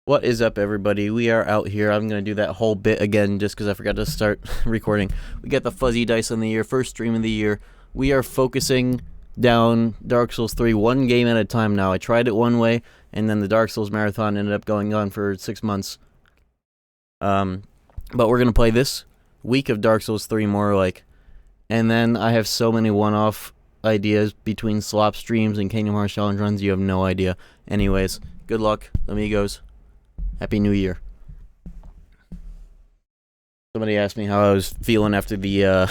What is up, everybody? We are out here. I'm going to do that whole bit again just because I forgot to start recording. We got the fuzzy dice on the year, first stream of the year. We are focusing down Dark Souls 3 one game at a time now. I tried it one way, and then the Dark Souls marathon ended up going on for 6 months. But we're going to play this week of Dark Souls 3 more like. And then I have so many one-off ideas between slop streams and Kingdom Hearts challenge runs, you have no idea. Anyways, good luck, amigos. Happy New Year. Somebody asked me how I was feeling after the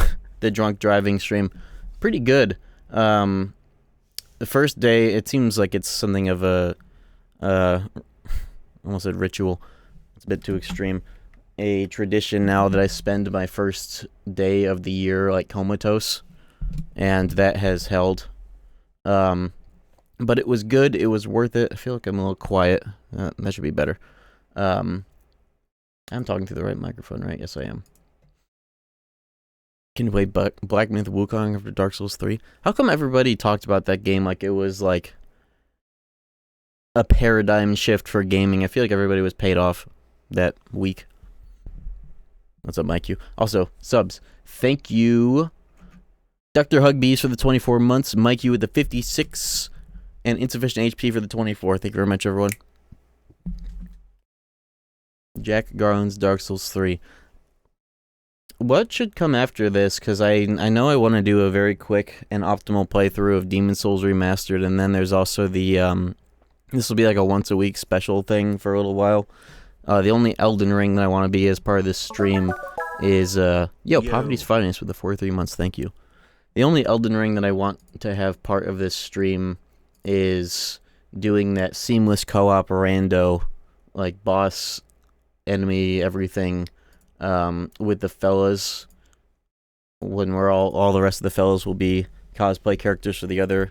drunk driving stream. Pretty good. The first day, it seems like it's something of a almost a ritual. It's a bit too extreme. A tradition now that I spend my first day of the year like comatose, and that has held. But it was good. It was worth it. I feel like I'm a little quiet. That should be better. I'm talking through the right microphone, right? Yes, I am. Can you play Black Myth Wukong after Dark Souls 3? How come everybody talked about that game like it was like a paradigm shift for gaming? I feel like everybody was paid off that week. What's up, Mike Q? Also, subs. Thank you, Dr. Hugbees for the 24 months, Mike U with the 56, and Insufficient HP for the 24. Thank you very much, everyone. Jack Garland's Dark Souls 3. What should come after this? Because I know I want to do a very quick and optimal playthrough of Demon Souls Remastered, and then there's also the, this will be like a once-a-week special thing for a little while. The only Elden Ring that I want to be as part of this stream is, Yo, Poverty's Finance with the 43 months, thank you. The only Elden Ring that I want to have part of this stream is doing that seamless co-op rando, like boss, enemy, everything, with the fellas, when we're all the rest of the fellas will be cosplay characters for the other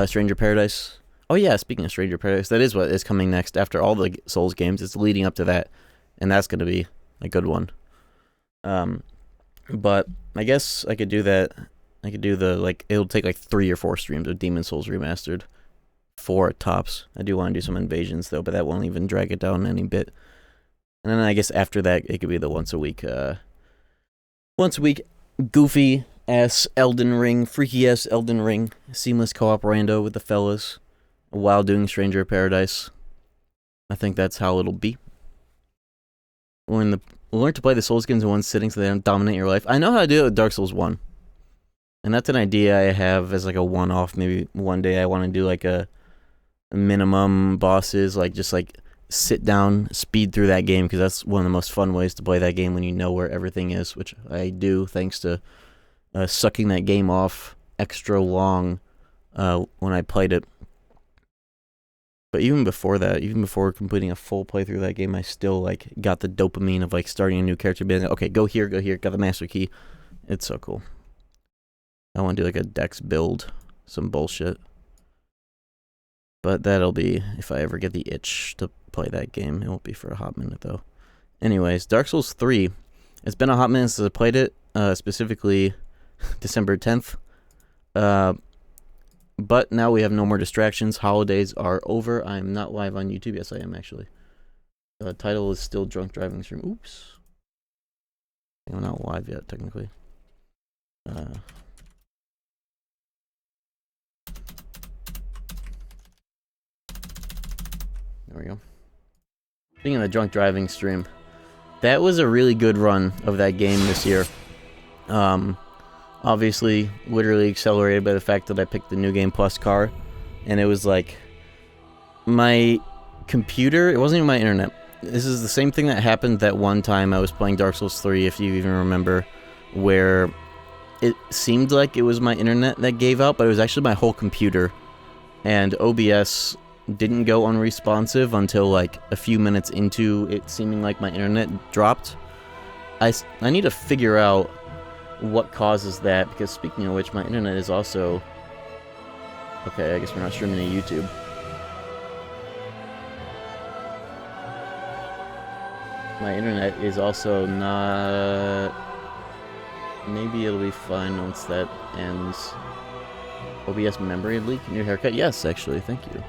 Stranger Paradise. Oh yeah, speaking of Stranger Paradise, that is what is coming next after all the Souls games. It's leading up to that, and that's going to be a good one. But I guess I could do that. I could do the, like, it'll take like 3 or 4 streams of Demon Souls Remastered. 4 at tops. I do want to do some invasions though, but that won't even drag it down any bit. And then I guess after that, it could be the once a week goofy ass Elden Ring, freaky ass Elden Ring, seamless co-op rando with the fellas while doing Stranger Paradise. I think that's how it'll be. We'll learn to play the Souls games in one sitting so they don't dominate your life. I know how to do it with Dark Souls 1. And that's an idea I have as like a one-off. Maybe one day I want to do like a minimum bosses, like just like sit down, speed through that game, because that's one of the most fun ways to play that game when you know where everything is, which I do thanks to sucking that game off extra long when I played it. But even before that, even before completing a full playthrough of that game, I still like got the dopamine of like starting a new character, being like, okay, go here, got the master key. It's so cool. I want to do like a dex build, some bullshit. But that'll be if I ever get the itch to play that game. It won't be for a hot minute though. Anyways, Dark Souls 3. It's been a hot minute since I played it, specifically December 10th. But now we have no more distractions. Holidays are over. I'm not live on YouTube. Yes, I am actually. The title is still Drunk Driving Stream. Oops. I'm not live yet, technically. There we go. Speaking of the drunk driving stream, that was a really good run of that game this year. Obviously, literally accelerated by the fact that I picked the New Game Plus car, and it was like my computer. It wasn't even my internet. This is the same thing that happened that one time I was playing Dark Souls 3, if you even remember, where it seemed like it was my internet that gave out, but it was actually my whole computer, and OBS didn't go unresponsive until like a few minutes into it seeming like my internet dropped. I need to figure out what causes that, because speaking of which, my internet is also... Okay, I guess we're not streaming to YouTube. My internet is also not... Maybe it'll be fine once that ends. OBS memory leak? New haircut? Yes, actually, thank you.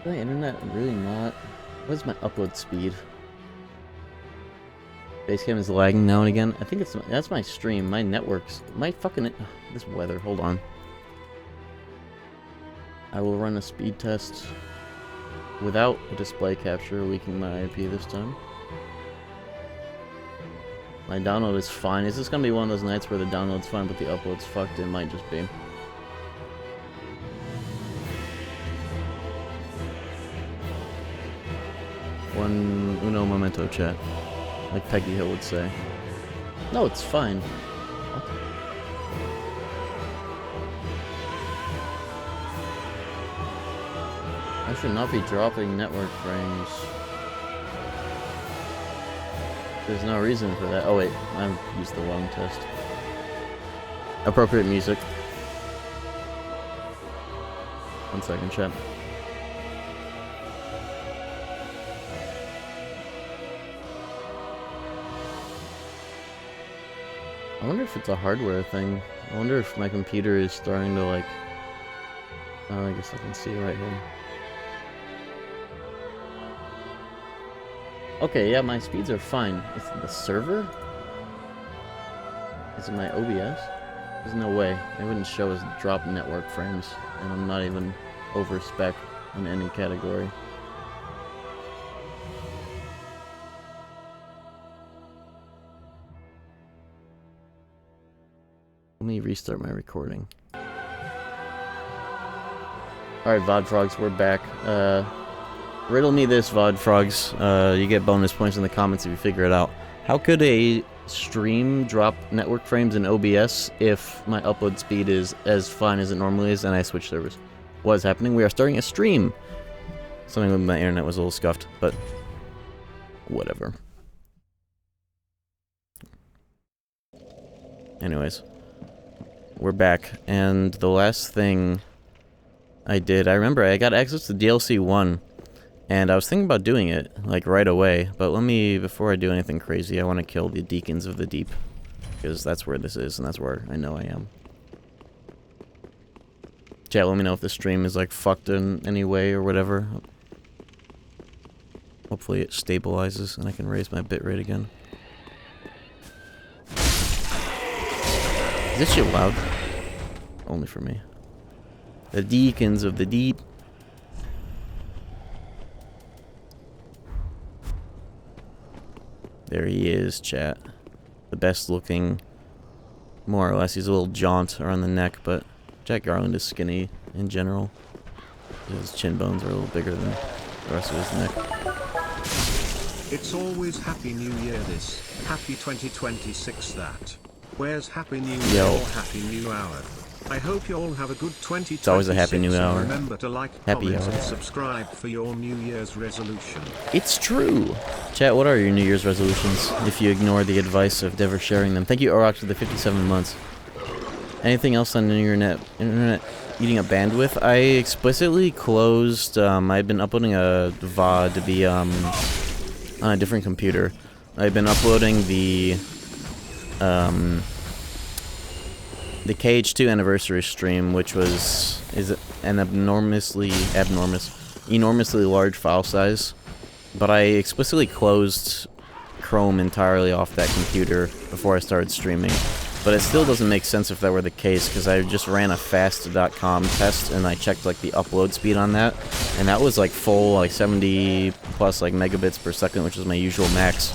The internet really not. What is my upload speed? Basecam is lagging now and again. I think that's my stream. My networks. My fucking this weather. Hold on. I will run a speed test without a display capture leaking my IP this time. My download is fine. Is this gonna be one of those nights where the download's fine but the upload's fucked? It might just be. Uno momento, chat. Like Peggy Hill would say. No, it's fine. What? I should not be dropping network frames. There's no reason for that. Oh wait, I used the wrong test. Appropriate music. 1 second, chat. I wonder if it's a hardware thing. I wonder if my computer is starting to like... Oh, I guess I can see it right here. Okay, yeah, my speeds are fine. Is it the server? Is it my OBS? There's no way. It wouldn't show as drop network frames. And I'm not even over spec in any category. Let me restart my recording. Alright, VOD Frogs, we're back. Riddle me this, VOD Frogs. You get bonus points in the comments if you figure it out. How could a stream drop network frames in OBS if my upload speed is as fine as it normally is and I switch servers? What is happening? We are starting a stream! Something with my internet was a little scuffed, but... whatever. Anyways. We're back, and the last thing I did, I remember I got access to DLC 1, and I was thinking about doing it, like, right away, but let me, before I do anything crazy, I want to kill the Deacons of the Deep, because that's where this is, and that's where I know I am. Chat, let me know if the stream is, like, fucked in any way or whatever. Hopefully it stabilizes, and I can raise my bitrate again. Is this shit loud? Only for me. The Deacons of the Deep. There he is, chat. The best looking, more or less. He's a little jaunt around the neck, but Jack Garland is skinny in general. His chin bones are a little bigger than the rest of his neck. It's always Happy New Year this, Happy 2026 that. Where's Happy New Year or Happy New Hour? I hope you all have a good 2026. It's always a Happy New Hour. Remember to like, comment, and subscribe for your New Year's resolution. It's true! Chat, what are your New Year's resolutions, if you ignore the advice of never sharing them? Thank you, Orox, for the 57 months. Anything else on internet eating up bandwidth? I explicitly closed, I've been uploading a VOD to be, on a different computer. I've been uploading the KH2 anniversary stream, which is an enormously large file size, but I explicitly closed Chrome entirely off that computer before I started streaming. But it still doesn't make sense if that were the case, because I just ran a fast.com test and I checked like the upload speed on that, and that was like full, like 70 plus like megabits per second, which is my usual max.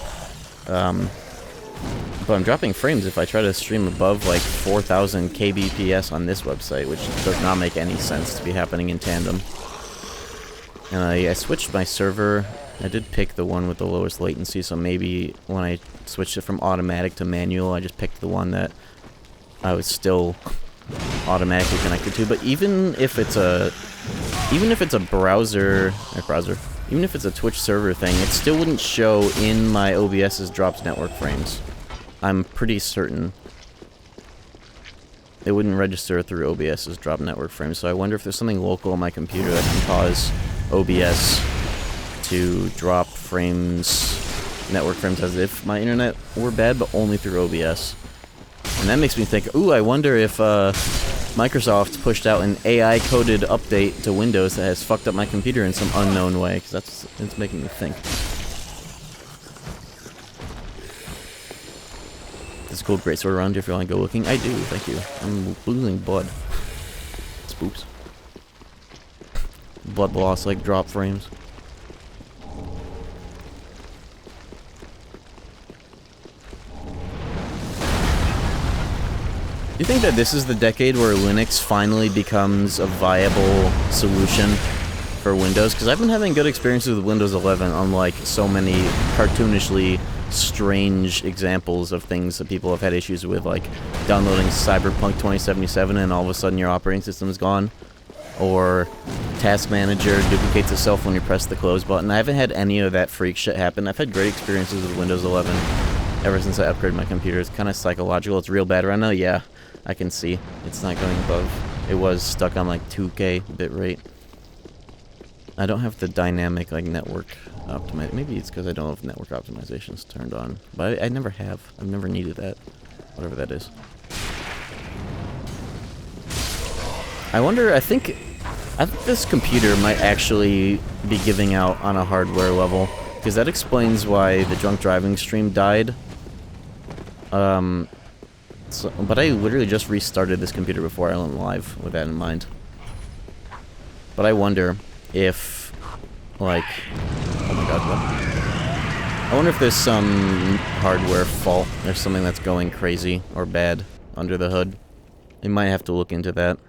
But I'm dropping frames if I try to stream above like 4,000 kbps on this website, which does not make any sense to be happening in tandem. And I switched my server. I did pick the one with the lowest latency, so maybe when I switched it from automatic to manual, I just picked the one that I was still automatically connected to. But even if it's a even if it's a Twitch server thing, it still wouldn't show in my OBS's dropped network frames. I'm pretty certain it wouldn't register through OBS's drop network frames, so I wonder if there's something local on my computer that can cause OBS to drop frames, network frames, as if my internet were bad, but only through OBS. And that makes me think, ooh, I wonder if Microsoft pushed out an AI-coded update to Windows that has fucked up my computer in some unknown way, because it's making me think. There's a cool greatsword around here if you want to go looking. I do, thank you. I'm losing blood. Spooks. Blood loss, like drop frames. Do you think that this is the decade where Linux finally becomes a viable solution for Windows? Because I've been having good experiences with Windows 11, unlike so many cartoonishly strange examples of things that people have had issues with, like downloading Cyberpunk 2077 and all of a sudden your operating system is gone, or Task Manager duplicates itself when you press the close button. I haven't had any of that freak shit happen. I've had great experiences with Windows 11 ever since I upgraded my computer. It's kind of psychological. It's real bad right now, yeah. I can see it's not going above. It was stuck on like 2K bitrate. I don't have the dynamic like network optimize. Maybe it's because I don't have network optimizations turned on. But I never have. I've never needed that. Whatever that is. I wonder, I think this computer might actually be giving out on a hardware level. Because that explains why the drunk driving stream died. But I literally just restarted this computer before I went live with that in mind. But I wonder if, like, oh my god, what? I wonder if there's some hardware fault. There's something that's going crazy or bad under the hood. You might have to look into that.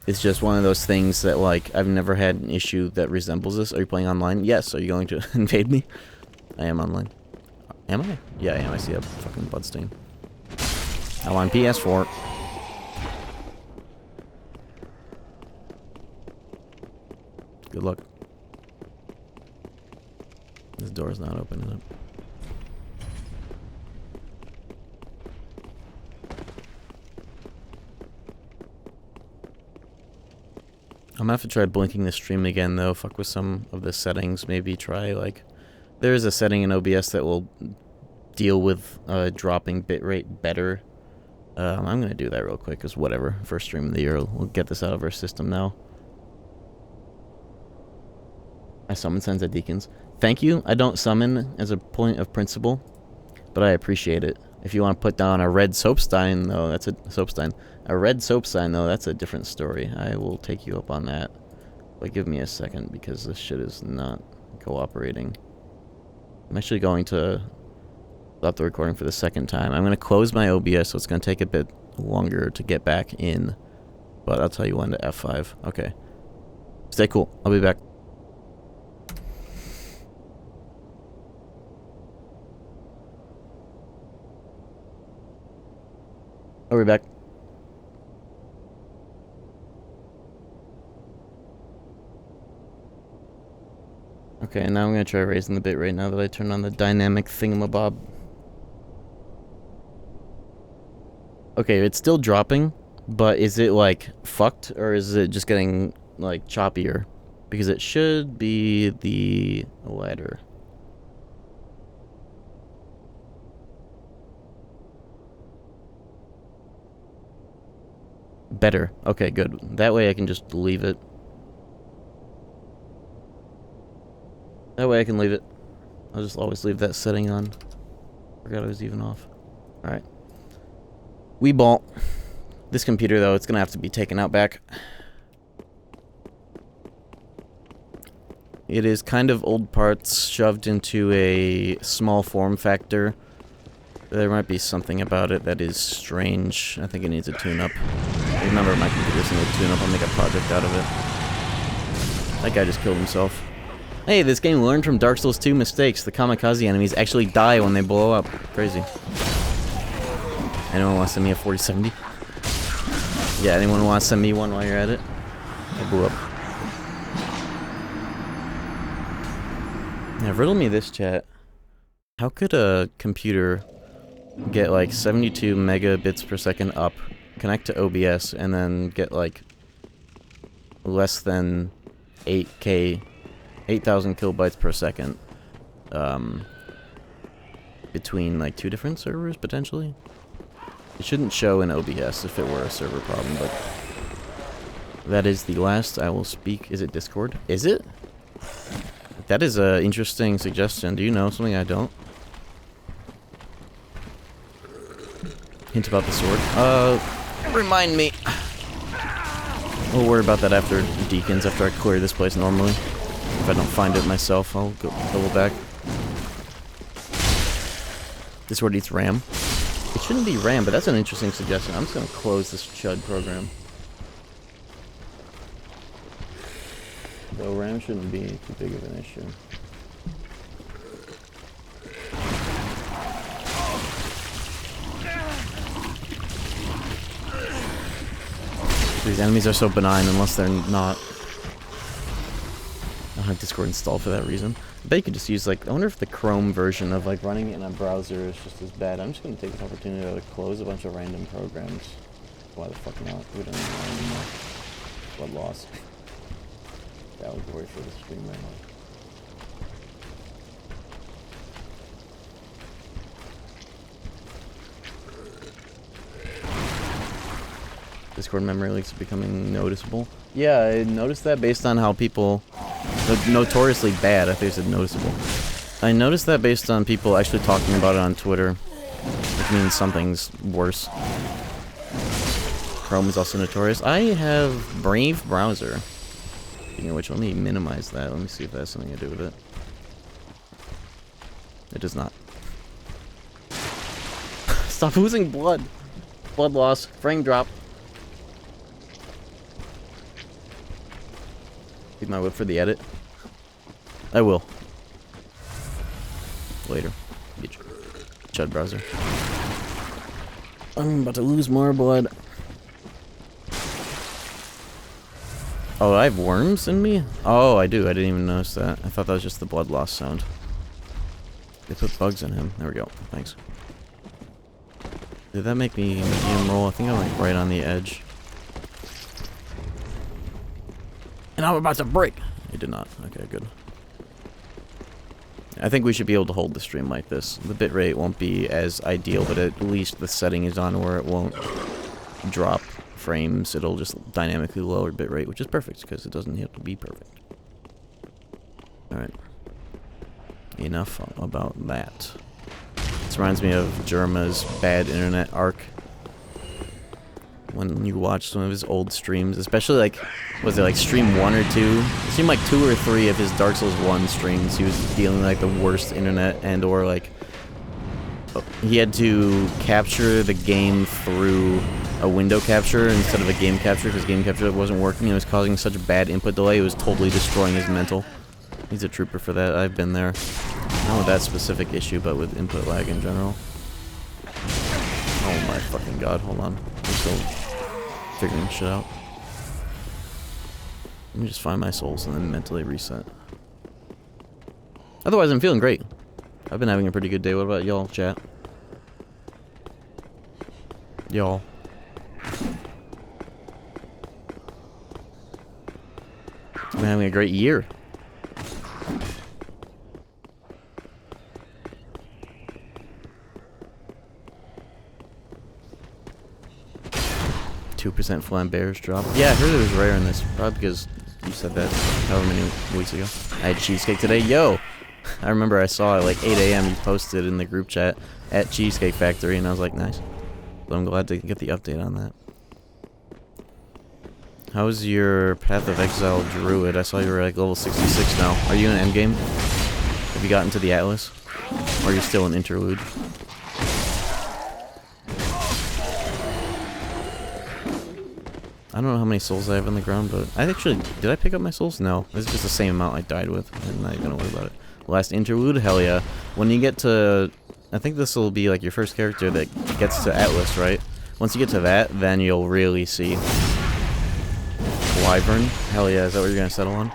It's just one of those things that, like, I've never had an issue that resembles this. Are you playing online? Yes. Are you going to invade me? I am online. Am I? Yeah, I am. I see a fucking bloodstain. I'm on PS4. Good luck. This door's not open, is it? I'm gonna have to try blinking the stream again, though. Fuck with some of the settings. Maybe try, like... There is a setting in OBS that will deal with dropping bitrate better. I'm gonna do that real quick, because whatever. First stream of the year, we'll get this out of our system now. I summon Sons of Deacons. Thank you. I don't summon as a point of principle, but I appreciate it. If you want to put down a red soapstein, though, that's a soapstein. A red soapstein, though, that's a different story. I will take you up on that. But give me a second, because this shit is not cooperating. I'm actually going to stop the recording for the second time. I'm going to close my OBS, so it's going to take a bit longer to get back in. But I'll tell you when to F5. Okay. Stay cool. I'll be back. I'll be back. Okay, now I'm going to try raising the bitrate now that I turned on the dynamic thingamabob. Okay, it's still dropping, but is it, like, fucked, or is it just getting, like, choppier? Because it should be the latter. Better. Okay, good. That way I can just leave it. That way I can leave it. I'll just always leave that setting on. Forgot it was even off. Alright. We ball. This computer, though, it's gonna have to be taken out back. It is kind of old parts shoved into a small form factor. There might be something about it that is strange. I think it needs a tune-up. Remember, my computer's need a tune-up. I'll make a project out of it. That guy just killed himself. Hey, this game learned from Dark Souls 2 mistakes. The kamikaze enemies actually die when they blow up. Crazy. Anyone want to send me a 4070? Yeah, anyone want to send me one while you're at it? I blew up. Now, riddle me this, chat. How could a computer get like 72 megabits per second up, connect to OBS, and then get like less than 8K, 8,000 kilobytes per second between like two different servers, potentially? It shouldn't show in OBS if it were a server problem, but that is the last I will speak. Is it Discord? Is it? That is an interesting suggestion. Do you know something I don't? Hint about the sword. Remind me. We'll worry about that after Deacons, after I clear this place normally. If I don't find it myself, I'll go double back. This sword eats RAM. It shouldn't be RAM, but that's an interesting suggestion. I'm just going to close this chud program. Though RAM shouldn't be too big of an issue. These enemies are so benign unless they're not. I don't have Discord installed for that reason. I bet you could just use, like, I wonder if the Chrome version of, like, running it in a browser is just as bad. I'm just going to take this opportunity to close a bunch of random programs. Why the fuck not? We don't need that anymore. Blood loss. That would work for the stream right now. Discord memory leaks are becoming noticeable. Yeah, I noticed that based on how people... Notoriously bad, I think I said noticeable. I noticed that based on people actually talking about it on Twitter. Which means something's worse. Chrome is also notorious. I have Brave browser. Speaking of which, let me minimize that. Let me see if that has something to do with it. It does not. Stop losing blood. Blood loss. Frame drop. Keep my whip for the edit. I will. Later. Chud browser. I'm about to lose more blood. Oh, I have worms in me? Oh, I do. I didn't even notice that. I thought that was just the blood loss sound. They put bugs in him. There we go. Thanks. Did that make me medium roll? I think I'm like right on the edge. And I'm about to break. It did not. Okay, good. I think we should be able to hold the stream like this. The bitrate won't be as ideal, but at least the setting is on where it won't drop frames. It'll just dynamically lower bitrate, which is perfect because it doesn't have to be perfect. Alright. Enough about that. This reminds me of Jerma's bad internet arc. When you watch some of his old streams, especially like, was it like stream 1 or 2? It seemed like 2 or 3 of his Dark Souls 1 streams, he was dealing like the worst internet and or like, he had to capture the game through a window capture instead of a game capture because game capture wasn't working. It was causing such a bad input delay, it was totally destroying his mental. He's a trooper for that. I've been there. Not with that specific issue, but with input lag in general. Oh my fucking god, hold on. I'm still figuring shit out. Let me just find my souls and then mentally reset. Otherwise, I'm feeling great. I've been having a pretty good day. What about y'all, chat? Y'all. I've been having a great year. %, Flambear's drop. Yeah, I heard it was rare in this. Probably because you said that however many weeks ago. I had cheesecake today. Yo! I remember I saw it like 8 a.m. You posted in the group chat at Cheesecake Factory, and I was like, nice. So I'm glad to get the update on that. How's your Path of Exile Druid? I saw you were like level 66 now. Are you in endgame? Have you gotten to the Atlas? Or are you still an interlude? I don't know how many souls I have on the ground, but I actually... Did I pick up my souls? No. This is just the same amount I died with. I'm not even gonna worry about it. Last interlude? Hell yeah. When you get to... I think this will be like your first character that gets to Atlas, right? Once you get to that, then you'll really see... Wyvern? Hell yeah. Is that what you're gonna settle on?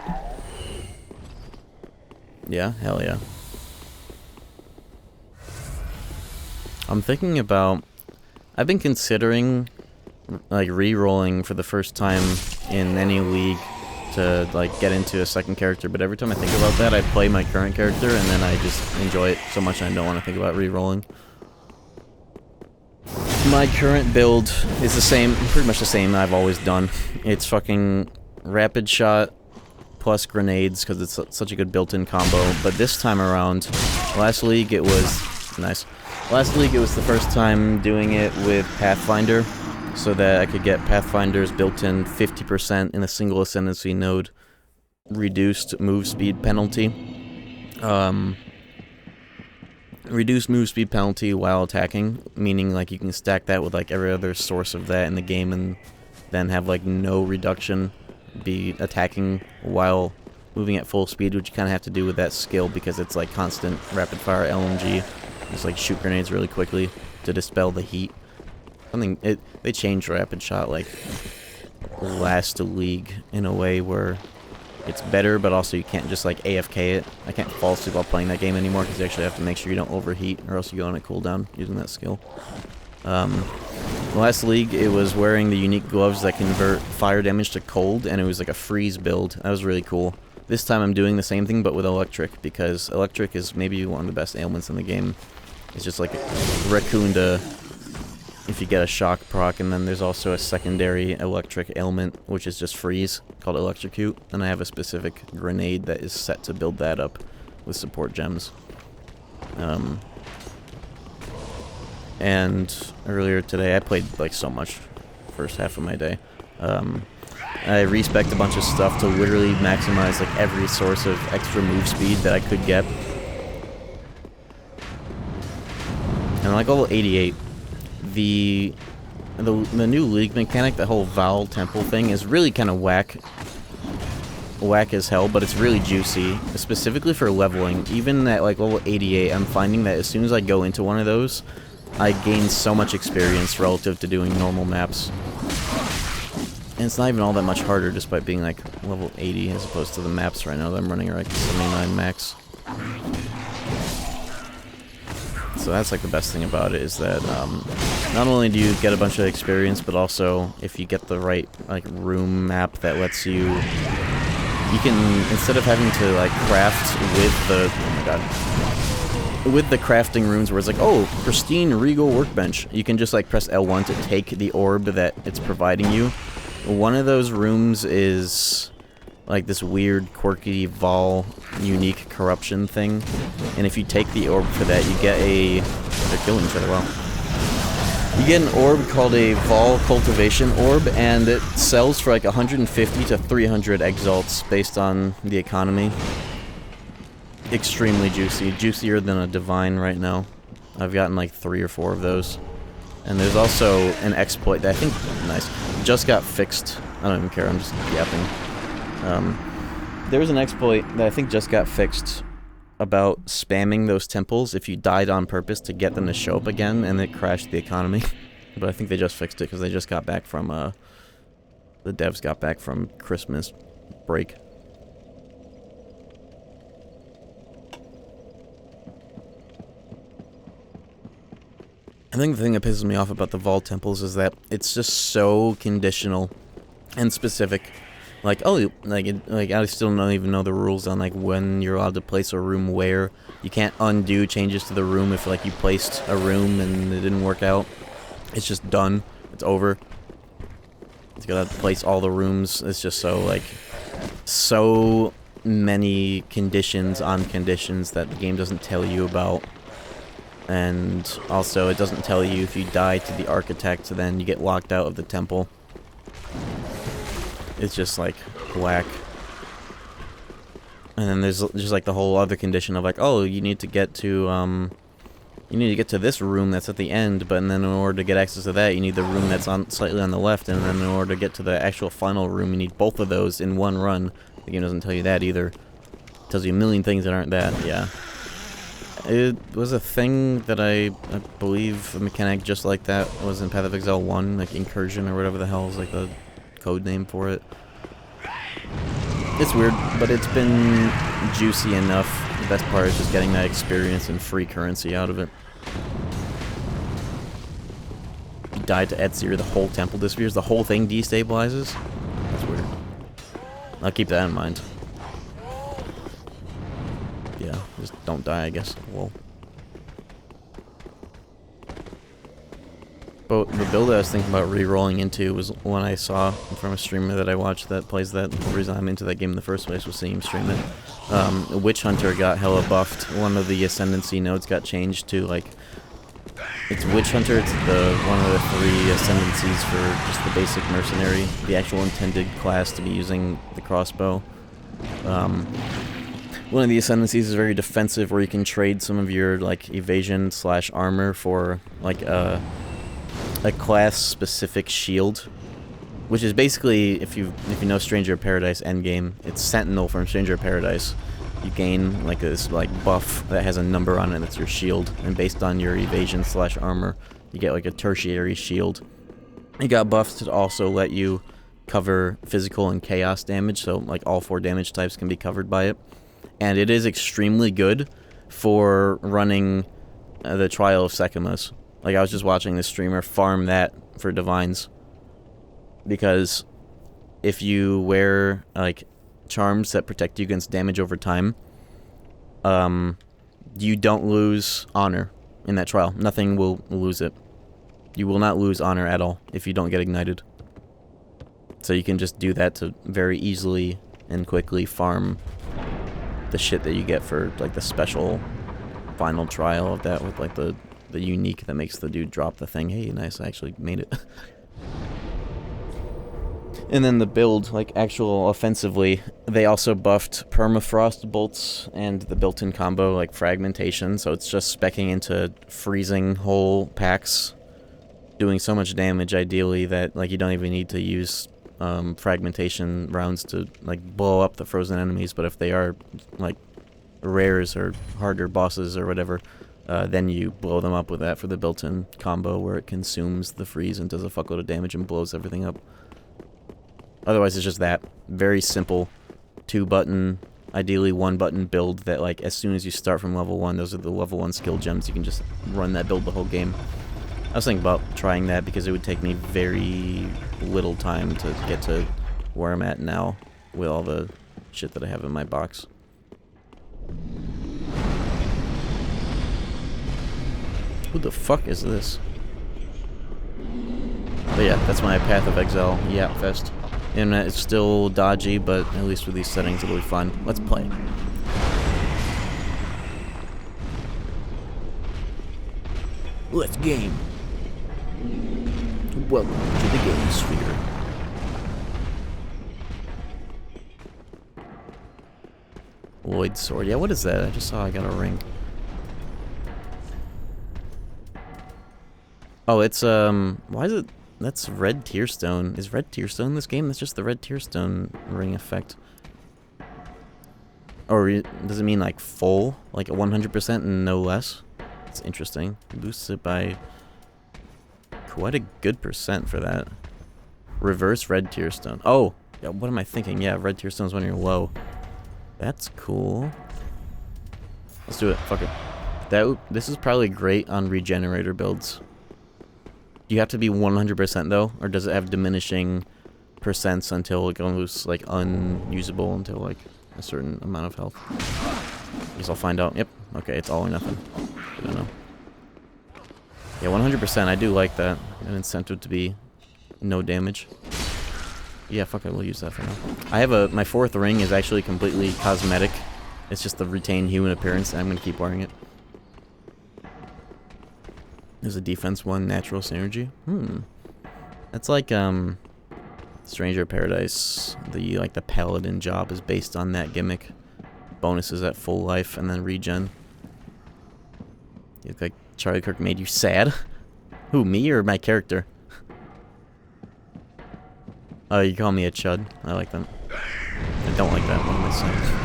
Yeah? Hell yeah. I'm thinking about... I've been considering... like re-rolling for the first time in any league to like get into a second character, but every time I think about that I play my current character and then I just enjoy it so much I don't want to think about re-rolling. My current build is the same, pretty much the same I've always done. It's fucking rapid shot plus grenades because it's such a good built-in combo. But this time around, last league it was nice. Last league it was the first time doing it with Pathfinder, so that I could get Pathfinder's built-in 50% in a single ascendancy node reduced move speed penalty. Reduced move speed penalty while attacking, meaning like you can stack that with like every other source of that in the game and then have like no reduction, be attacking while moving at full speed, which you kind of have to do with that skill because it's like constant rapid fire LMG. Just like shoot grenades really quickly to dispel the heat. They changed rapid shot like last league in a way where it's better, but also you can't just like AFK it. I can't fall asleep while playing that game anymore because you actually have to make sure you don't overheat or else you go on a cooldown using that skill. Last league, it was wearing the unique gloves that convert fire damage to cold, and it was like a freeze build. That was really cool. This time I'm doing the same thing, but with electric, because electric is maybe one of the best ailments in the game. It's just like Raccoon to, if you get a shock proc, and then there's also a secondary electric ailment, which is just freeze, called Electrocute, and I have a specific grenade that is set to build that up with support gems. And earlier today, I played like so much first half of my day. I respec'd a bunch of stuff to literally maximize like every source of extra move speed that I could get. And like level 88, the new league mechanic, the whole Val Temple thing, is really kind of whack as hell, but it's really juicy, specifically for leveling. Even at like level 88, I'm finding that as soon as I go into one of those, I gain so much experience relative to doing normal maps. And it's not even all that much harder despite being like level 80 as opposed to the maps right now that I'm running are like 79 max. So that's like the best thing about it, is that not only do you get a bunch of experience, but also if you get the right like room map that lets you can, instead of having to like craft with the, oh my god, with the crafting rooms where it's like, oh, pristine regal workbench, you can just like press L1 to take the orb that it's providing you. One of those rooms is like this weird, quirky, Vol, unique corruption thing. And if you take the orb for that, you get a... They're killing each other well. You get an orb called a Vol Cultivation Orb, and it sells for like 150 to 300 exalts based on the economy. Extremely juicy. Juicier than a Divine right now. I've gotten like 3 or 4 of those. And there's also an exploit that I think, nice, just got fixed. I don't even care, I'm just yapping. There was an exploit that I think just got fixed about spamming those temples if you died on purpose to get them to show up again, and it crashed the economy. But I think they just fixed it because they just got back from, the devs got back from Christmas break. I think the thing that pisses me off about the Vault temples is that it's just so conditional and specific. Like, oh, like I still don't even know the rules on like when you're allowed to place a room where. You can't undo changes to the room if like you placed a room and it didn't work out. It's just done. It's over. You gotta place all the rooms. It's just so like so many conditions on conditions that the game doesn't tell you about. And also it doesn't tell you if you die to the architect, then you get locked out of the temple. It's just like whack. And then there's just like the whole other condition of like, oh, you need to get to this room that's at the end, but then in order to get access to that, you need the room that's on slightly on the left, and then in order to get to the actual final room, you need both of those in one run. The game doesn't tell you that either. It tells you a million things that aren't that, yeah. It was a thing that I believe a mechanic just like that was in Path of Exile 1, like Incursion or whatever the hell is like the code name for it. It's weird, but it's been juicy enough. The best part is just getting that experience and free currency out of it. You die to Etzir, the whole temple disappears, the whole thing destabilizes. That's weird. I'll keep that in mind. Yeah, just don't die, I guess. Whoa. But the build I was thinking about re-rolling into was one I saw from a streamer that I watched that plays that. The reason I'm into that game in the first place was seeing him stream it. Witch Hunter got hella buffed. One of the Ascendancy nodes got changed to, like... It's Witch Hunter, it's one of the 3 Ascendancies for just the basic mercenary. The actual intended class to be using the crossbow. One of the Ascendancies is very defensive, where you can trade some of your, like, evasion/armor for, like, a class-specific shield, which is basically, if you know Stranger of Paradise endgame, it's Sentinel from Stranger of Paradise. You gain like this buff that has a number on it that's your shield, and based on your evasion/armor, you get like a tertiary shield. It got buffed to also let you cover physical and chaos damage, so like all 4 damage types can be covered by it, and it is extremely good for running the Trial of Sekimus. Like, I was just watching this streamer farm that for Divines. Because if you wear, like, charms that protect you against damage over time, you don't lose honor in that trial. Nothing will lose it. You will not lose honor at all if you don't get ignited. So you can just do that to very easily and quickly farm the shit that you get for, like, the special final trial of that with, like, the unique that makes the dude drop the thing. Hey, nice, I actually made it. And then the build, like, actual offensively, they also buffed permafrost bolts and the built-in combo, like, fragmentation, so it's just speccing into freezing whole packs, doing so much damage, ideally, that, like, you don't even need to use fragmentation rounds to, like, blow up the frozen enemies, but if they are, like, rares or harder bosses or whatever, then you blow them up with that for the built-in combo where it consumes the freeze and does a fuckload of damage and blows everything up. Otherwise, it's just that. Very simple 2-button, ideally 1-button build that, like, as soon as you start from level 1, those are the level 1 skill gems. You can just run that build the whole game. I was thinking about trying that because it would take me very little time to get to where I'm at now with all the shit that I have in my box. Who the fuck is this? But yeah, that's my Path of Exile Yap Fest. Internet is still dodgy, but at least with these settings it'll be fun. Let's play. Let's game. Welcome to the game sphere. Lloyd's sword. Yeah, what is that? I just saw I got a ring. Oh, it's, why is it... That's red tearstone. Is red tearstone in this game? That's just the red tearstone ring effect. Or does it mean, like, full? Like, 100% and no less? It's interesting. It boosts it by quite a good percent for that. Reverse red tearstone. Oh! Yeah, what am I thinking? Yeah, red tearstone is when you're low. That's cool. Let's do it. Fuck it. This is probably great on regenerator builds. Do you have to be 100% though? Or does it have diminishing percents until it goes, like, unusable until, like, a certain amount of health? Guess I'll find out. Yep. Okay, it's all or nothing. I don't know. Yeah, 100%. I do like that. An incentive to be no damage. Yeah, fuck it. We'll use that for now. I have my 4th ring is actually completely cosmetic. It's just the retained human appearance, and I'm going to keep wearing it. There's a defense 1, natural synergy. That's like, Stranger of Paradise. The paladin job is based on that gimmick. Bonuses at full life and then regen. You look like Charlie Kirk made you sad. Who, me or my character? Oh, you call me a chud. I like that. I don't like that. What am I saying?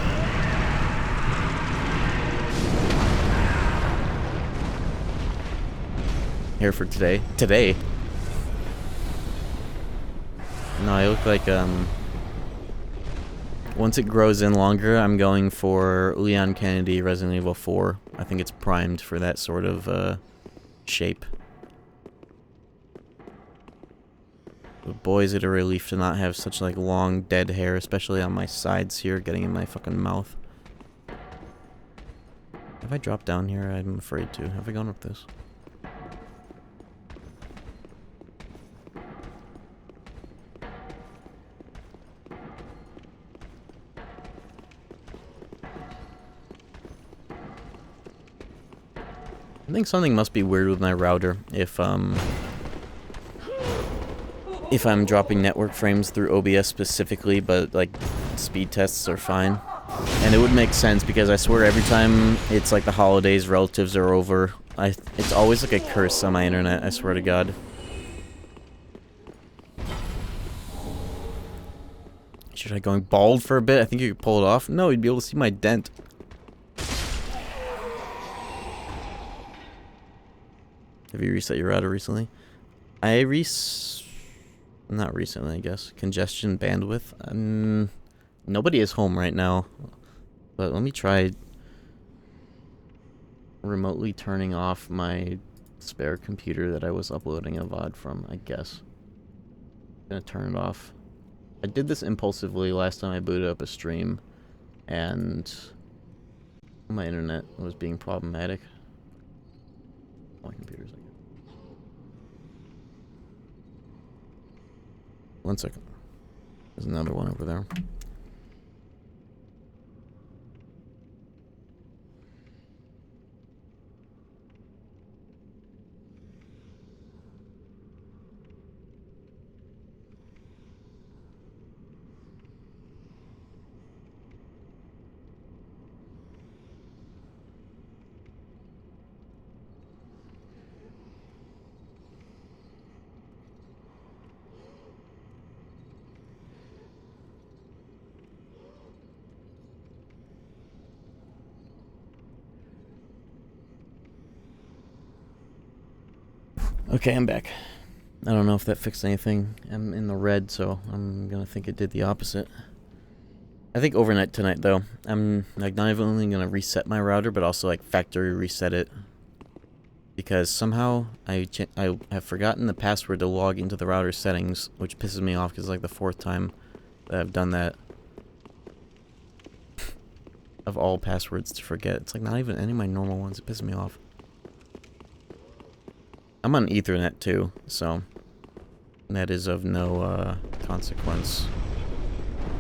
Here for today. Today? No, I look like, once it grows in longer, I'm going for Leon Kennedy, Resident Evil 4. I think it's primed for that sort of, shape. But boy, is it a relief to not have such, like, long, dead hair, especially on my sides here, getting in my fucking mouth. Have I dropped down here? I'm afraid to. Have I gone up this? I think something must be weird with my router if I'm dropping network frames through OBS specifically, but like speed tests are fine. And it would make sense because I swear every time it's like the holidays, relatives are over, it's always like a curse on my internet, I swear to God. Should I going bald for a bit? I think you could pull it off. No, you'd be able to see my dent. Have you reset your router recently? Not recently, I guess. Congestion bandwidth. Nobody is home right now. But let me try remotely turning off my spare computer that I was uploading a VOD from, I guess. I'm gonna turn it off. I did this impulsively last time I booted up a stream, and my internet was being problematic. My computer's like... One second. There's another one over there. Okay, I'm back. I don't know if that fixed anything. I'm in the red, so I'm gonna think it did the opposite. I think overnight tonight, though, I'm like not even only gonna reset my router, but also like factory reset it. Because somehow I have forgotten the password to log into the router settings, which pisses me off because it's like the 4th time that I've done that. Of all passwords to forget. It's like not even any of my normal ones. It pisses me off. I'm on Ethernet too, so that is of no consequence.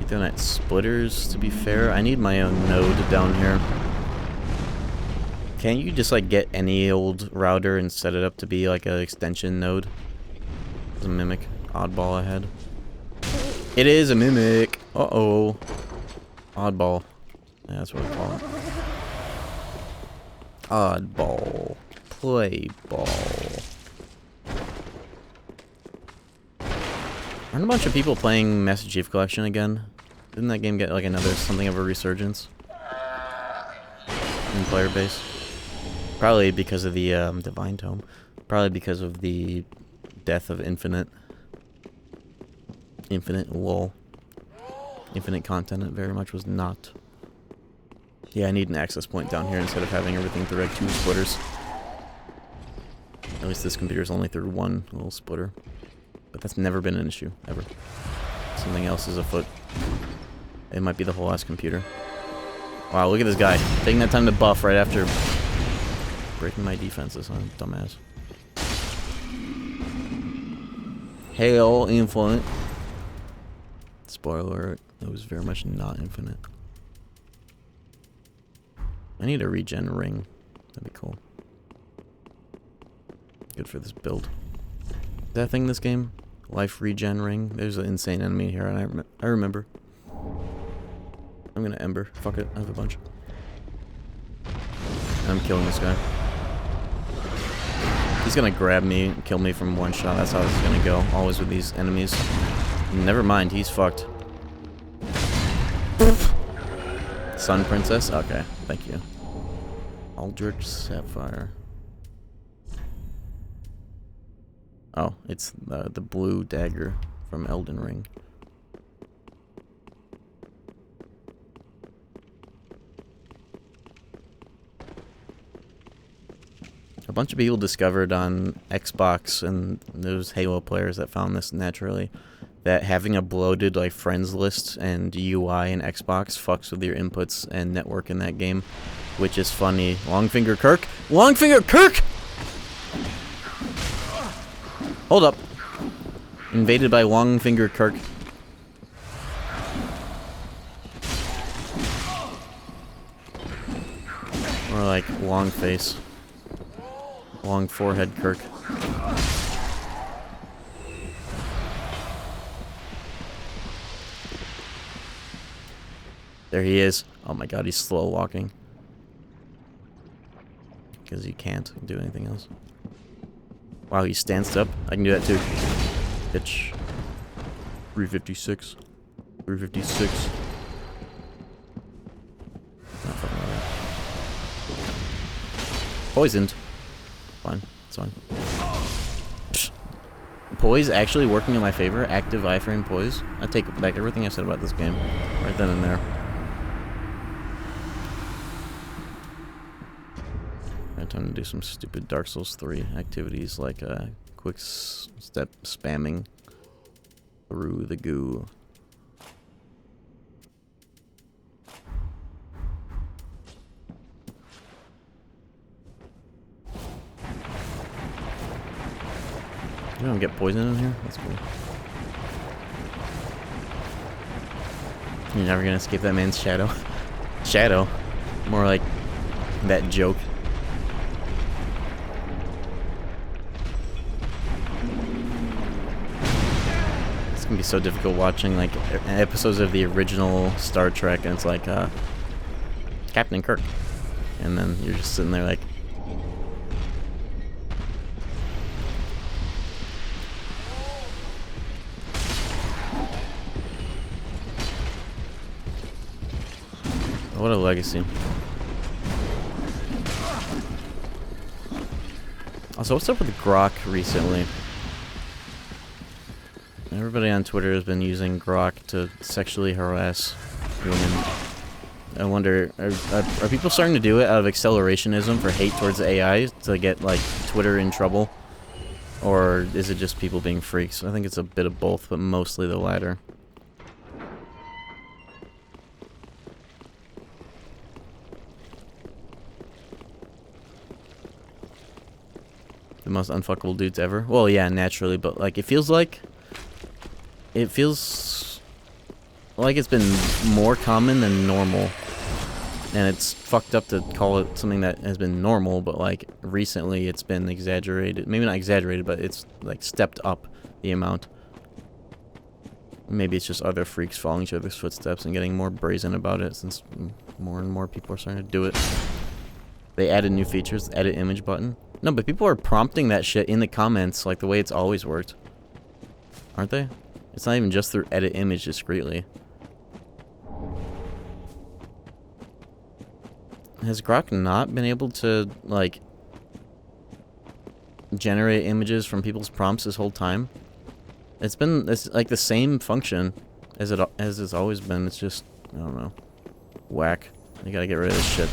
Ethernet splitters, to be fair. I need my own node down here. Can't you just like get any old router and set it up to be like an extension node? It's a mimic. Oddball ahead. It is a mimic! Uh-oh. Oddball. Yeah, that's what I call it. Oddball. Play ball. Aren't a bunch of people playing Master Chief Collection again? Didn't that game get like another something of a resurgence in player base? Probably because of the Divine Tome. Probably because of the death of Infinite. Infinite lol. Infinite content it very much was not. Yeah, I need an access point down here instead of having everything through like 2 splitters. At least this computer's only through 1 little splitter. But that's never been an issue, ever. Something else is afoot. It might be the whole last computer. Wow, look at this guy. Taking that time to buff right after breaking my defenses, huh? Dumbass. Hail Infinite. Spoiler alert, it was very much not infinite. I need a regen ring. That'd be cool. Good for this build. Is that thing in this game? Life regen ring? There's an insane enemy here, and I remember. I'm gonna Ember. Fuck it, I have a bunch. I'm killing this guy. He's gonna grab me and kill me from 1 shot. That's how this is gonna go. Always with these enemies. Never mind, he's fucked. Sun Princess? Okay, thank you. Aldrich Sapphire. Oh, it's the blue dagger from Elden Ring. A bunch of people discovered on Xbox, and those Halo players that found this naturally, that having a bloated like friends list and UI in Xbox fucks with your inputs and network in that game, which is funny. Longfinger Kirk? Longfinger Kirk! Hold up. Invaded by Longfinger Kirk. Or like Longface. Long forehead, Kirk. There he is. Oh my god, he's slow walking. Because he can't do anything else. Wow, he stands up. I can do that too. Bitch. 356. 356. Not fucking with that. Poisoned. Fine. It's fine. Psh. Poise actually working in my favor. Active iframe poise. I take back everything I said about this game. Right then and there. Time to do some stupid Dark Souls 3 activities like quick step spamming through the goo. You don't get poison in here? That's cool. You're never gonna escape that man's shadow. Shadow. More like that joke. Can be so difficult watching like episodes of the original Star Trek, and it's like Captain Kirk, and then you're just sitting there like, what a legacy. Also, what's up with Grok recently? Everybody on Twitter has been using Grok to sexually harass women. I wonder, are people starting to do it out of accelerationism for hate towards AI to get, like, Twitter in trouble? Or is it just people being freaks? I think it's a bit of both, but mostly the latter. The most unfuckable dudes ever? Well, yeah, naturally, but, like, it feels like it's been more common than normal. And it's fucked up to call it something that has been normal, but like recently it's been exaggerated. Maybe not exaggerated, but it's like stepped up the amount. Maybe it's just other freaks following each other's footsteps and getting more brazen about it since more and more people are starting to do it. They added new features, the edit image button. No, but people are prompting that shit in the comments like the way it's always worked. Aren't they? It's not even just through edit image discreetly. Has Grok not been able to, like, generate images from people's prompts this whole time? It's like the same function as it's always been. It's just, I don't know, whack. You gotta get rid of this shit.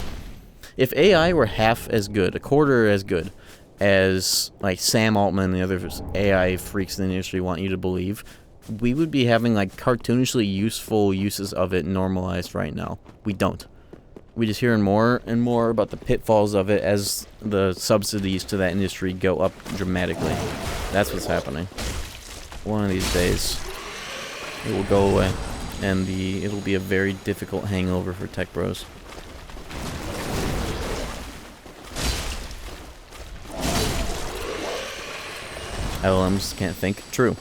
If AI were half as good, a quarter as good, as, like, Sam Altman and the other AI freaks in the industry want you to believe, we would be having, like, cartoonishly useful uses of it normalized right now. We don't. We just hearing more and more about the pitfalls of it as the subsidies to that industry go up dramatically. That's what's happening. One of these days, it will go away, and it'll be a very difficult hangover for tech bros. LLMs can't think. True.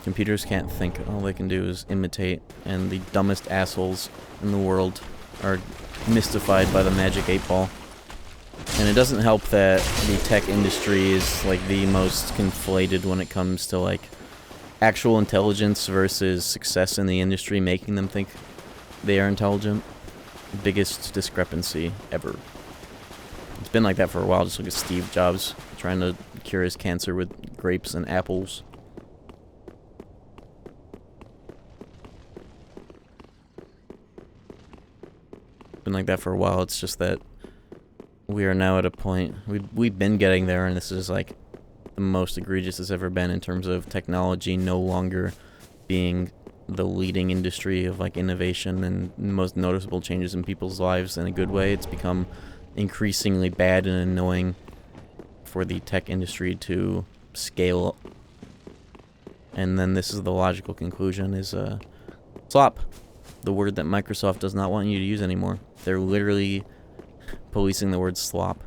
Computers can't think. All they can do is imitate, and the dumbest assholes in the world are mystified by the magic 8-ball. And it doesn't help that the tech industry is like the most conflated when it comes to like actual intelligence versus success in the industry, making them think they are intelligent. Biggest discrepancy ever. It's been like that for a while. Just look at Steve Jobs trying to cure his cancer with grapes and apples. Been like that for a while. It's just that we are now at a point, we've been getting there, and this is like the most egregious it's ever been in terms of technology no longer being the leading industry of like innovation and most noticeable changes in people's lives in a good way. It's become increasingly bad and annoying for the tech industry to scale. And then this is the logical conclusion is slop, the word that Microsoft does not want you to use anymore. They're literally policing the word slop.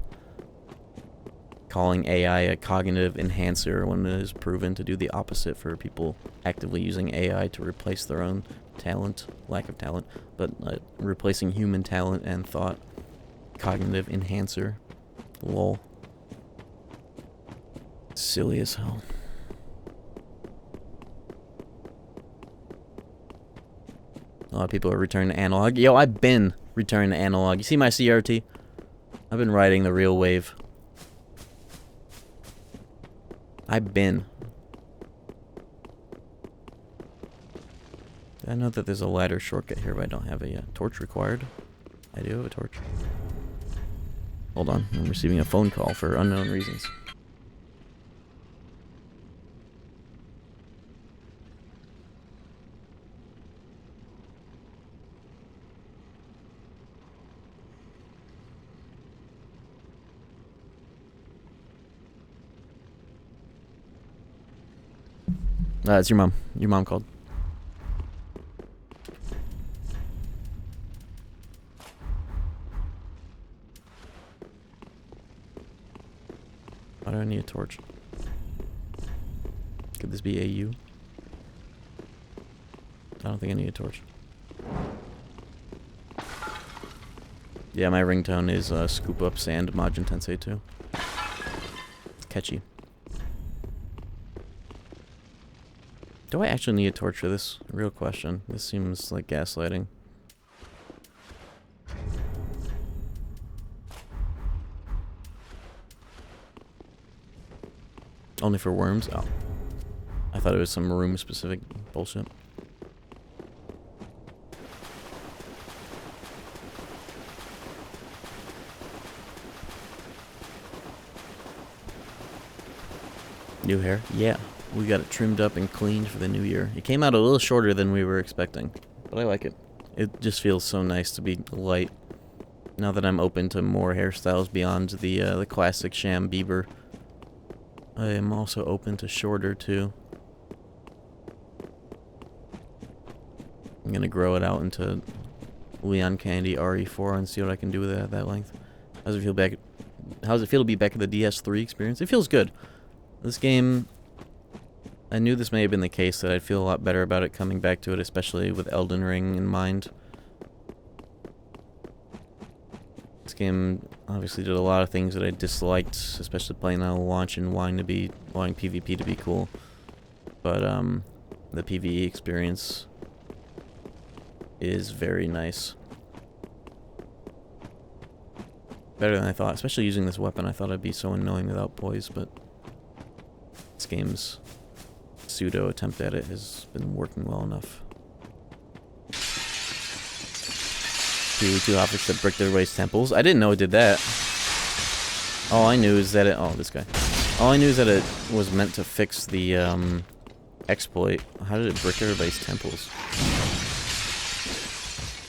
calling AI a cognitive enhancer when it is proven to do the opposite for people actively using AI to replace their own talent, lack of talent, but replacing human talent and thought. Cognitive enhancer. Lol. Silly as hell. A lot of people are returning to analog. Yo, I've been returning to analog. You see my CRT? I've been riding the real wave. I've been. I know that there's a ladder shortcut here, but I don't have a torch required. I do have a torch. Hold on, I'm receiving a phone call for unknown reasons. It's your mom. Your mom called. Why do I need a torch? Could this be AU? I don't think I need a torch. Yeah, my ringtone is Scoop Up Sand Majin Tensei 2. It's catchy. Do I actually need a torch for this? Real question. This seems like gaslighting. Only for worms? Oh. I thought it was some room-specific bullshit. New hair? Yeah. We got it trimmed up and cleaned for the new year. It came out a little shorter than we were expecting, but I like it. It just feels so nice to be light. Now that I'm open to more hairstyles beyond the classic sham Bieber, I am also open to shorter too. I'm gonna grow it out into Leon Candy RE4 and see what I can do with it at that length. How does it feel to be back at the DS3 experience? It feels good. This game, I knew this may have been the case, that I'd feel a lot better about it coming back to it, especially with Elden Ring in mind. This game obviously did a lot of things that I disliked, especially playing on launch and wanting PvP to be cool. But the PvE experience is very nice. Better than I thought, especially using this weapon. I thought I'd be so annoying without poise, but this game's pseudo attempt at it has been working well enough. Two objects that bricked everybody's temples. I didn't know it did that. All I knew is that it... Oh, this guy. All I knew is that it was meant to fix the exploit. How did it brick everybody's temples?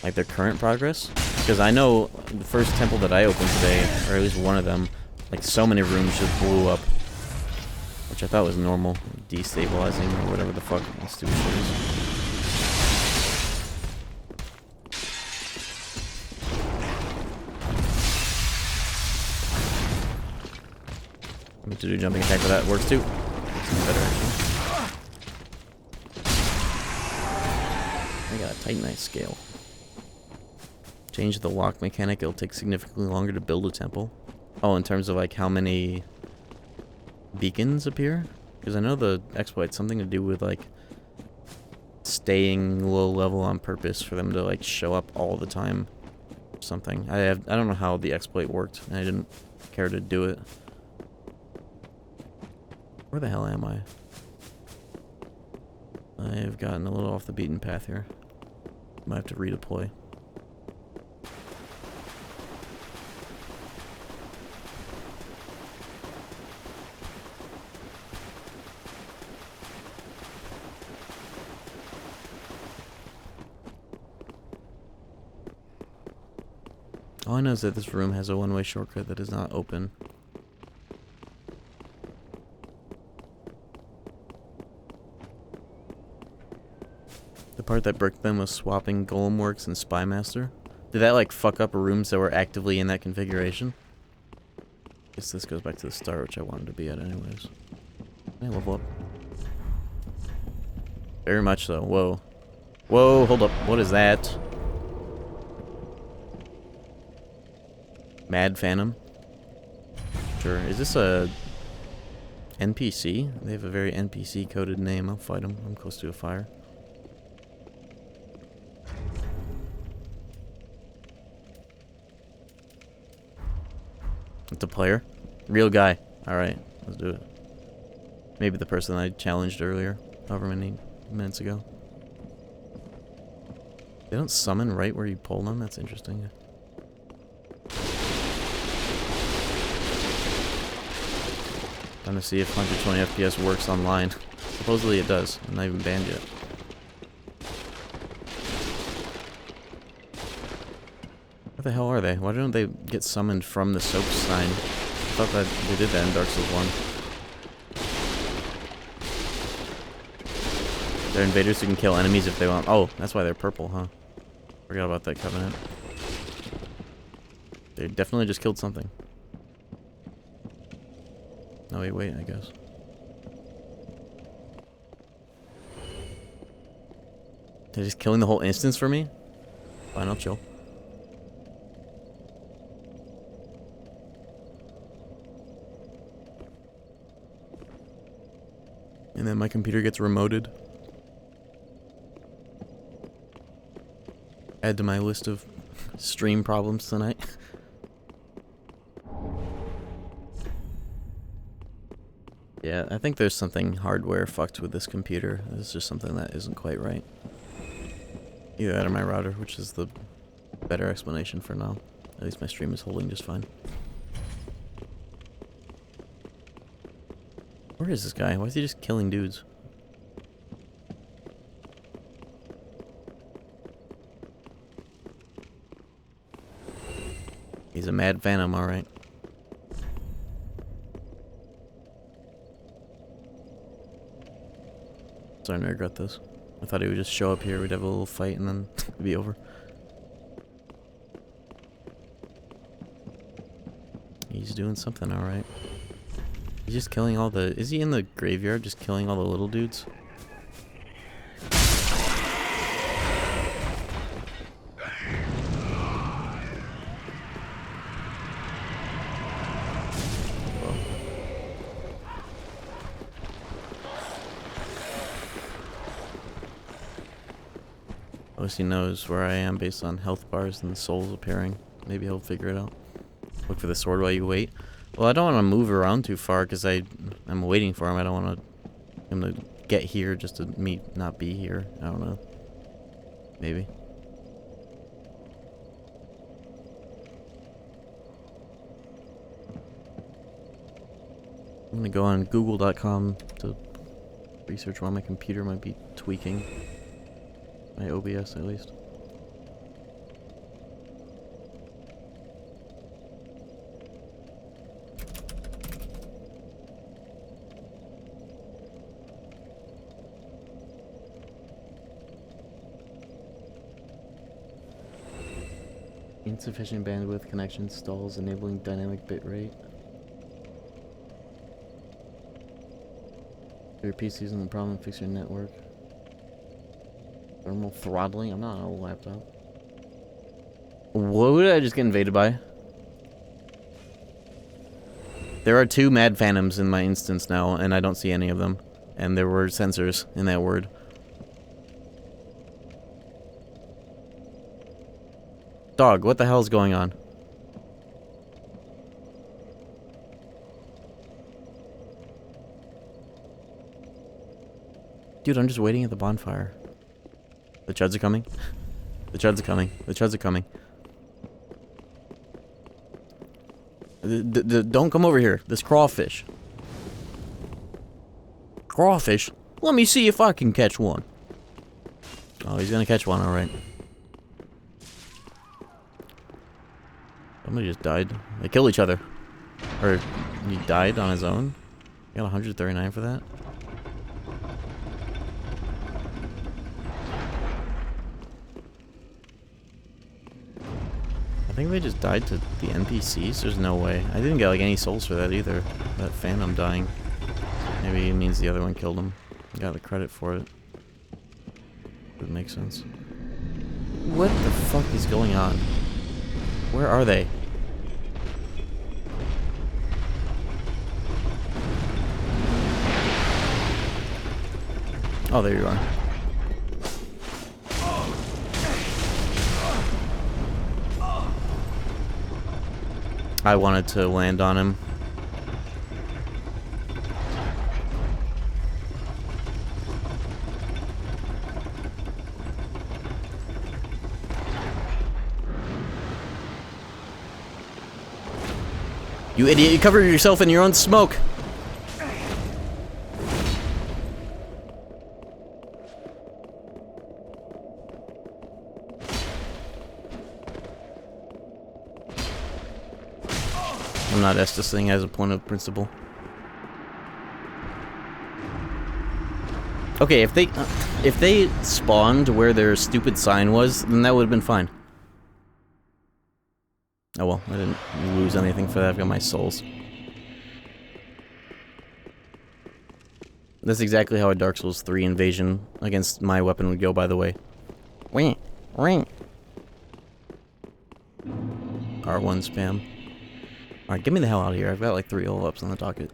Like their current progress? Because I know the first temple that I opened today, or at least one of them, like so many rooms just blew up. Which I thought was normal. Destabilizing or whatever the fuck that stupid shit is. I'm going to do jumping attack for that. Works too. Makes me better actually. I got a Titanite scale. Change the lock mechanic. It'll take significantly longer to build a temple. Oh, in terms of like how many beacons appear? Because I know the exploit's something to do with like staying low level on purpose for them to like show up all the time. Something. I don't know how the exploit worked, and I didn't care to do it. Where the hell am I? I've gotten a little off the beaten path here. Might have to redeploy. All I know is that this room has a one-way shortcut that is not open. The part that bricked them was swapping Golemworks and Spymaster. Did that like fuck up rooms that were actively in that configuration? Guess this goes back to the start, which I wanted to be at anyways. Can I level up? Very much so. Whoa. Whoa, hold up. What is that? Mad Phantom? Sure. Is this a NPC? They have a very NPC coded name. I'll fight them. I'm close to a fire. It's a player? Real guy. Alright, let's do it. Maybe the person I challenged earlier, however many minutes ago. They don't summon right where you pull them? That's interesting. Trying to see if 120 FPS works online. Supposedly it does. I'm not even banned yet. Where the hell are they? Why don't they get summoned from the soap sign? I thought that they did that in Dark Souls 1. They're invaders who can kill enemies if they want. Oh, that's why they're purple, huh? Forgot about that covenant. They definitely just killed something. No, wait, I guess. They're just killing the whole instance for me? Fine, I'll chill. And then my computer gets remoted. Add to my list of stream problems tonight. Yeah, I think there's something hardware fucked with this computer. There's just something that isn't quite right. Either that or my router, which is the better explanation for now. At least my stream is holding just fine. Where is this guy? Why is he just killing dudes? He's a mad phantom, alright. Starting to regret this. I thought he would just show up here, we'd have a little fight, and then it'd be over. He's doing something alright. He's just killing all the... Is he in the graveyard just killing all the little dudes? At least he knows where I am based on health bars and souls appearing. Maybe he'll figure it out. Look for the sword while you wait. Well, I don't want to move around too far because I'm waiting for him. I don't want him to get here just to me not be here. I don't know. Maybe. I'm gonna go on google.com to research why my computer might be tweaking. My OBS at least. Insufficient bandwidth connection stalls enabling dynamic bitrate. Your PC's in the problem, fix your network. Thermal throttling? I'm not on a laptop. What did I just get invaded by? There are 2 mad phantoms in my instance now, and I don't see any of them. And there were sensors in that word. Dog, what the hell's going on? Dude, I'm just waiting at the bonfire. The chuds are coming. The chuds are coming. The chuds are coming. Don't come over here. This crawfish. Crawfish? Let me see if I can catch one. Oh, he's gonna catch one, alright. Somebody just died. They killed each other. Or, he died on his own? He got 139 for that? I think they just died to the NPCs? There's no way. I didn't get like any souls for that either. That Phantom dying. Maybe it means the other one killed him. Got the credit for it. Would make sense. What the fuck is going on? Where are they? Oh, there you are. I wanted to land on him. You idiot, you covered yourself in your own smoke! I'm not Estes thing as a point of principle. Okay, if they spawned where their stupid sign was, then that would have been fine. Oh well, I didn't lose anything for that. I've got my souls. That's exactly how a Dark Souls 3 invasion against my weapon would go, by the way. Wing, ring. R1 spam. Alright, get me the hell out of here. I've got like 3 level-ups on the docket.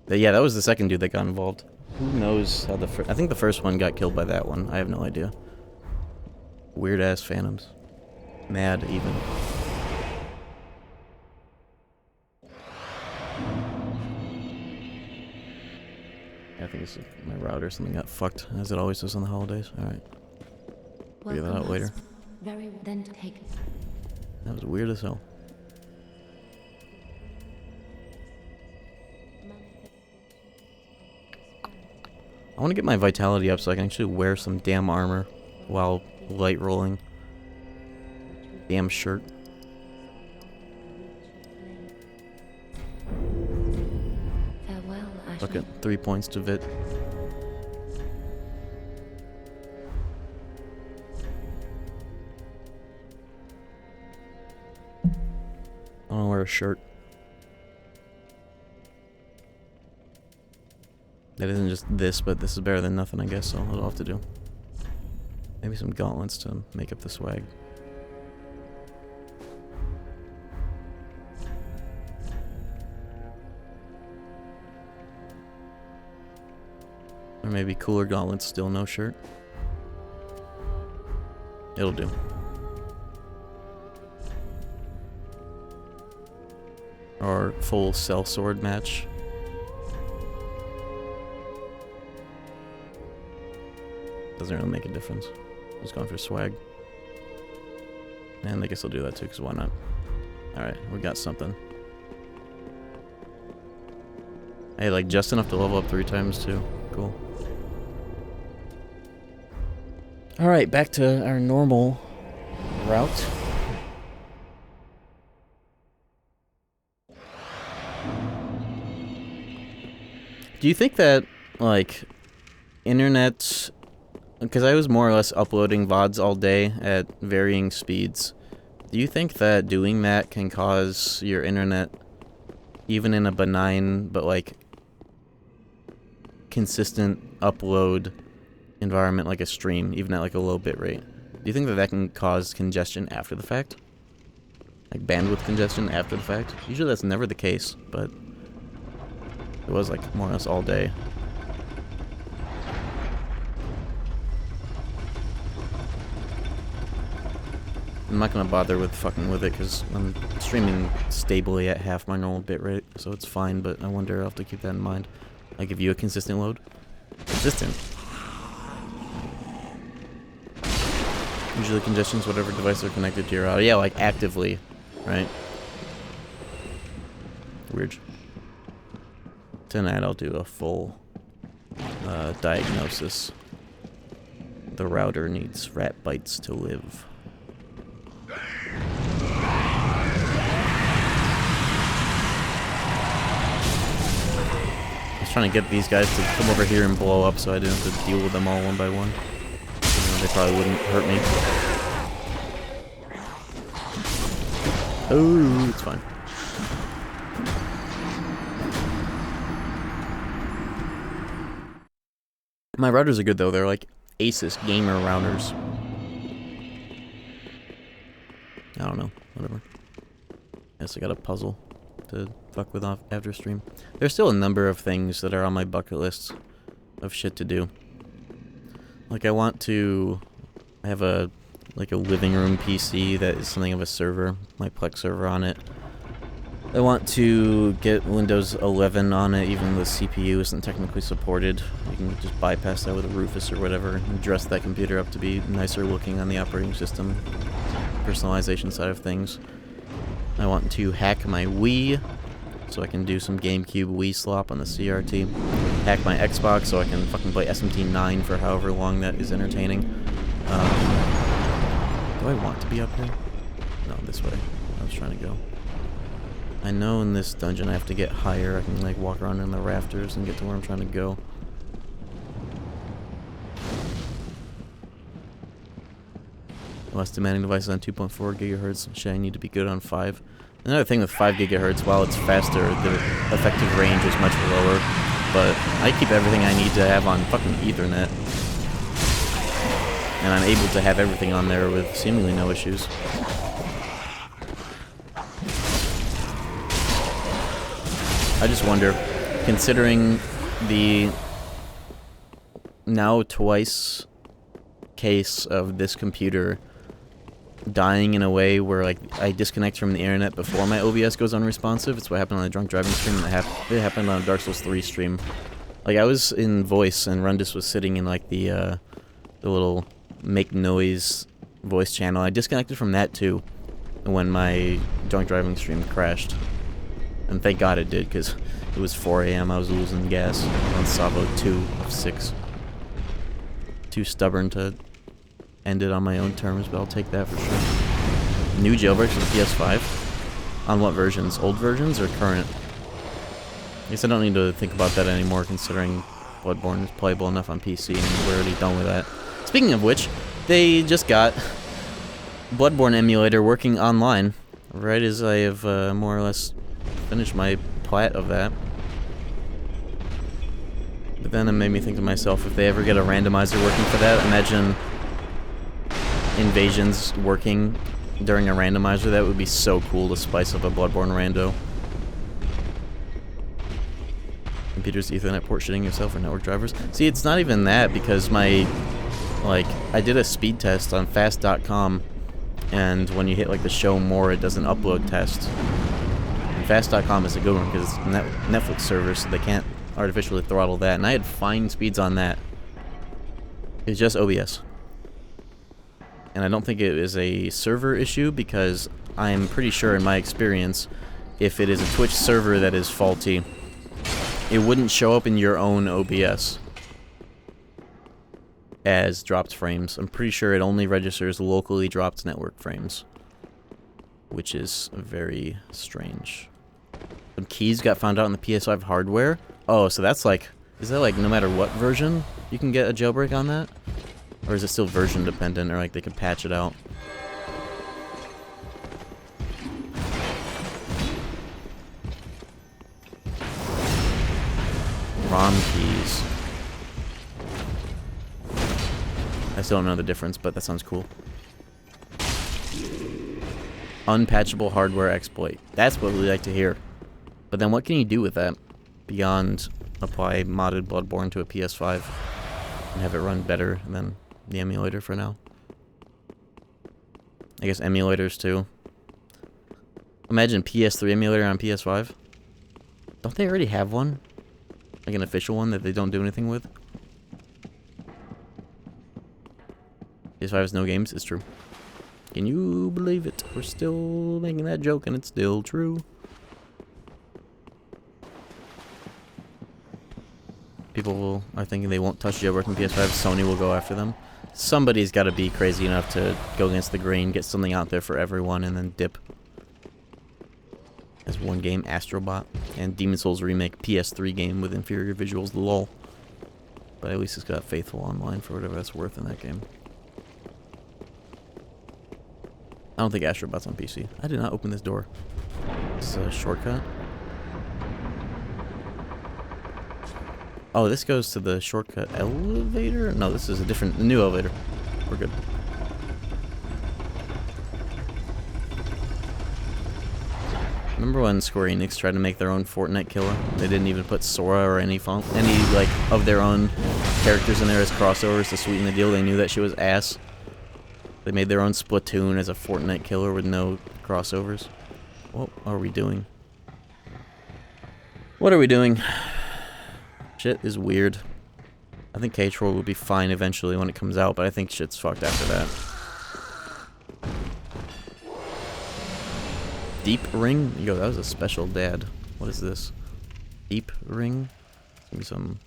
But yeah, that was the second dude that got involved. Who knows how the I think the first one got killed by that one. I have no idea. Weird-ass phantoms. Mad, even. I think it's my router or something got fucked, as it always does on the holidays. Alright. Figure that out later. Very well, then take it. That was weird as hell. I want to get my vitality up so I can actually wear some damn armor while light rolling. Damn shirt. Farewell, Look at 3 points to Vit. I don't wear a shirt. That isn't just this, but this is better than nothing, I guess, so I'll have to do. Maybe some gauntlets to make up the swag. Or maybe cooler gauntlets, still no shirt. It'll do. Or full sellsword match. Doesn't really make a difference. Just going for swag. And I guess I'll do that too, because why not? Alright, we got something. Hey, like just enough to level up 3 times too. Cool. Alright, back to our normal route. Do you think that, like, internet... Because I was more or less uploading VODs all day at varying speeds. Do you think that doing that can cause your internet, even in a benign but like consistent upload environment like a stream, even at like a low bit rate, do you think that that can cause congestion after the fact? Like bandwidth congestion after the fact? Usually that's never the case, but it was like more or less all day. I'm not gonna bother with fucking with it because I'm streaming stably at half my normal bitrate, so it's fine, but I wonder, I'll have to keep that in mind. I give you a consistent load? Consistent. Usually congestion's whatever device are connected to your audio. Yeah, like actively, right? Weird. Tonight I'll do a full diagnosis. The router needs rat bites to live. I was trying to get these guys to come over here and blow up so I didn't have to deal with them all one by one. They probably wouldn't hurt me. Oh, it's fine. My routers are good though. They're like Asus gamer routers. I don't know. Whatever. Guess I got a puzzle to fuck with off after stream. There's still a number of things that are on my bucket list of shit to do. Like I have a living room PC that is something of a server, my Plex server on it. I want to get Windows 11 on it, even though the CPU isn't technically supported. You can just bypass that with a Rufus or whatever and dress that computer up to be nicer looking on the operating system, personalization side of things. I want to hack my Wii, so I can do some GameCube Wii slop on the CRT. Hack my Xbox so I can fucking play SMT9 for however long that is entertaining. Do I want to be up here? No, this way. I was trying to go. I know in this dungeon I have to get higher. I can like walk around in the rafters and get to where I'm trying to go. Less demanding devices on 2.4 gigahertz. Shit, I need to be good on 5. Another thing with 5 gigahertz, while it's faster, the effective range is much lower. But I keep everything I need to have on fucking Ethernet. And I'm able to have everything on there with seemingly no issues. I just wonder, considering the now twice case of this computer dying in a way where like I disconnect from the internet before my OBS goes unresponsive. It's what happened on the drunk driving stream, and it happened on a Dark Souls 3 stream. Like I was in voice and Rundus was sitting in like the little make noise voice channel. I disconnected from that too when my drunk driving stream crashed. And thank God it did, because it was 4 AM. I was losing gas on Savo 2 of 6. Too stubborn to end it on my own terms, but I'll take that for sure. New jailbreaks for the PS5? On what versions? Old versions or current? I guess I don't need to think about that anymore, considering Bloodborne is playable enough on PC, and we're already done with that. Speaking of which, they just got Bloodborne emulator working online, right as I have more or less finished my plat of that. But then it made me think to myself, if they ever get a randomizer working for that, imagine invasions working during a randomizer. That would be so cool to spice up a Bloodborne rando. Computer's Ethernet port shitting yourself for network drivers. See, it's not even that, because my, like, I did a speed test on fast.com, and when you hit like the show more, it doesn't upload test. And fast.com is a good one because it's Netflix servers, so they can't artificially throttle that. And I had fine speeds on that. It's just OBS. And I don't think it is a server issue, because I'm pretty sure in my experience, if it is a Twitch server that is faulty, it wouldn't show up in your own OBS as dropped frames. I'm pretty sure it only registers locally dropped network frames, which is very strange. Some keys got found out in the PS5 hardware. Oh, so that's like, is that like no matter what version you can get a jailbreak on that? Or is it still version dependent, or like they could patch it out? ROM keys. I still don't know the difference, but that sounds cool. Unpatchable hardware exploit. That's what we like to hear. But then what can you do with that beyond apply modded Bloodborne to a PS5 and have it run better than the emulator for now? I guess emulators too. Imagine PS3 emulator on PS5. Don't they already have one? Like an official one that they don't do anything with? PS5 has no games, it's true. Can you believe it? We're still making that joke and it's still true. People are thinking they won't touch jailbreaking PS5, Sony will go after them. Somebody's got to be crazy enough to go against the grain, get something out there for everyone, and then dip. There's one game, Astrobot, and Demon's Souls remake PS3 game with inferior visuals, lol. But at least it's got faithful online for whatever that's worth in that game. I don't think Astrobot's on PC. I did not open this door. This is a shortcut. Oh, this goes to the shortcut elevator? No, this is a new elevator. We're good. Remember when Square Enix tried to make their own Fortnite killer? They didn't even put Sora or any like of their own characters in there as crossovers to sweeten the deal. They knew that shit was ass. They made their own Splatoon as a Fortnite killer with no crossovers. What are we doing? What are we doing? Shit is weird. I think K-Troll will be fine eventually when it comes out, but I think shit's fucked after that. Deep ring? Yo, that was a special dad. What is this? Deep ring? Maybe some...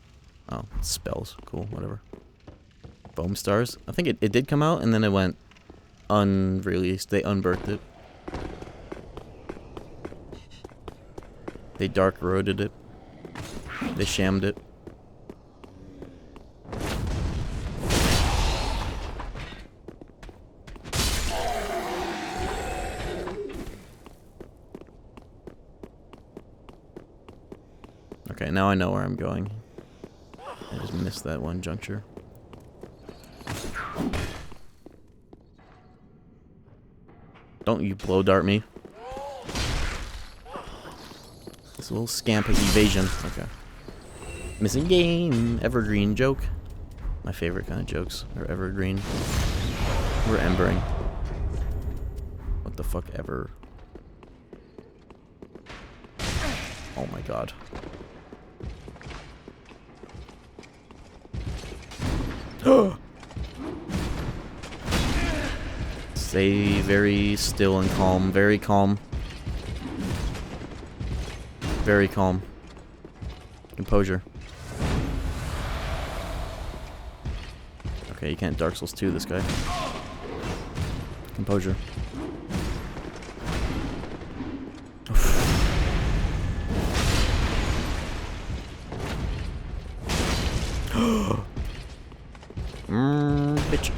Oh, spells. Cool, whatever. Foam stars? I think it did come out, and then it went unreleased. They unbirthed it. They dark roaded it. They shammed it. Okay, now I know where I'm going. I just missed that one juncture. Don't you blow dart me. This little scamp has evasion. Okay. Missing game. Evergreen joke. My favorite kind of jokes are evergreen. We're embering. What the fuck ever? Oh my god. Stay very still and calm. Very calm. Very calm. Composure. Okay, you can't Dark Souls 2 this guy. Composure. Bitch.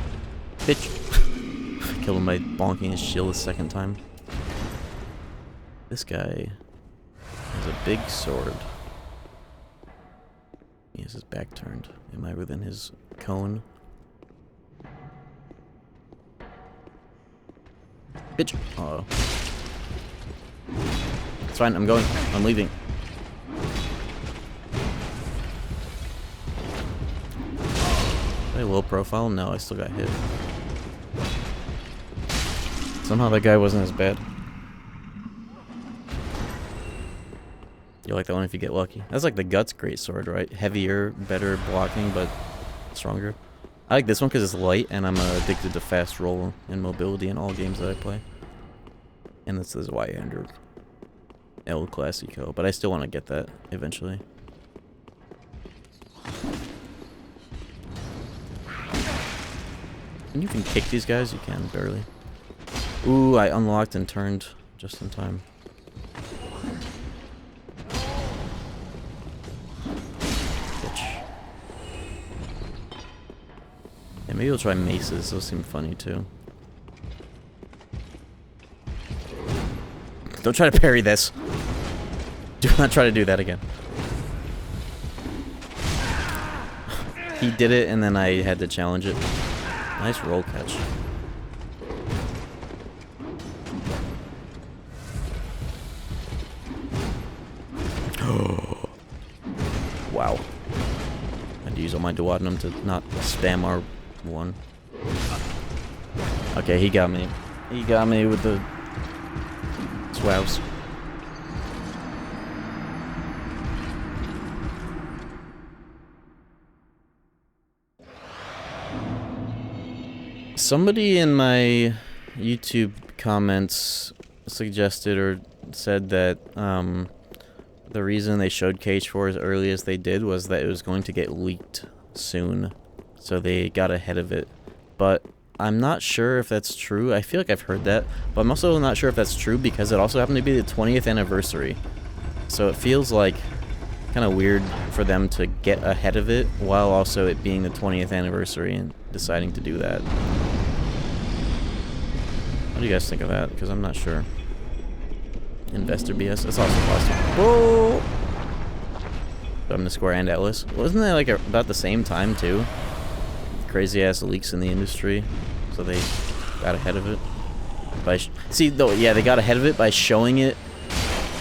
Bitch. Killed him by bonking his shield a second time. This guy has a big sword. He has his back turned. Am I within his cone? Bitch. Uh-oh. It's fine, I'm going. I'm leaving. Did I low profile? No, I still got hit. Somehow that guy wasn't as bad. You like that one if you get lucky. That's like the Guts great sword, right? Heavier, better blocking, but stronger. I like this one because it's light, and I'm addicted to fast roll and mobility in all games that I play. And this is why I entered El Clasico, but I still want to get that eventually. And you can kick these guys? You can, barely. Ooh, I unlocked and turned just in time. Bitch. Yeah, maybe we'll try maces. Those seem funny too. Don't try to parry this. Do not try to do that again. He did it and then I had to challenge it. Nice roll catch. Wow. I had to use all my duodenum to not spam R1. Okay, he got me. He got me with the swaps. Somebody in my YouTube comments suggested or said that the reason they showed KH4 as early as they did was that it was going to get leaked soon, so they got ahead of it. But I'm not sure if that's true. I feel like I've heard that, but I'm also not sure if that's true because it also happened to be the 20th anniversary. So it feels like kind of weird for them to get ahead of it while also it being the 20th anniversary and deciding to do that. What do you guys think of that? Because I'm not sure. Investor BS. It's also plastic. Whoa! I'm the Square and Atlas. Wasn't that like about the same time too? Crazy ass leaks in the industry, so they got ahead of it. They got ahead of it by showing it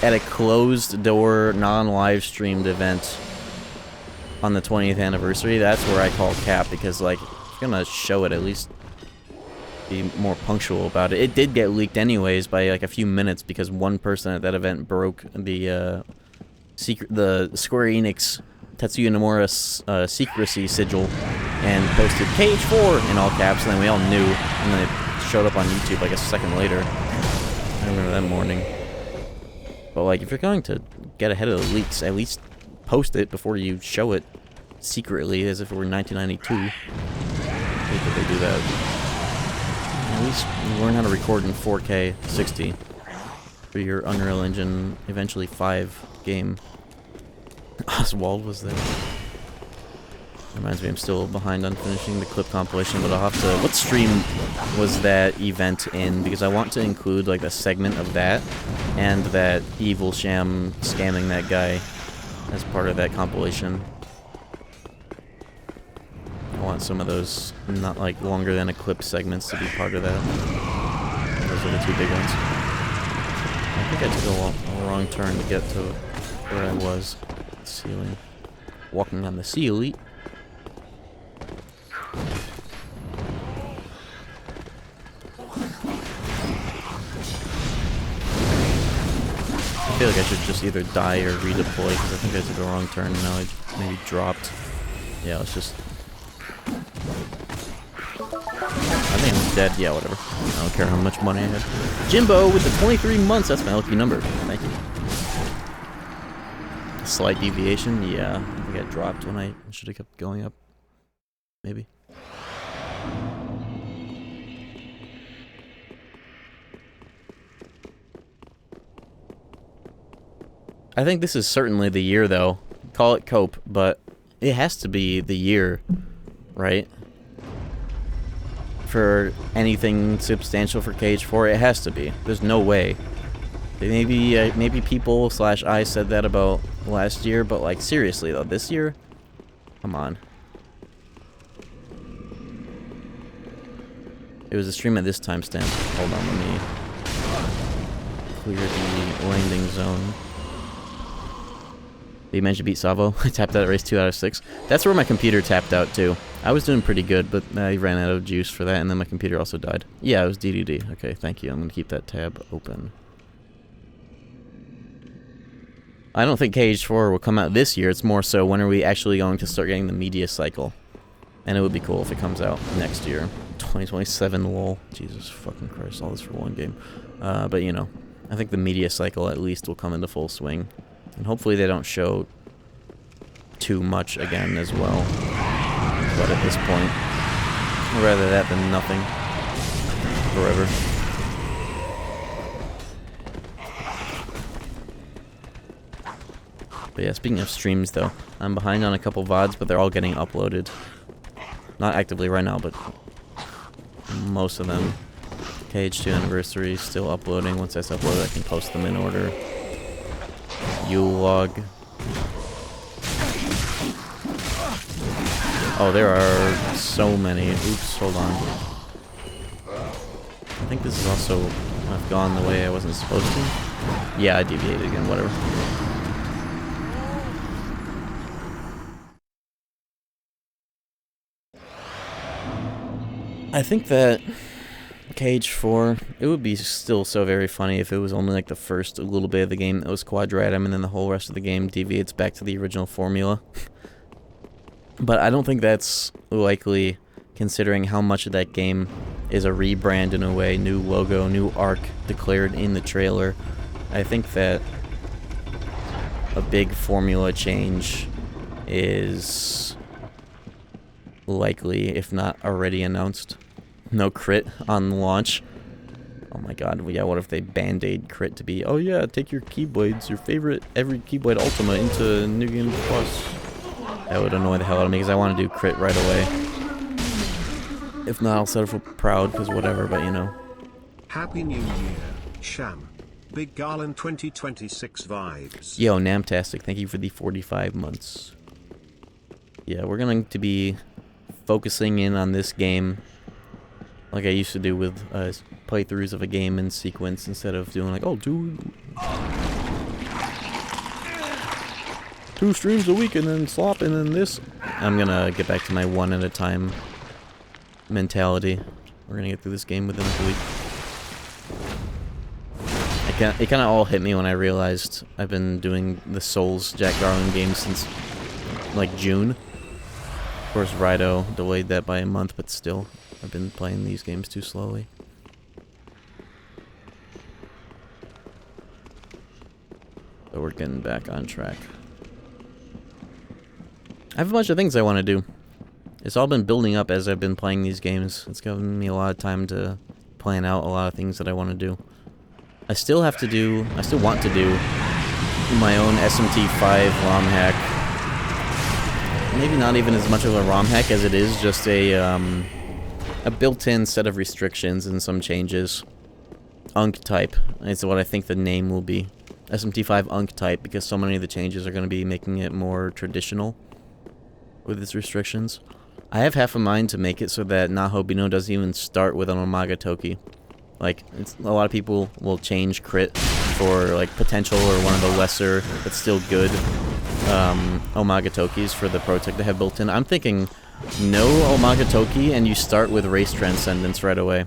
at a closed door, non-live streamed event on the 20th anniversary. That's where I call cap, because like, if you're gonna show it, at least be more punctual about it. It did get leaked anyways by like a few minutes because one person at that event broke the Square Enix Tetsuya Nomura secrecy sigil and posted KH4 in all caps, and then we all knew, and then it showed up on YouTube like a second later. I remember that morning. But like, if you're going to get ahead of the leaks, at least post it before you show it secretly as if it were 1992. I hate that they do that. At least learn how to record in 4K 60 for your Unreal Engine eventually 5 game. Oswald was there. Reminds me, I'm still behind on finishing the clip compilation, but I'll have to... What stream was that event in? Because I want to include like a segment of that and that evil sham scamming that guy as part of that compilation. I want some of those not like longer than a clip segments to be part of that. Those are the two big ones. I think I took a wrong turn to get to where I was. Ceiling. Walking on the ceiling. I feel like I should just either die or redeploy, because I think I took a wrong turn and now I maybe dropped. Yeah, let's just... I think I'm dead. Yeah, whatever. I don't care how much money I have. Jimbo with the 23 months. That's my lucky number. Thank you. Slight deviation. Yeah, I think I dropped when I should have kept going up. Maybe. I think this is certainly the year, though. Call it cope, but it has to be the year, right? For anything substantial for KH4, it has to be. There's no way. Maybe people / I said that about last year, but like seriously though, this year, come on. It was a stream at this timestamp. Hold on, let me clear the landing zone. You mentioned beat Savo. I tapped out at race 2 out of 6. That's where my computer tapped out too. I was doing pretty good, but I ran out of juice for that, and then my computer also died. Yeah, it was DDD. Okay, thank you. I'm gonna keep that tab open. I don't think KH4 will come out this year. It's more so when are we actually going to start getting the media cycle. And it would be cool if it comes out next year. 2027, lol. Jesus fucking Christ, all this for one game. But you know, I think the media cycle at least will come into full swing. And hopefully they don't show too much again as well. But at this point, I'd rather that than nothing. Forever. But yeah, speaking of streams though, I'm behind on a couple VODs, but they're all getting uploaded. Not actively right now, but most of them. KH2 anniversary still uploading. Once that's uploaded, I can post them in order. Yule log. Oh, there are so many. Oops, hold on. I think this is also... I've gone the way I wasn't supposed to. Yeah, I deviated again, whatever. I think that KH4, it would be still so very funny if it was only like the first little bit of the game that was quadratum and then the whole rest of the game deviates back to the original formula. But I don't think that's likely, considering how much of that game is a rebrand in a way, new logo, new arc declared in the trailer. I think that a big formula change is likely, if not already announced. No crit on launch. Oh my god, yeah, what if they band-aid crit to be, oh yeah, take your Keyblades, your favorite every Keyblade Ultima into New Game Plus. That would annoy the hell out of me, because I want to do crit right away. If not, I'll settle for proud, because whatever, but you know. Happy New Year, Sham. Big Garland 2026 vibes. Yo, Namtastic, thank you for the 45 months. Yeah, we're going to be focusing in on this game like I used to do with playthroughs of a game in sequence instead of doing like, oh, two streams a week and then slop and then this. I'm going to get back to my one at a time mentality. We're going to get through this game within a week. It kind of all hit me when I realized I've been doing the Souls Jack Garland game since like June. Of course, Rido delayed that by a month, but still, I've been playing these games too slowly. So we're getting back on track. I have a bunch of things I want to do. It's all been building up as I've been playing these games. It's given me a lot of time to plan out a lot of things that I want to do. I still want to do my own SMT5 ROM hack. Maybe not even as much of a ROM hack as it is just a built-in set of restrictions and some changes. UNC type is what I think the name will be. SMT5 UNC type, because so many of the changes are going to be making it more traditional with its restrictions. I have half a mind to make it so that Nahobino doesn't even start with an Omega Toki. Like, a lot of people will change crit for, like, potential or one of the lesser, but still good, Omega Tokis for the Protect they have built in. I'm thinking, no Omega Toki, and you start with Race Transcendence right away.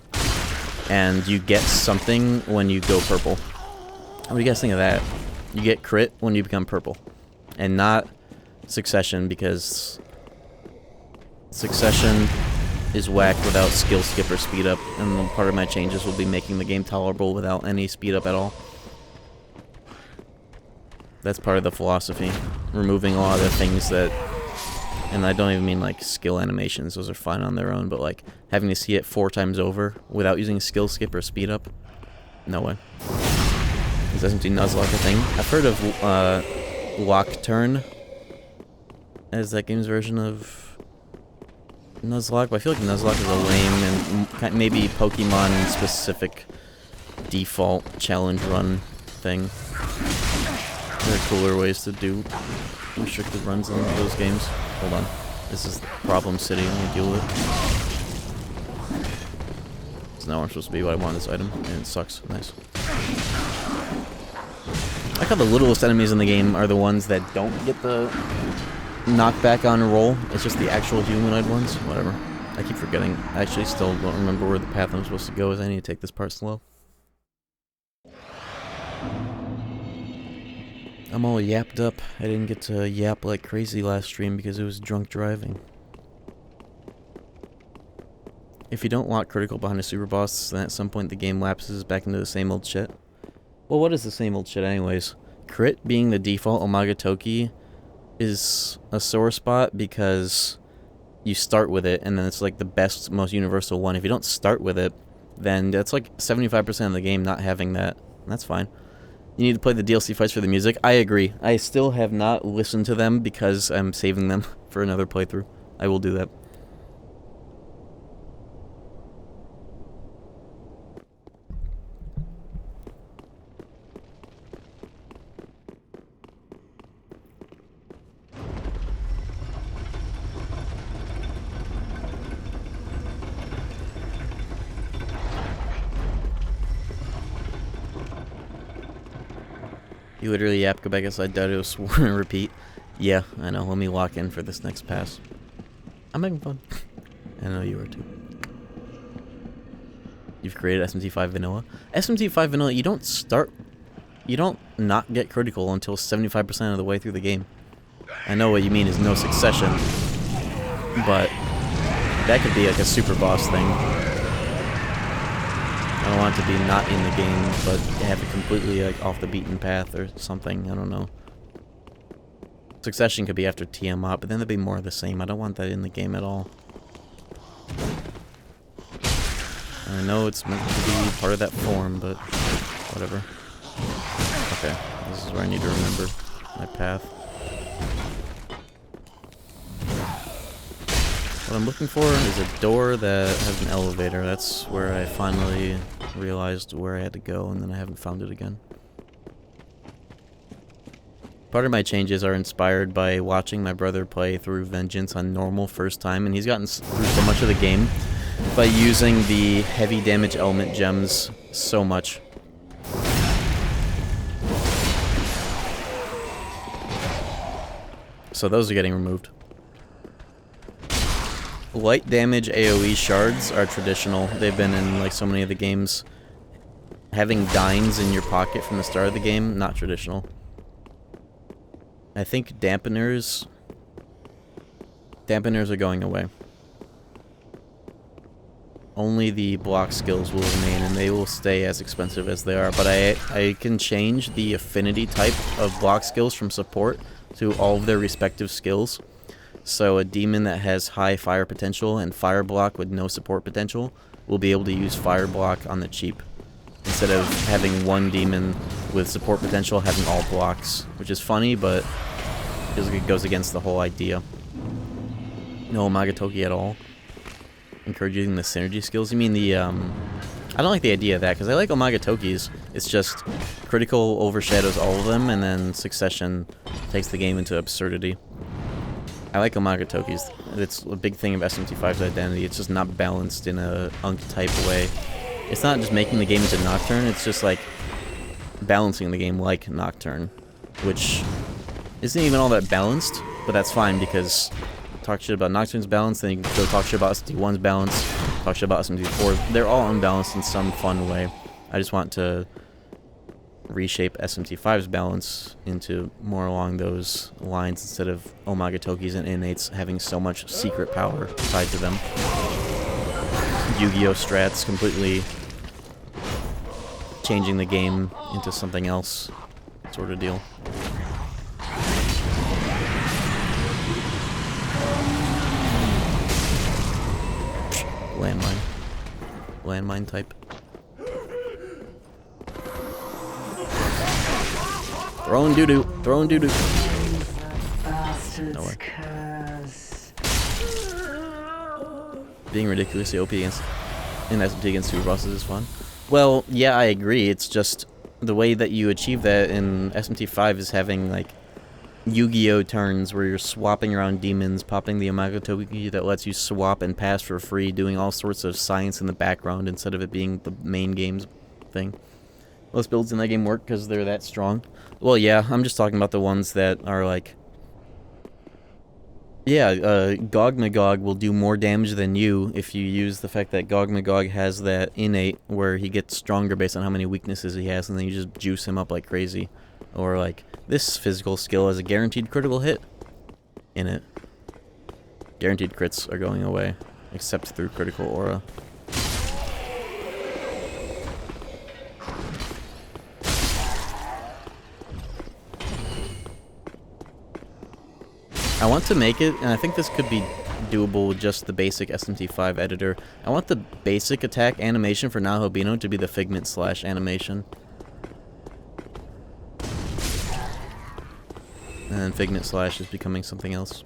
And you get something when you go purple. What do you guys think of that? You get crit when you become purple. And not Succession, because Succession is whack without skill skip or speed up, and part of my changes will be making the game tolerable without any speed up at all. That's part of the philosophy. Removing a lot of the things that, and I don't even mean like skill animations, those are fine on their own, but like having to see it 4 times over without using skill skip or speed up, no way. Is SMT Nuzlocke a thing? I've heard of Lock Turn as that game's version of Nuzlocke, but I feel like Nuzlocke is a lame and maybe Pokemon-specific default challenge run thing. There are cooler ways to do restricted runs in those games. Hold on. This is Problem City. Let me deal with it. It's not where I'm supposed to be, but I want this item, and it sucks. Nice. I like how the littlest enemies in the game are the ones that don't get the knockback on roll. It's just the actual humanoid ones. Whatever. I keep forgetting. I actually still don't remember where the path I'm supposed to go is. I need to take this part slow. I'm all yapped up. I didn't get to yap like crazy last stream because it was drunk driving. If you don't lock critical behind a super boss, then at some point the game lapses back into the same old shit. Well, what is the same old shit anyways? Crit being the default Omega Toki is a sore spot because you start with it, and then it's like the best, most universal one. If you don't start with it, then that's like 75% of the game not having that. That's fine. You need to play the DLC fights for the music. I agree. I still have not listened to them because I'm saving them for another playthrough. I will do that. You literally yap, go back inside, Dodo, swore and repeat. Yeah, I know. Let me lock in for this next pass. I'm having fun. I know you are too. You've created SMT5 Vanilla. SMT5 Vanilla, you don't not get critical until 75% of the way through the game. I know what you mean is no succession, but that could be like a super boss thing. I don't want it to be not in the game, but have it completely like off the beaten path or something. I don't know. Succession could be after TM up, but then there'd be more of the same. I don't want that in the game at all. I know it's meant to be part of that form, but whatever. Okay, this is where I need to remember my path. What I'm looking for is a door that has an elevator. That's where I finally realized where I had to go, and then I haven't found it again. Part of my changes are inspired by watching my brother play through Vengeance on normal first time, and he's gotten through so much of the game by using the heavy damage element gems so much. So those are getting removed. Light damage AoE shards are traditional. They've been in like so many of the games. Having dines in your pocket from the start of the game, not traditional. I think dampeners are going away. Only the block skills will remain, and they will stay as expensive as they are. But I can change the affinity type of block skills from support to all of their respective skills. So a demon that has high fire potential and fire block with no support potential will be able to use fire block on the cheap, instead of having one demon with support potential having all blocks, which is funny, but it goes against the whole idea. No Magatoki at all. Encourage using the synergy skills. You mean the, I don't like the idea of that, because I like Omagatokis. It's just critical overshadows all of them, and then succession takes the game into absurdity. I like Omagatokis. It's a big thing of SMT5's identity. It's just not balanced in a Unk-type way. It's not just making the game into Nocturne, it's just like balancing the game like Nocturne, which isn't even all that balanced, but that's fine, because talk shit about Nocturne's balance, then you can go talk shit about SMT1's balance, talk shit about SMT4. They're all unbalanced in some fun way. I just want to reshape SMT5's balance into more along those lines, instead of Omagatokis and innates having so much secret power tied to them. Yu-Gi-Oh! Strats completely changing the game into something else sort of deal. Landmine. Landmine type. Throwing doo-doo. Throwing doo-doo. No way. Being ridiculously OP against in SMT against super bosses is fun. Well, yeah, I agree. It's just the way that you achieve that in SMT5 is having like Yu-Gi-Oh turns where you're swapping around demons, popping the Omagatokii that lets you swap and pass for free, doing all sorts of science in the background instead of it being the main game's thing. Most builds in that game work because they're that strong. Well, yeah, I'm just talking about the ones that are like, yeah, Gog Magog will do more damage than you if you use the fact that Gog Magog has that innate where he gets stronger based on how many weaknesses he has, and then you just juice him up like crazy. Or like, this physical skill has a guaranteed critical hit in it. Guaranteed crits are going away, except through critical aura. I want to make it, and I think this could be doable with just the basic SMT5 editor. I want the basic attack animation for Nahobino to be the Figment / animation. And then Figment / is becoming something else.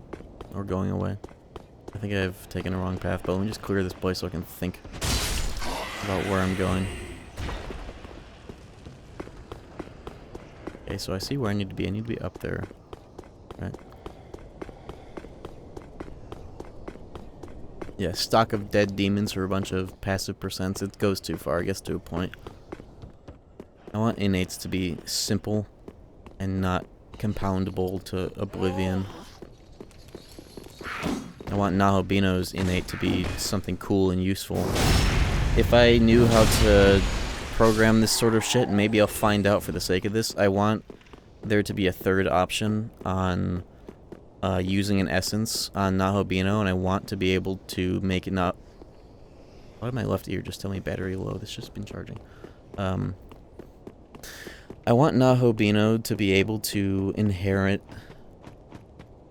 Or going away. I think I've taken a wrong path, but let me just clear this place so I can think about where I'm going. Okay, so I see where I need to be. I need to be up there. Right. Yeah, stock of dead demons for a bunch of passive percents. It goes too far, I guess, to a point. I want innates to be simple and not compoundable to oblivion. I want Nahobino's innate to be something cool and useful. If I knew how to program this sort of shit, and maybe I'll find out for the sake of this, I want there to be a third option on using an essence on Nahobino, and I want to be able to make it not... Why did my left ear just tell me battery low? This just been charging. I want Nahobino to be able to inherit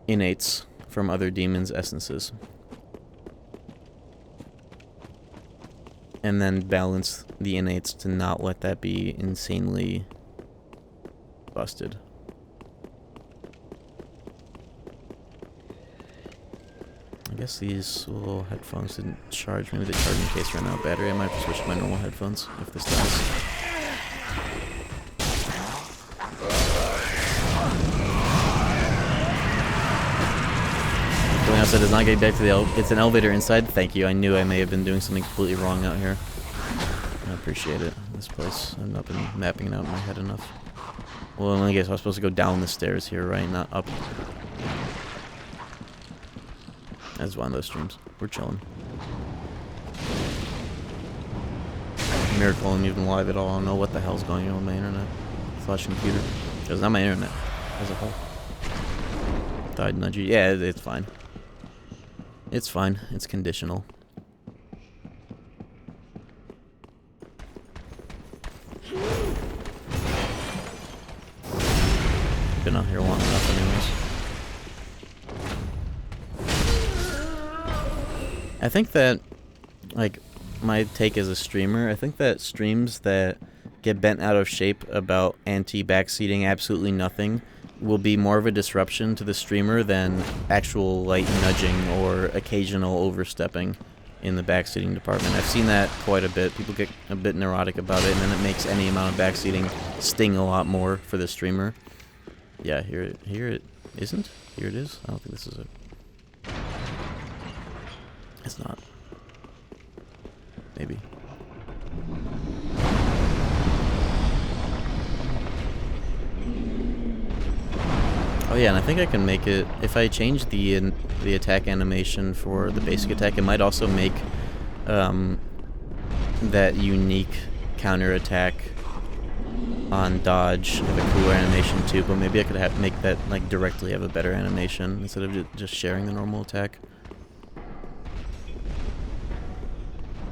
innates from other demons' essences. And then balance the innates to not let that be insanely busted. I guess these little headphones didn't charge. Maybe the charging case ran out of battery. I might have to switch to my normal headphones if this does. Going outside does not get back to the it's an elevator inside. Thank you. I knew I may have been doing something completely wrong out here. I appreciate it. This place, I've not been mapping it out in my head enough. Well, I guess I was supposed to go down the stairs here, right? Not up. That's one of those streams. We're chilling. Miracle I'm even live at all. I don't know what the hell's going on with my internet. Slash computer. It's not my internet as a whole. Died nudgy. Yeah, it's fine. It's fine. It's conditional. Been out here long enough anyways. I think that, like, my take as a streamer, I think that streams that get bent out of shape about anti-backseating absolutely nothing will be more of a disruption to the streamer than actual light nudging or occasional overstepping in the backseating department. I've seen that quite a bit. People get a bit neurotic about it, and then it makes any amount of backseating sting a lot more for the streamer. Yeah, here it isn't. Here it is. I don't think this is it. It's not. Maybe. Oh yeah, and I think I can make it, if I change the attack animation for the basic attack, it might also make that unique counter attack on dodge have a cooler animation too, but maybe I could make that like directly have a better animation instead of just sharing the normal attack.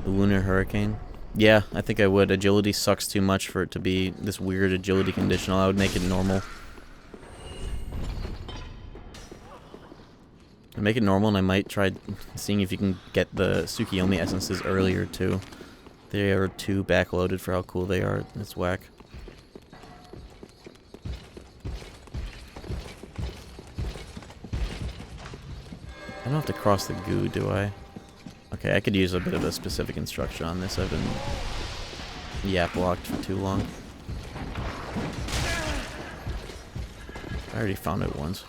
The Lunar Hurricane. Yeah, I think I would. Agility sucks too much for it to be this weird agility conditional. I would make it normal. Make it normal, and I might try seeing if you can get the Tsukiyomi essences earlier too. They are too backloaded for how cool they are. It's whack. I don't have to cross the goo, do I? Okay, I could use a bit of a specific instruction on this. I've been yap locked for too long. I already found it once.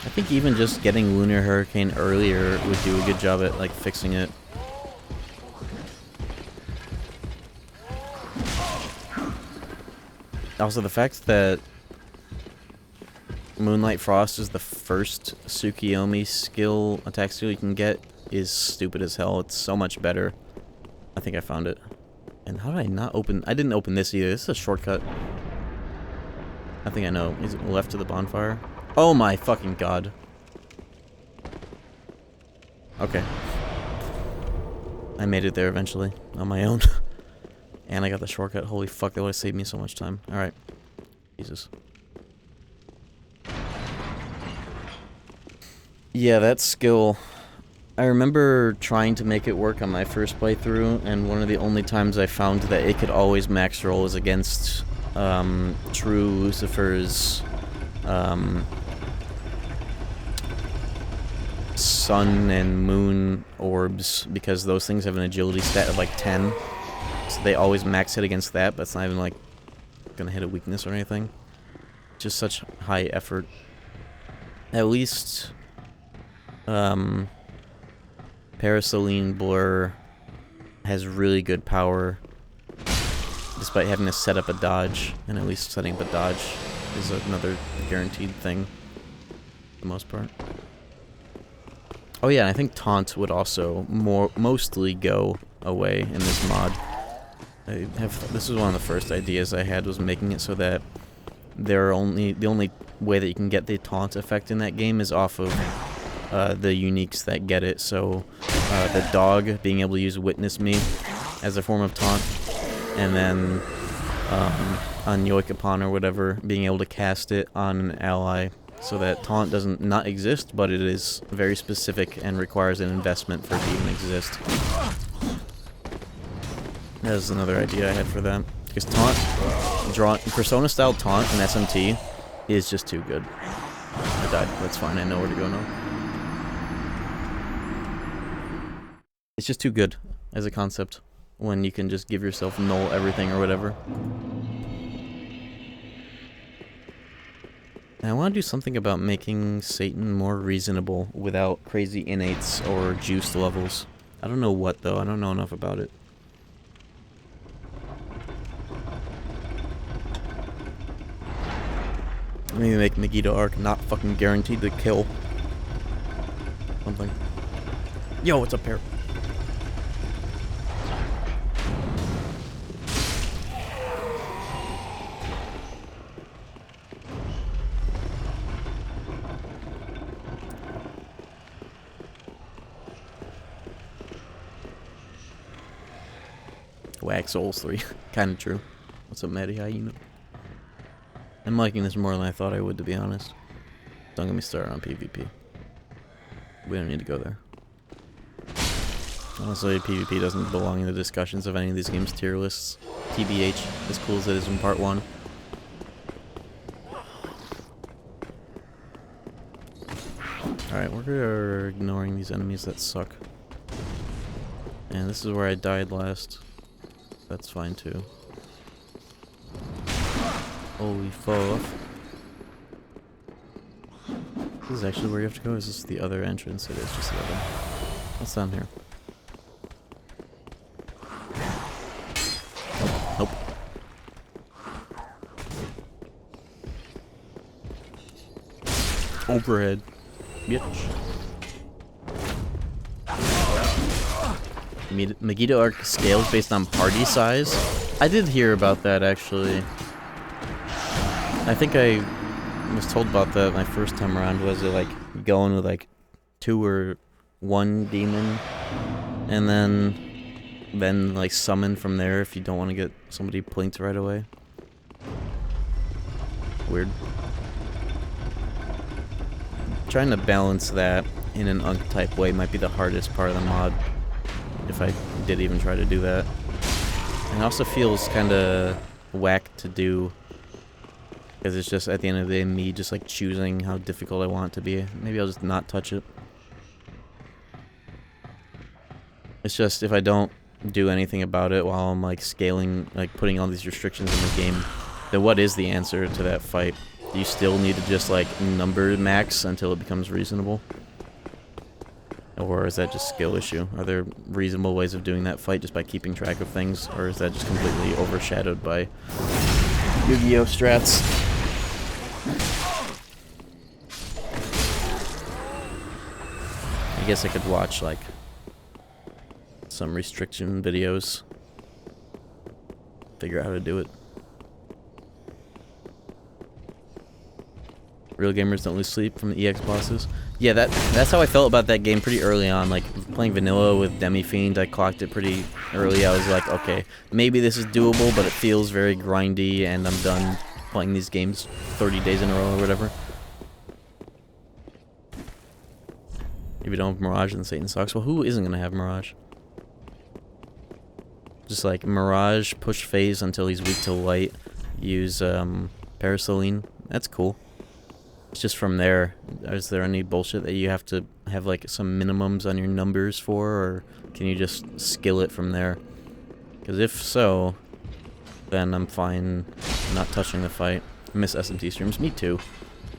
I think even just getting Lunar Hurricane earlier would do a good job at like fixing it. Also, the fact that Moonlight Frost is the first Tsukiyomi attack skill you can get is stupid as hell. It's so much better. I think I found it. And how did I not open? I didn't open this either. This is a shortcut. I think I know. Is it left to the bonfire? Oh my fucking god. Okay. I made it there eventually on my own. And I got the shortcut. Holy fuck, that would have saved me so much time. Alright. Jesus. Yeah, that skill. I remember trying to make it work on my first playthrough, and one of the only times I found that it could always max roll is against True Lucifer's sun and moon orbs, because those things have an agility stat of like 10. So they always max hit against that, but it's not even like gonna hit a weakness or anything. Just such high effort. At least Parasoline Blur has really good power, despite having to set up a dodge, and at least setting up a dodge is another guaranteed thing for the most part. Oh yeah, I think Taunt would also mostly go away in this mod. This was one of the first ideas I had, was making it so that the only way that you can get the Taunt effect in that game is off of the uniques that get it. So the dog being able to use Witness Me as a form of taunt, and then on Yoikapon or whatever, being able to cast it on an ally, so that taunt doesn't not exist, but it is very specific and requires an investment for it to even exist. That was another idea I had for that, because taunt Persona style taunt and SMT is just too good. I died. That's fine. I know where to go now. It's just too good as a concept when you can just give yourself null everything or whatever. And I want to do something about making Satan more reasonable without crazy innates or juiced levels. I don't know what, though. I don't know enough about it. Maybe make Megiddo Arc not fucking guaranteed to kill. Something. Yo, what's up here? Wax Souls 3. Kinda true. What's up, Maddie? How you know? I'm liking this more than I thought I would, to be honest. Don't get me started on PvP. We don't need to go there. Honestly, PvP doesn't belong in the discussions of any of these games' tier lists. TBH, as cool as it is in part 1. Alright, we're ignoring these enemies that suck. And this is where I died last. That's fine too. Holy fuck. This is actually where you have to go. Is this the other entrance? It is just the other. What's down here? Nope. Overhead. Bitch. Megiddo Arc scales based on party size. I did hear about that, actually. I think I was told about that my first time around. Was it like going with like 2 or 1 demon, and then like summon from there if you don't want to get somebody plinked right away? Weird. Trying to balance that in an Unk type way might be the hardest part of the mod, if I did even try to do that. And it also feels kind of whack to do, because it's just, at the end of the day, me just like choosing how difficult I want it to be. Maybe I'll just not touch it. It's just, if I don't do anything about it while I'm like scaling, like putting all these restrictions in the game, then what is the answer to that fight? Do you still need to just like number max until it becomes reasonable? Or is that just skill issue? Are there reasonable ways of doing that fight just by keeping track of things? Or is that just completely overshadowed by Yu-Gi-Oh! Strats? I guess I could watch like some restriction videos, figure out how to do it. Real gamers don't lose sleep from the EX bosses. Yeah, that's how I felt about that game pretty early on. Like, playing vanilla with Demi-Fiend, I clocked it pretty early. I was like, okay, maybe this is doable, but it feels very grindy, and I'm done playing these games 30 days in a row or whatever. If you don't have Mirage, then Satan sucks. Well, who isn't going to have Mirage? Just like, Mirage, push phase until he's weak to light, use Paraceline. That's cool. It's just from there. Is there any bullshit that you have to have like some minimums on your numbers for, or can you just skill it from there? Because if so, then I'm fine not touching the fight. I miss SMT streams. Me too.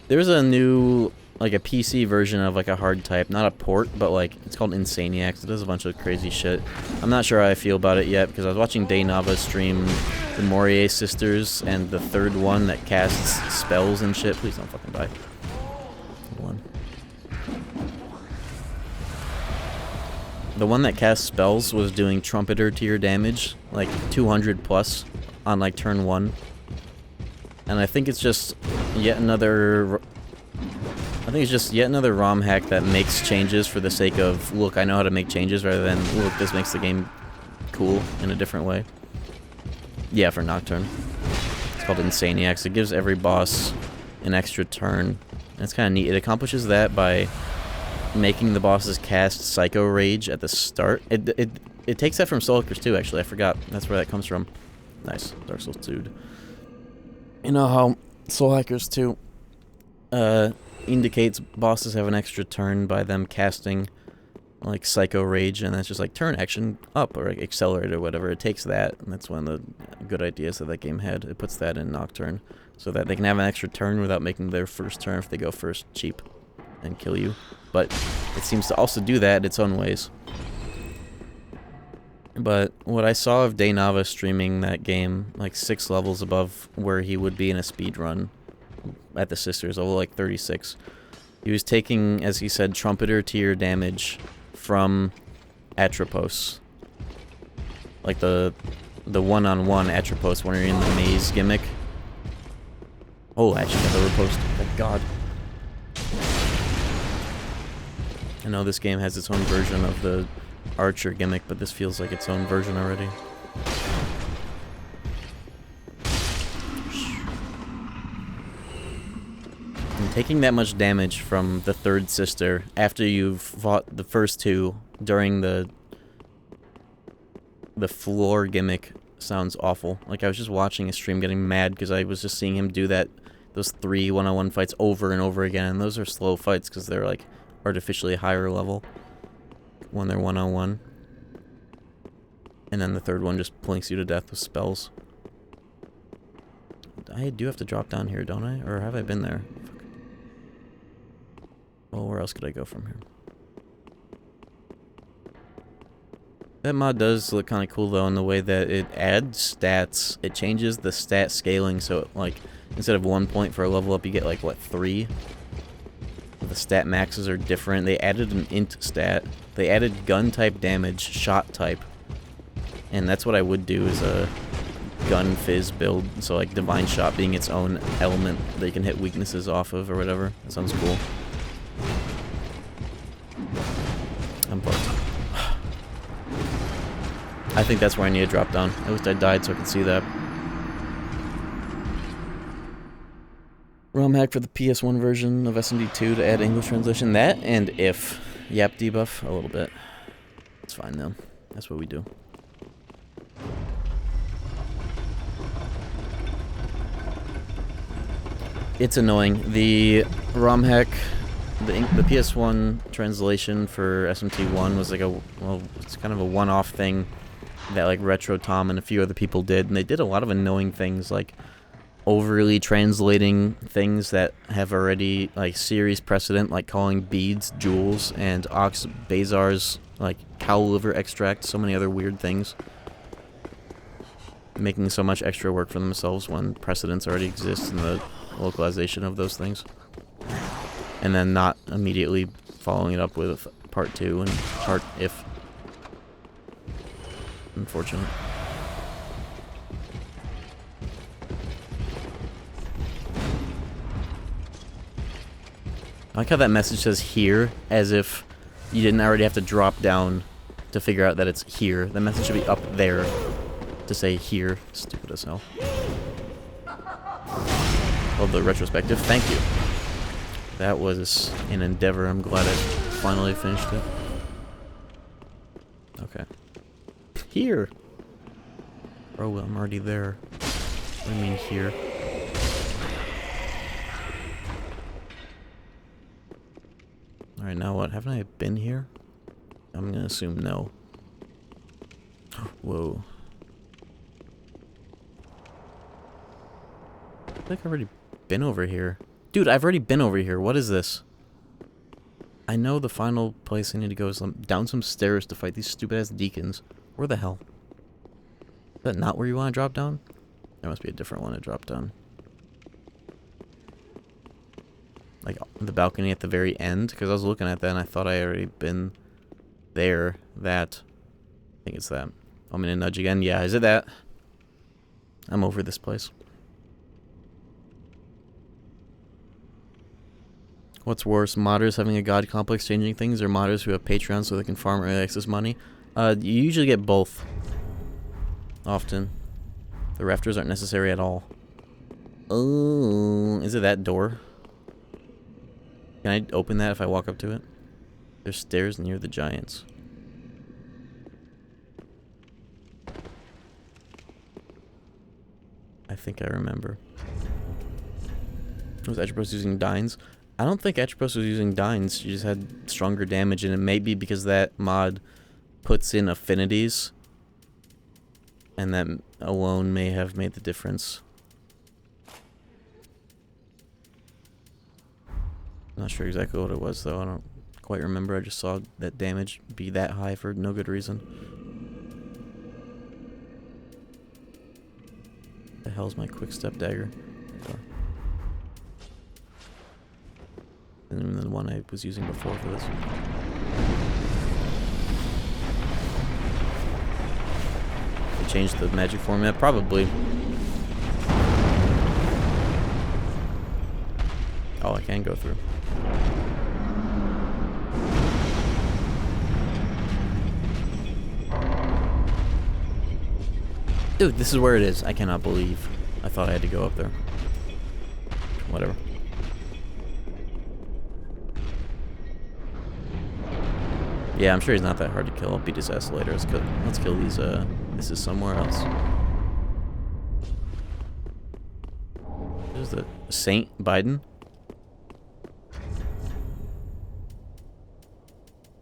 There's a new, like a PC version of like a hard type, not a port, but like it's called Insaniacs. It does a bunch of crazy shit. I'm not sure how I feel about it yet, because I was watching Daynava stream the Morier sisters and the third one that casts spells and shit. Please don't fucking die. The one that casts spells was doing trumpeter tier damage, like 200 plus on like turn 1. And I think it's just yet another ROM hack that makes changes for the sake of, look, I know how to make changes, rather than, look, this makes the game cool in a different way. Yeah, for Nocturne. It's called Insaniacs. It gives every boss an extra turn. And it's kind of neat. It accomplishes that by making the bosses cast Psycho Rage at the start. It takes that from Soul Eaters too, actually. I forgot. That's where that comes from. Nice. Dark Souls 2. You know how Soul Hackers 2 indicates bosses have an extra turn by them casting like Psycho Rage, and that's just like turn action up or accelerate or whatever. It takes that, and that's one of the good ideas that game had. It puts that in Nocturne so that they can have an extra turn without making their first turn if they go first cheap and kill you. But it seems to also do that in its own ways. But what I saw of Daynava streaming that game, like 6 levels above where he would be in a speed run at the Sisters, level like 36, he was taking, as he said, trumpeter tier damage from Atropos. Like the one-on-one Atropos when you're in the maze gimmick. Oh, actually got the riposte. Thank God. I know this game has its own version of the Archer gimmick, but this feels like its own version already. And taking that much damage from the third sister after you've fought the first two during the floor gimmick sounds awful. Like I was just watching a stream getting mad because I was just seeing him do those 3 one-on-one fights over and over again, and those are slow fights because they're like artificially higher level when they're one-on-one. And then the third one just plinks you to death with spells. I do have to drop down here, don't I? Or have I been there? Fuck. Well, where else could I go from here? That mod does look kind of cool, though, in the way that it adds stats. It changes the stat scaling, so, like, instead of 1 point for a level up, you get, like, what, 3? The stat maxes are different. They added an int stat. They added gun type damage, shot type. And that's what I would do is a gun fizz build. So like divine shot being its own element that you can hit weaknesses off of or whatever. That sounds cool. I'm fucked. I think that's where I need to drop down. At least I died so I could see that. ROM hack for the PS1 version of SMD2 to add English translation. That and if yap debuff a little bit. It's fine though. That's what we do. It's annoying. The ROM hack, the PS1 translation for SMT1 was like it's kind of a one-off thing that like Retro Tom and a few other people did, and they did a lot of annoying things like overly translating things that have already like series precedent, like calling beads jewels and ox bazars like cow liver extract, so many other weird things, making so much extra work for themselves when precedents already exist in the localization of those things, and then not immediately following it up with part 2 and part if. Unfortunate. I like how that message says here, as if you didn't already have to drop down to figure out that it's here. The message should be up there to say here. Stupid as hell. Love the retrospective. Thank you. That was an endeavor. I'm glad I finally finished it. Okay. Here! Oh, well, I'm already there. What do you mean here? Alright, now what? Haven't I been here? I'm gonna assume no. Whoa. I feel like I've already been over here. Dude, I've already been over here. What is this? I know the final place I need to go is down some stairs to fight these stupid-ass deacons. Where the hell? Is that not where you want to drop down? There must be a different one to drop down. Like, the balcony at the very end? Because I was looking at that and I thought I had already been there. That. I think it's that. I'm gonna nudge again. Yeah, is it that? I'm over this place. What's worse, modders having a god complex changing things, or modders who have Patreon so they can farm early access money? You usually get both. Often. The rafters aren't necessary at all. Oh, is it that door? Can I open that if I walk up to it? There's stairs near the giants. I think I remember. Was Atropos using Dines? I don't think Atropos was using Dines. She just had stronger damage, and it may be because that mod puts in affinities, and that alone may have made the difference. Not sure exactly what it was, though. I don't quite remember. I just saw that damage be that high for no good reason. The hell's my quick step dagger? And the one I was using before for this. They changed the magic format? Probably. Oh, I can go through. Dude, this is where it is. I cannot believe I thought I had to go up there. Whatever. Yeah, I'm sure he's not that hard to kill. I'll beat his ass later. Let's kill these, this is somewhere else. There's the Saint Biden.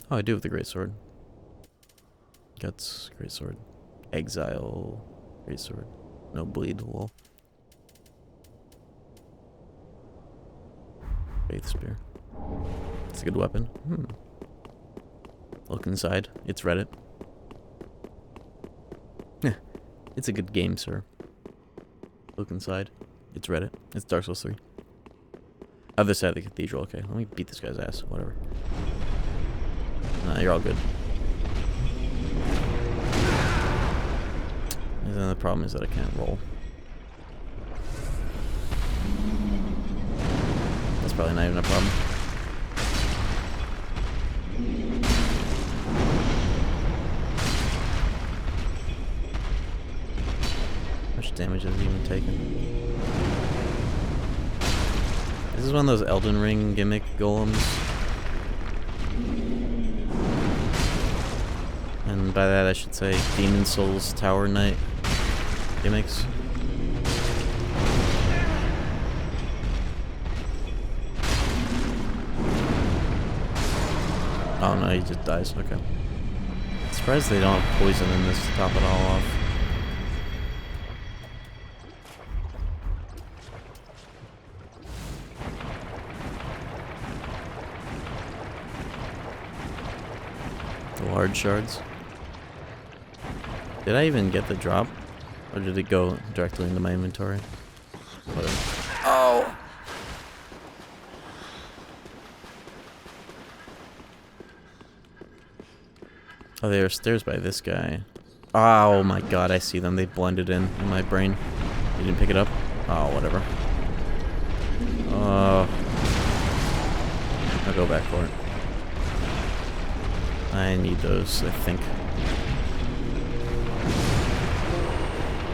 Oh, I do have the great sword. Guts, great sword. Exile, great sword. No bleed, lol. Faith spear. It's a good weapon. Look inside. It's Reddit. Yeah, it's a good game, sir. Look inside. It's Reddit. It's Dark Souls 3. Other side of the cathedral. Okay, let me beat this guy's ass. Whatever. Nah, you're all good. And then the problem is that I can't roll. That's probably not even a problem. How much damage has he even taken? This is one of those Elden Ring gimmick golems. And by that I should say Demon Souls Tower Knight gimmicks. Oh no, he just dies. Okay. Surprised they don't have poison in this to top it all off. The large shards. Did I even get the drop? Or did it go directly into my inventory? Whatever. Oh! Oh, they are stairs by this guy. Oh my god, I see them. They blended in my brain. You didn't pick it up? Oh, whatever. I'll go back for it. I need those, I think.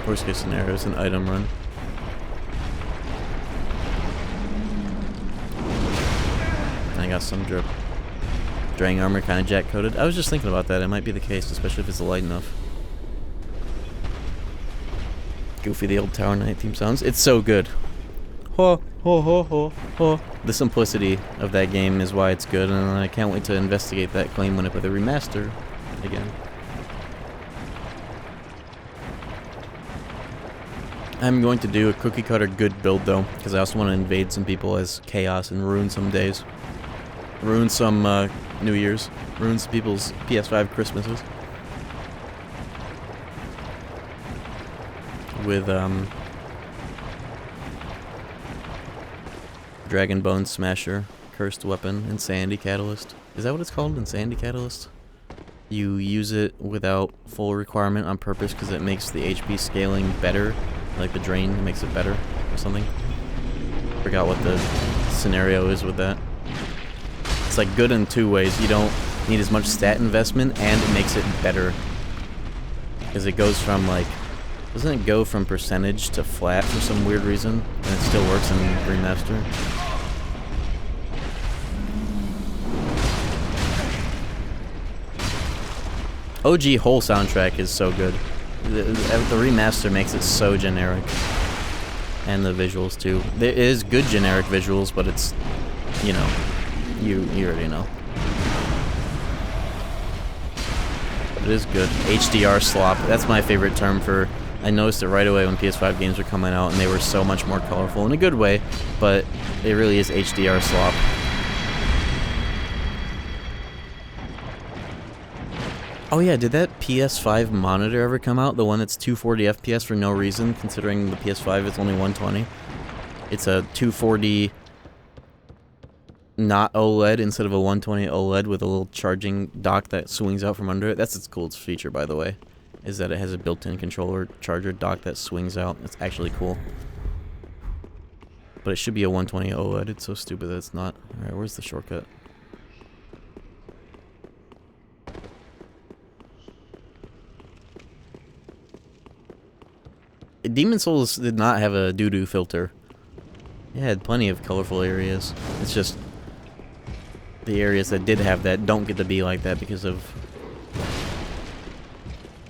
Worst case scenario is an item run. I got some drip. Drang armor kind of jack coated. I was just thinking about that. It might be the case, especially if it's light enough. Goofy, the old Tower Knight theme sounds. It's so good. Ho, ho, ho, ho, ho. The simplicity of that game is why it's good, and I can't wait to investigate that claim when I play the remaster again. I'm going to do a cookie cutter good build though, because I also want to invade some people as chaos and ruin some days. Ruin some New Year's. Ruin some people's PS5 Christmases. With Dragon Bone Smasher, Cursed Weapon, Insanity Catalyst. Is that what it's called? Insanity Catalyst? You use it without full requirement on purpose because it makes the HP scaling better. Like the drain makes it better or something. Forgot what the scenario is with that. It's like good in two ways. You don't need as much stat investment and it makes it better. Because it goes from like, doesn't it go from percentage to flat for some weird reason? And it still works in remaster. OG whole soundtrack is so good. The remaster makes it so generic. And the visuals too. There is good generic visuals, but it's, you know, you already know. But it is good. HDR slop. That's my favorite term for. I noticed it right away when PS5 games were coming out, and they were so much more colorful in a good way. But it really is HDR slop. Oh yeah, did that PS5 monitor ever come out? The one that's 240 FPS for no reason, considering the PS5 is only 120. It's a 240 not OLED instead of a 120 OLED with a little charging dock that swings out from under it. That's its coolest feature, by the way, is that it has a built-in controller charger dock that swings out. It's actually cool. But it should be a 120 OLED. It's so stupid that it's not. Alright, where's the shortcut? Demon Souls did not have a doo-doo filter. It had plenty of colorful areas. It's just the areas that did have that don't get to be like that because of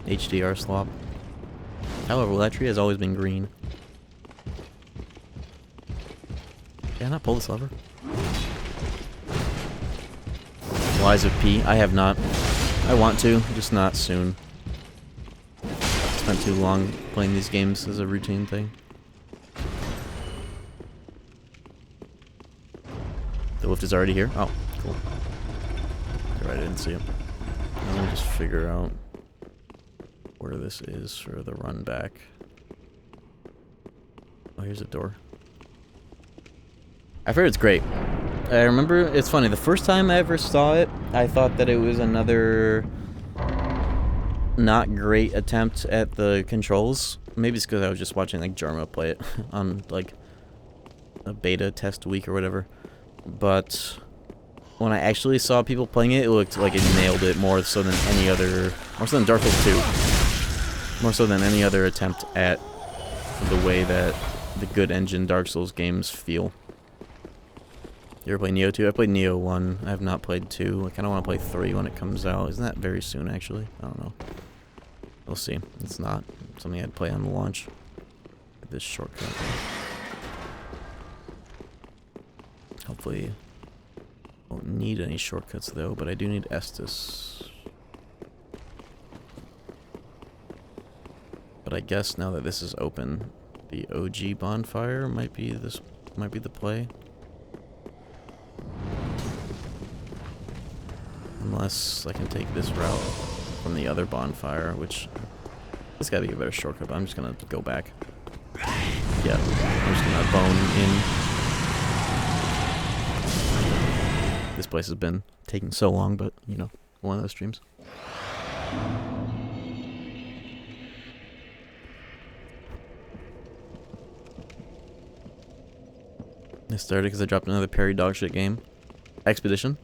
HDR slop. However, that tree has always been green. Can I not pull this lever? Lies of P. I have not. I want to, just not soon. Spent too long playing these games as a routine thing. The lift is already here? Oh, cool. Right, I didn't see it. Let me just figure out where this is for the run back. Oh, here's a door. I've heard it's great. I remember, it's funny, the first time I ever saw it, I thought that it was another not great attempt at the controls. Maybe it's because I was just watching like Jarmo play it on like a beta test week or whatever. But when I actually saw people playing it, it looked like it nailed it more so than any other, more so than Dark Souls 2. More so than any other attempt at the way that the good engine Dark Souls games feel. You ever play Nioh 2? I played Nioh 1. I have not played 2. I kind of want to play 3 when it comes out. Isn't that very soon, actually? I don't know. We'll see. It's not something I'd play on the launch. This shortcut. Hopefully, I won't need any shortcuts though, but I do need Estus. But I guess now that this is open, the OG bonfire might be the play. Unless I can take this route from the other bonfire, which this gotta be a better shortcut, but I'm just gonna go back. Yeah, I'm just gonna bone in. This place has been taking so long, but you know, one of those streams. I started because I dropped another Perry dogshit game. Expedition.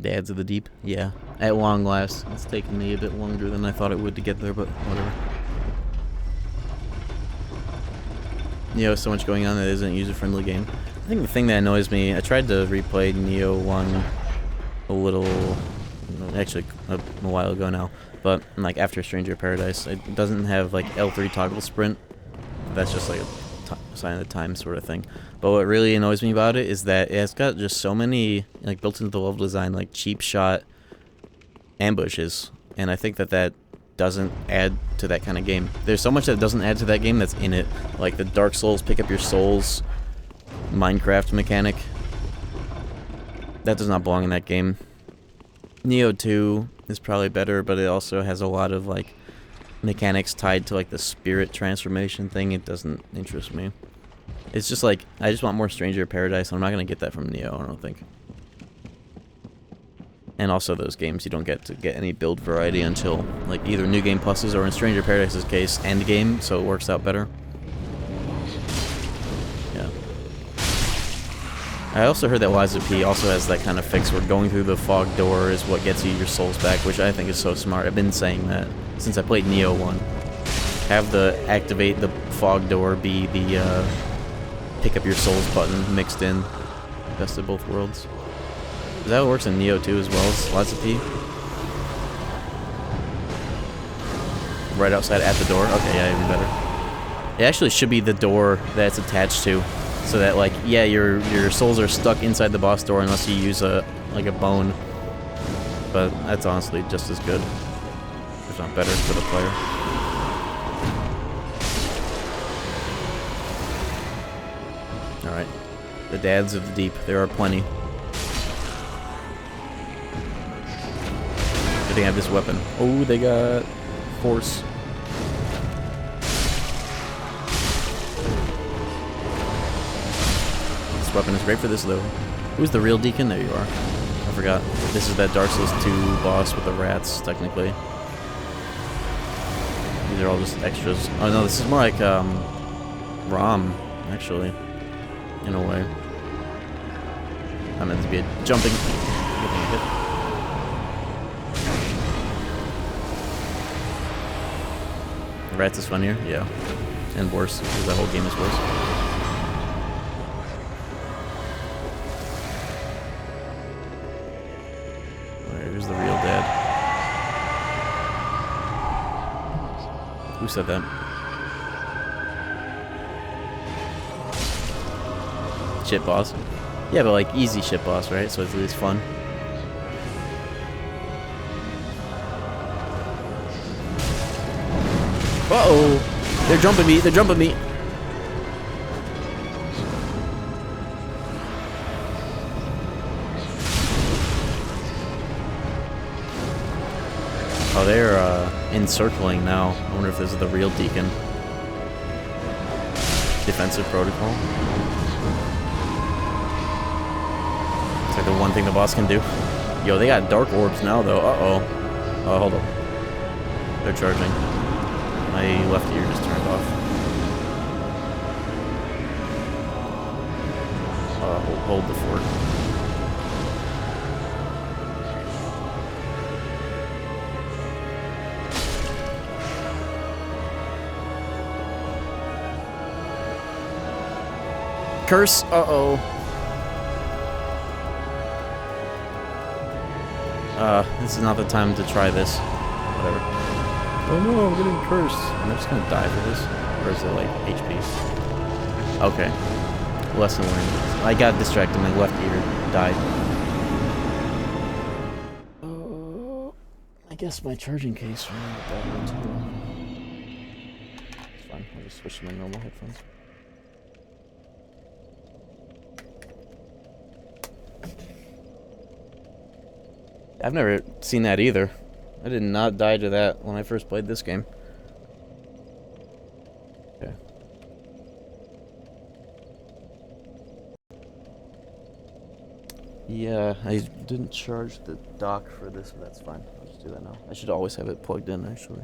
Dads of the Deep. Yeah, at long last. It's taken me a bit longer than I thought it would to get there, but whatever. You know, so much going on that isn't a user-friendly game. I think the thing that annoys me, I tried to replay Nioh 1 a little, actually a while ago now, but like after Stranger Paradise, it doesn't have like L3 toggle sprint. That's just like a sign of the time sort of thing. But what really annoys me about it is that it's got just so many, like, built into the level design, like, cheap shot ambushes. And I think that that doesn't add to that kind of game. There's so much that doesn't add to that game that's in it. Like the Dark Souls pick up your souls Minecraft mechanic. That does not belong in that game. Nioh 2 is probably better, but it also has a lot of, like, mechanics tied to, like, the spirit transformation thing. It doesn't interest me. It's just like, I just want more Stranger Paradise. I'm not going to get that from Nioh, I don't think. And also those games, you don't get to get any build variety until, like, either New Game Pluses or in Stranger Paradise's case, End Game, so it works out better. Yeah. I also heard that YZP also has that kind of fix where going through the fog door is what gets you your souls back, which I think is so smart. I've been saying that since I played Nioh 1. Have the activate the fog door be the pick up your souls button mixed in. Best of both worlds. That works in Neo too as well. It's lots of P. Right outside at the door. Okay, yeah, even better. It actually should be the door that it's attached to, so that like, yeah, your souls are stuck inside the boss door unless you use a bone. But that's honestly just as good, if not better, for the player. All right, the dads of the deep. There are plenty. Do they have this weapon? Oh, they got force. This weapon is great for this, though. Who's the real deacon? There you are. I forgot. This is that Dark Souls 2 boss with the rats, technically. These are all just extras. Oh no, this is more like ROM, actually, in a way. I meant to be a jumping. Getting a hit. Rats is funnier, yeah, and worse because that whole game is worse. Here's the real dad. Who said that? Shit boss. Yeah, but like easy shit boss, right? So it's at least fun. Uh-oh! They're jumping me, they're jumping me! Oh, they're encircling now. I wonder if this is the real deacon. Defensive protocol. It's like the one thing the boss can do. Yo, they got dark orbs now, though. Uh-oh. Oh, hold up. They're charging. My left ear just turned off. Hold the fort. Curse! Uh-oh. This is not the time to try this. Whatever. Oh no, I'm getting cursed. Am I just gonna die for this? Or is it like HP? Okay. Lesson learned. I got distracted, my left ear died. I guess my charging case ran out that one too. It's fine, I'll just switch to my normal headphones. I've never seen that either. I did not die to that when I first played this game. Okay. Yeah, I didn't charge the dock for this, but that's fine. I'll just do that now. I should always have it plugged in, actually.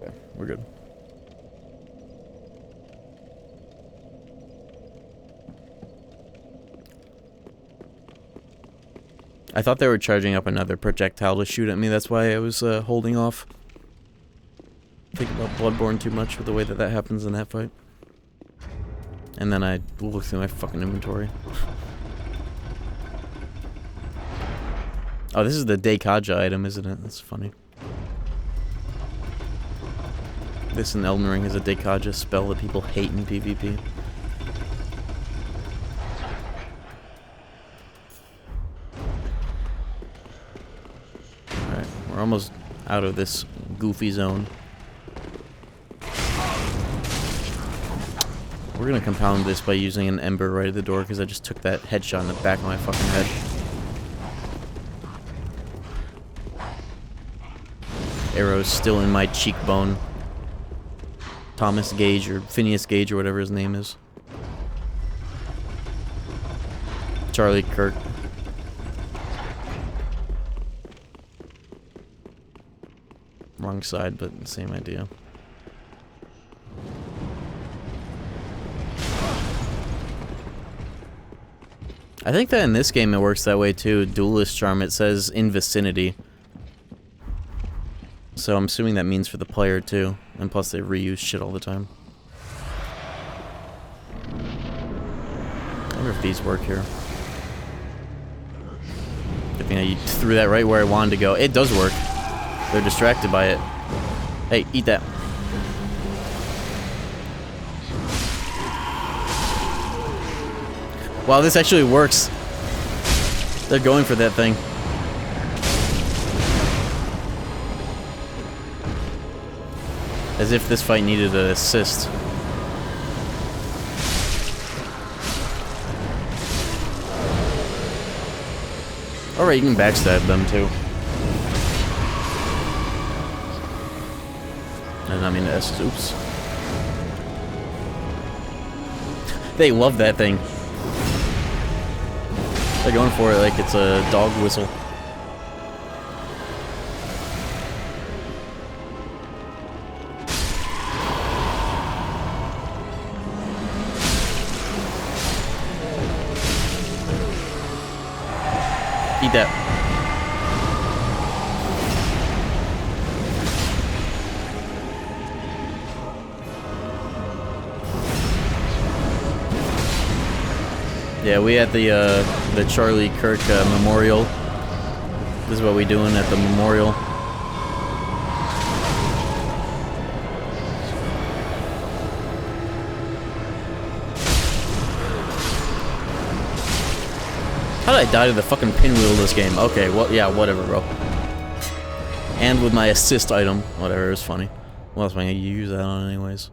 Okay, we're good. I thought they were charging up another projectile to shoot at me. That's why I was holding off. Think about Bloodborne too much with the way that that happens in that fight. And then I look through my fucking inventory. Oh, this is the Dekaja item, isn't it? That's funny. This in Elden Ring is a Dekaja spell that people hate in PvP. We're almost out of this goofy zone. We're gonna compound this by using an ember right at the door because I just took that headshot in the back of my fucking head. Arrow's still in my cheekbone. Thomas Gage or Phineas Gage or whatever his name is. Charlie Kirk. Wrong side, but same idea. I think that in this game it works that way too. Duelist Charm, it says in vicinity. So I'm assuming that means for the player too. And plus they reuse shit all the time. these work here. Good thing I threw that right where I wanted to go. It does work. They're distracted by it. Hey, eat that. Wow, this actually works. They're going for that thing. As if this fight needed an assist. Alright, you can backstab them too. And I mean, oops. They love that thing. They're going for it like it's a dog whistle. Eat that. Yeah, we at the Charlie Kirk Memorial. This is what we doing at the memorial. How did I die to the fucking pinwheel this game? Okay, well, yeah, whatever, bro. And with my assist item, whatever, it was funny. What else am I gonna use that on anyways?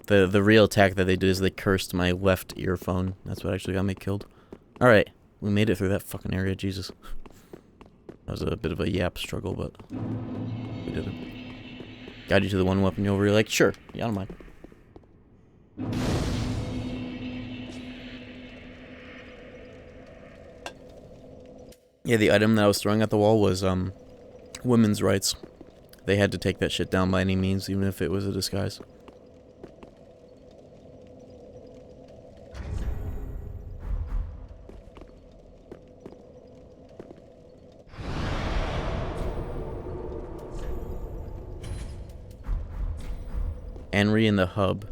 The real attack that they did is they cursed my left earphone. That's what actually got me killed. Alright, we made it through that fucking area, Jesus. That was a bit of a yap struggle, but we did it. Got you to the one weapon over, you're like, sure, yeah, I don't mind. Yeah, the item that I was throwing at the wall was, women's rights. They had to take that shit down by any means, even if it was a disguise. Henry in the hub.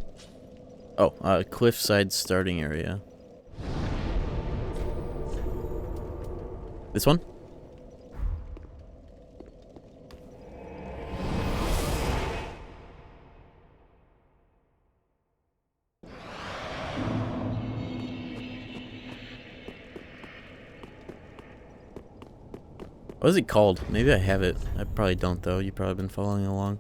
Oh, cliffside starting area. This one? What is it called? Maybe I have it. I probably don't, though. You've probably been following along.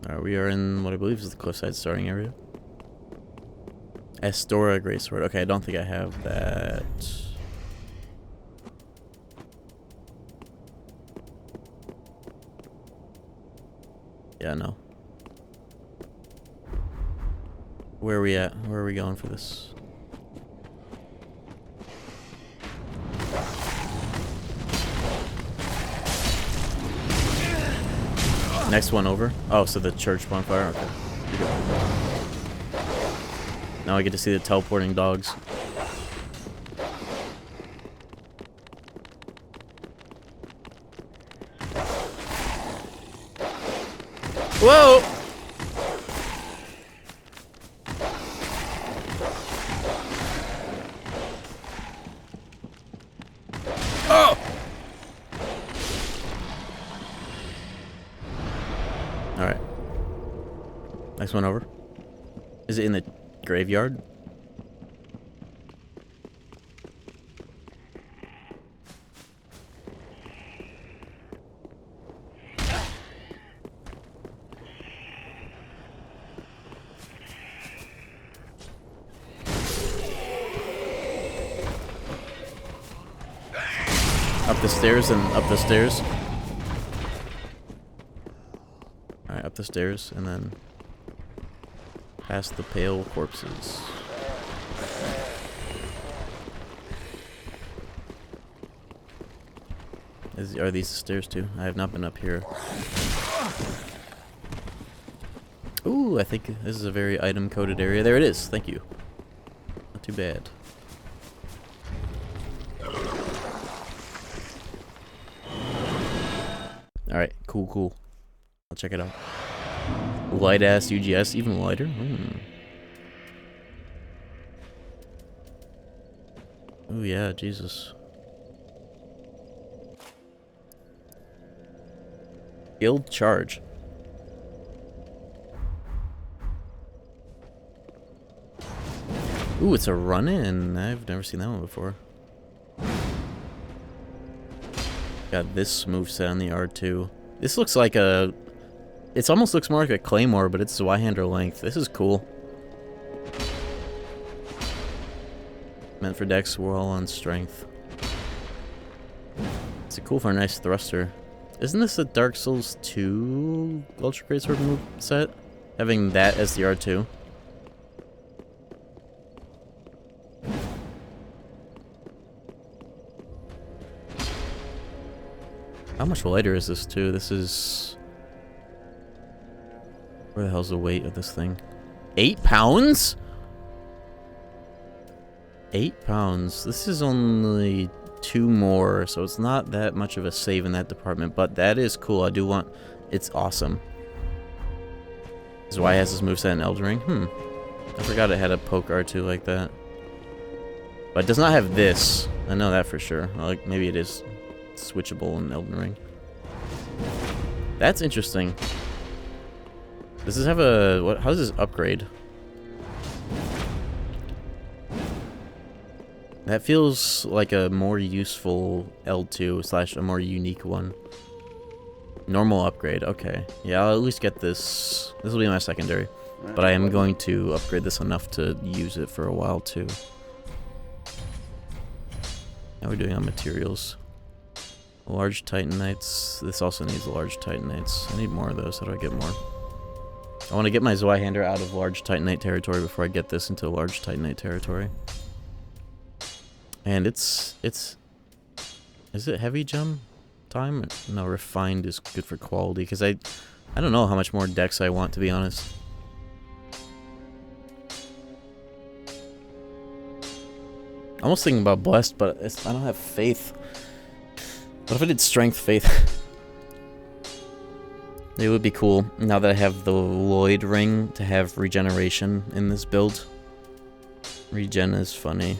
Alright, we are in what I believe is the cliffside starting area. Astora Greatsword. Okay, I don't think I have that. Yeah, no. Where are we at? Where are we going for this? Next one over. Oh, so the church bonfire. Okay. Now I get to see the teleporting dogs. Whoa! Oh! Alright. Next one over. Is it in the graveyard? Up the stairs and up the stairs. Alright, up the stairs and then past the pale corpses. Are these the stairs too? I have not been up here. Ooh, I think this is a very item-coded area. There it is. Thank you. Not too bad. Alright, cool. I'll check it out. Light ass UGS, even lighter? Oh yeah, Jesus. Guild charge. Ooh, it's a run-in. I've never seen that one before. Got this moveset on the R2. This looks like a... It almost looks more like a Claymore, but it's Y-hander length. This is cool. Meant for dex, we're all on strength. It's cool for a nice thruster. Isn't this a Dark Souls 2 Ultra Greatsword move set? Having that as the R2. How much lighter is this too? This is... Where the hell's the weight of this thing? 8 pounds? 8 pounds. This is only 2 more, so it's not that much of a save in that department, but that is cool. I do want... It's awesome. This is why it has this moveset in Elden Ring. I forgot it had a poke R2 like that. But it does not have this. I know that for sure. Like, maybe it is switchable in Elden Ring. That's interesting. Does this have a... What? How does this upgrade? That feels like a more useful L2 slash a more unique one. Normal upgrade, okay. Yeah, I'll at least get this. This will be my secondary. But I am going to upgrade this enough to use it for a while too. How are we doing on materials? Large Titanites. This also needs large Titanites. I need more of those. How do I get more? I want to get my Zweihander out of large Titanite territory before I get this into large Titanite territory. And it's... Is it heavy gem time? No, refined is good for quality, because I don't know how much more dex I want, to be honest. I'm almost thinking about blessed, but I don't have faith. What if I did strength faith? It would be cool, now that I have the Lloyd ring, to have regeneration in this build. Regen is funny.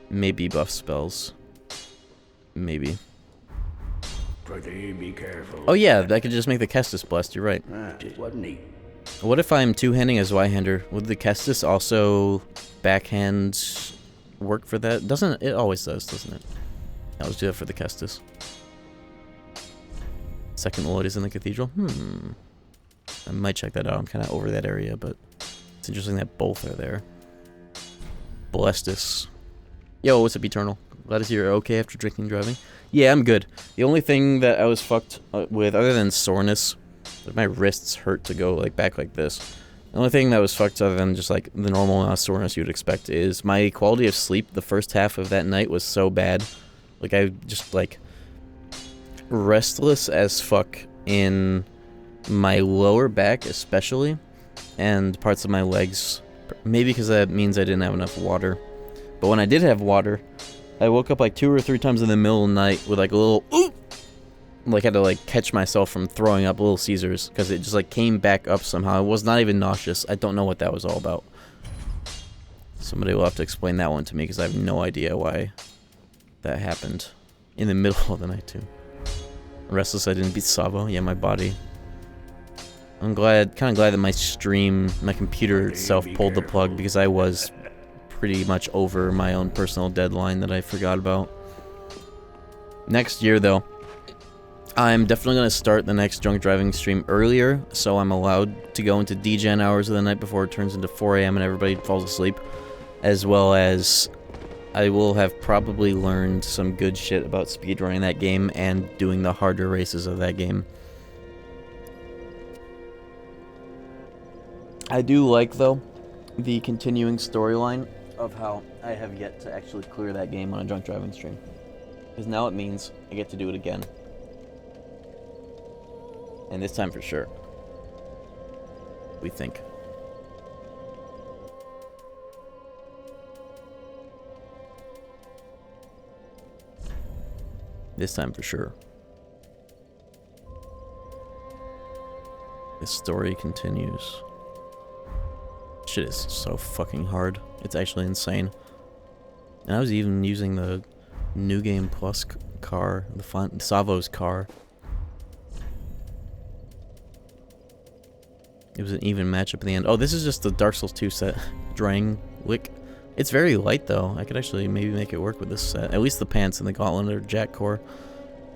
Maybe buff spells. Maybe. Pretty be careful. Oh yeah, I could just make the Kestis blessed, you're right. It wasn't neat. What if I'm two-handing as Y-hander? Would the Kestis also backhand work for that? Doesn't it? Always does, doesn't it? I'll just do that for the Kestis. Second Lloyd is in the cathedral. I might check that out. I'm kind of over that area, but it's interesting that both are there. Blestus. Yo, what's up, Eternal? Glad to see you're okay after drinking and driving. Yeah, I'm good. The only thing that I was fucked with, other than soreness, like my wrists hurt to go like back like this. The only thing that was fucked, other than just like the normal amount of soreness you would expect, is my quality of sleep. The first half of that night was so bad. Like I just like restless as fuck in my lower back, especially, and parts of my legs. Maybe because that means I didn't have enough water. But when I did have water, I woke up like 2 or 3 times in the middle of the night with like a little ooh, like had to like catch myself from throwing up Little Caesars because it just like came back up somehow. I was not even nauseous. I don't know what that was all about. Somebody will have to explain that one to me because I have no idea why that happened in the middle of the night too. Restless I didn't beat Savo. Yeah, my body. I'm glad, kind of glad that my stream, my computer itself pulled the plug because I was pretty much over my own personal deadline that I forgot about. Next year, though, I'm definitely going to start the next drunk driving stream earlier, so I'm allowed to go into DGen hours of the night before it turns into 4 a.m. and everybody falls asleep, as well as I will have probably learned some good shit about speedrunning that game and doing the harder races of that game. I do like, though, the continuing storyline of how I have yet to actually clear that game on a drunk driving stream. Because now it means I get to do it again. And this time for sure. We think. This time for sure. The story continues. Shit is so fucking hard. It's actually insane. And I was even using the New Game Plus car, the Savo's car. It was an even matchup in the end. Oh, this is just the Dark Souls 2 set. Drang Lick. It's very light though. I could actually maybe make it work with this set. At least the pants and the gauntlet are jack core.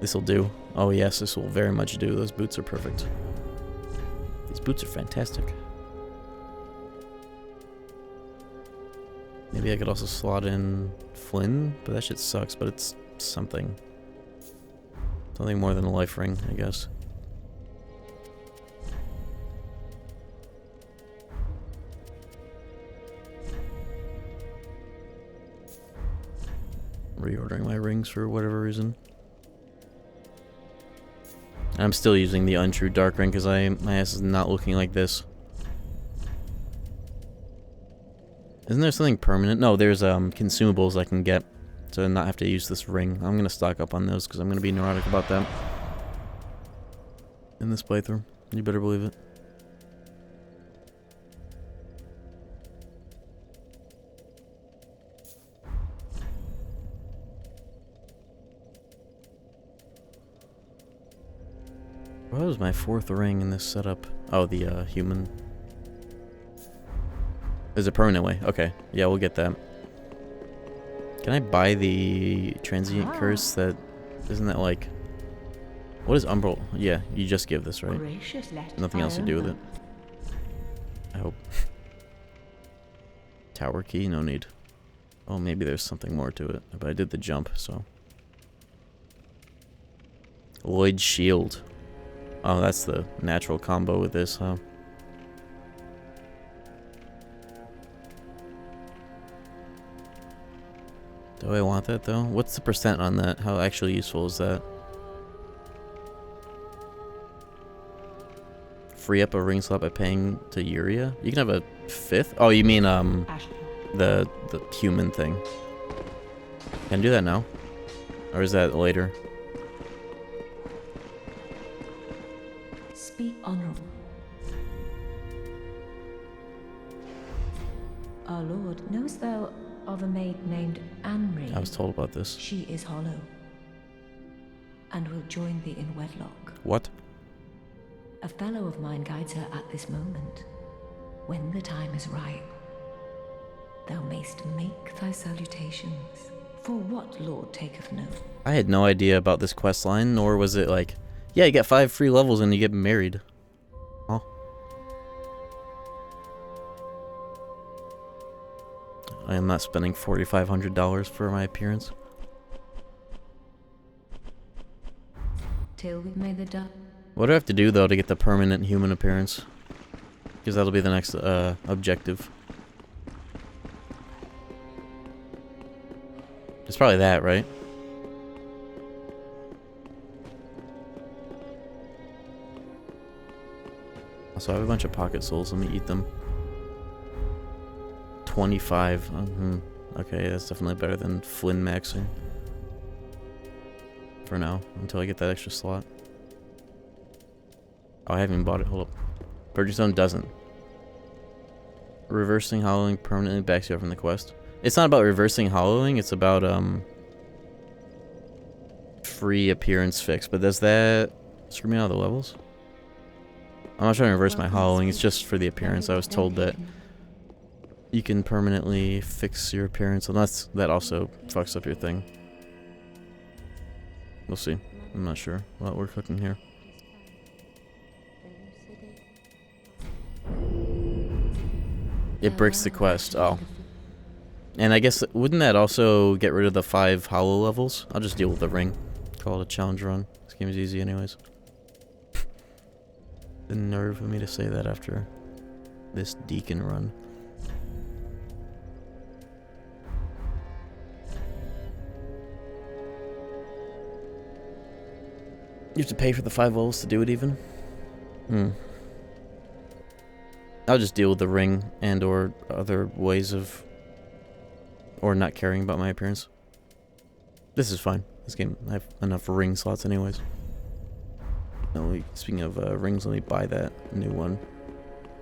This'll do. Oh yes, this will very much do. Those boots are perfect. These boots are fantastic. Maybe I could also slot in Flynn, but that shit sucks, but it's something. Something more than a life ring, I guess. Reordering my rings for whatever reason. I'm still using the untrue dark ring because my ass is not looking like this. Isn't there something permanent? No, there's consumables I can get to not have to use this ring. I'm gonna stock up on those because I'm gonna be neurotic about that in this playthrough. You better believe it. What was my fourth ring in this setup? Oh, the human. There's a permanent way. Okay, yeah, we'll get that. Can I buy the transient curse? That isn't that like? What is Umbral? Yeah, you just give this, right? Nothing else to do with it. I hope. Tower key, no need. Oh, maybe there's something more to it. But I did the jump, so. Lloyd's shield. Oh, that's the natural combo with this, huh? Do I want that, though? What's the percent on that? How actually useful is that? Free up a ring slot by paying to Yuria? You can have a fifth? Oh, you mean, the human thing. Can I do that now? Or is that later? Speak honorable. Our lord, knowest thou of a maid named Anri? I was told about this. She is hollow, and will join thee in wedlock. What? A fellow of mine guides her at this moment. When the time is ripe, thou mayst make thy salutations. For what lord taketh note? I had no idea about this quest line, nor was it like, yeah, you get 5 free levels and you get married. Oh. I am not spending $4,500 for my appearance. Till we've made the dust. What do I have to do, though, to get the permanent human appearance? Because that'll be the next objective. It's probably that, right? Also, I have a bunch of pocket souls. Let me eat them. 25. Okay, that's definitely better than Flynn maxing. For now, until I get that extra slot. Oh, I haven't even bought it. Hold up. Purchase Zone doesn't. Reversing hollowing permanently backs you up from the quest. It's not about reversing hollowing, it's about free appearance fix. But does that screw me out of the levels? I'm not trying to reverse my hollowing, it's just for the appearance. I was told that you can permanently fix your appearance, unless that also fucks up your thing. We'll see. I'm not sure what we're cooking here. It breaks the quest. Oh. And I guess, wouldn't that also get rid of the 5 hollow levels? I'll just deal with the ring. Call it a challenge run. This game is easy anyways. The nerve of me to say that after this Deacon run. You have to pay for the 5 levels to do it even? I'll just deal with the ring and or other ways of... or not caring about my appearance. This is fine. This game, I have enough ring slots anyways. No, speaking of rings, let me buy that new one.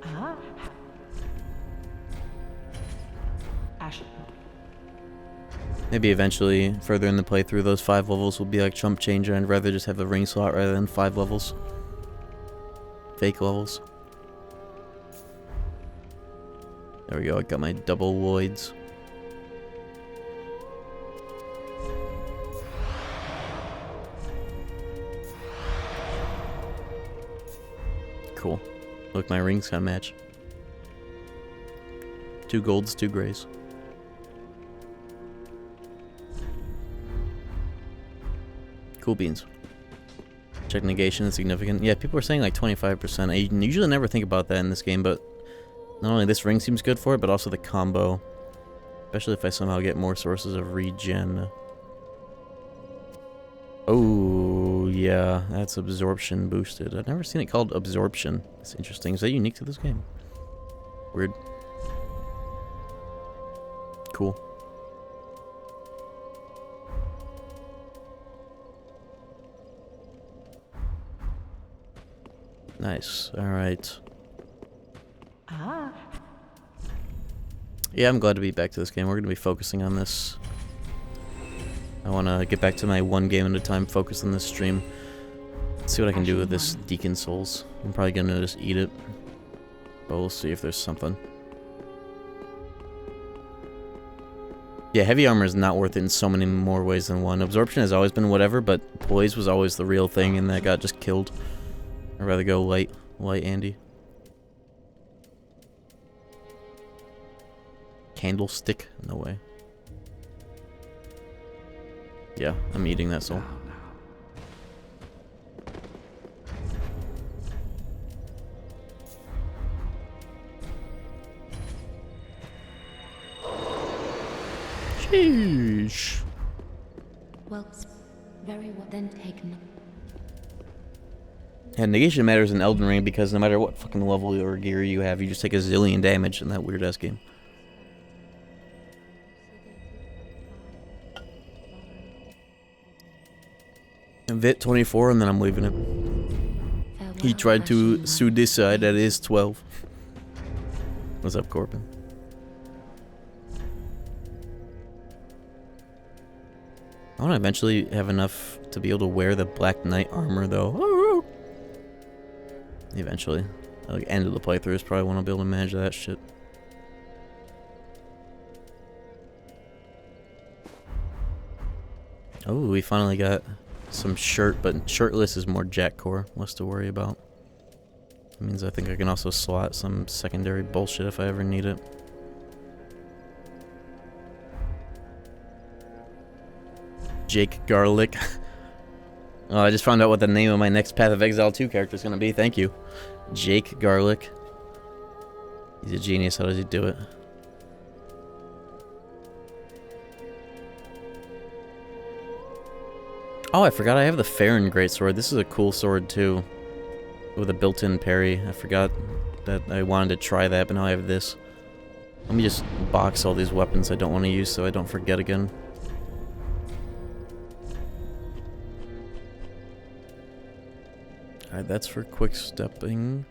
Ah. Ashen. Maybe eventually, further in the playthrough, those 5 levels will be like chump changer. I'd rather just have a ring slot rather than 5 levels. Fake levels. There we go, I got my double Lloyds. Cool. Look, my rings kind of match. 2 golds, 2 grays. Cool beans. Check negation is significant. Yeah, people are saying like 25%. I usually never think about that in this game, but not only this ring seems good for it, but also the combo. Especially if I somehow get more sources of regen. Oh, yeah, that's absorption boosted. I've never seen it called absorption. That's interesting. Is that unique to this game? Weird. Cool. Nice. Alright. Ah. Yeah, I'm glad to be back to this game. We're going to be focusing on this. I want to get back to my one game at a time focus on this stream. See what I can do with this Deacon Souls. I'm probably going to just eat it. But we'll see if there's something. Yeah, heavy armor is not worth it in so many more ways than one. Absorption has always been whatever, but poise was always the real thing, and that got just killed. I'd rather go light Andy. Candlestick? No way. Yeah, I'm eating that soul. Sheesh. Well, very well then taken. Yeah, negation matters in Elden Ring because no matter what fucking level or gear you have, you just take a zillion damage in that weird ass game. Vit 24 and then I'm leaving it. He tried to suicide at his 12. What's up, Corbin? I want to eventually have enough to be able to wear the Black Knight armor, though. Eventually. Like, end of the playthrough is probably when I'll be able to manage that shit. Oh, we finally got some shirt, but shirtless is more Jack core. Less to worry about. That means I think I can also slot some secondary bullshit if I ever need it. Jake Garlic. Oh, I just found out what the name of my next Path of Exile 2 character is going to be. Thank you. Jake Garlic. He's a genius. How does he do it? Oh, I forgot I have the Farron Greatsword. This is a cool sword, too. With a built-in parry. I forgot that I wanted to try that, but now I have this. Let me just box all these weapons I don't want to use so I don't forget again. Alright, that's for quick stepping.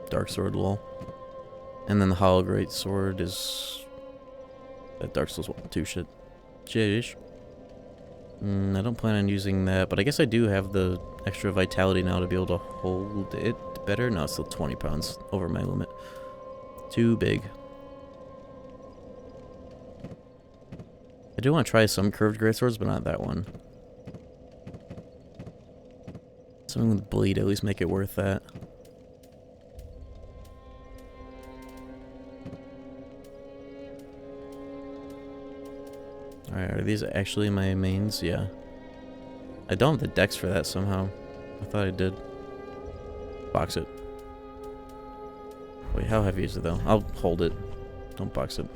Dark Sword, lol. And then the Hollow Great Sword is that Dark Souls 1 2 shit. Jeez. I don't plan on using that, but I guess I do have the extra vitality now to be able to hold it better. No, it's still 20 pounds over my limit. Too big. I do want to try some curved greatswords, but not that one. Something with bleed, at least make it worth that. Alright, are these actually my mains? Yeah. I don't have the dex for that somehow. I thought I did. Box it. Wait, how heavy is it though? I'll hold it. Don't box it.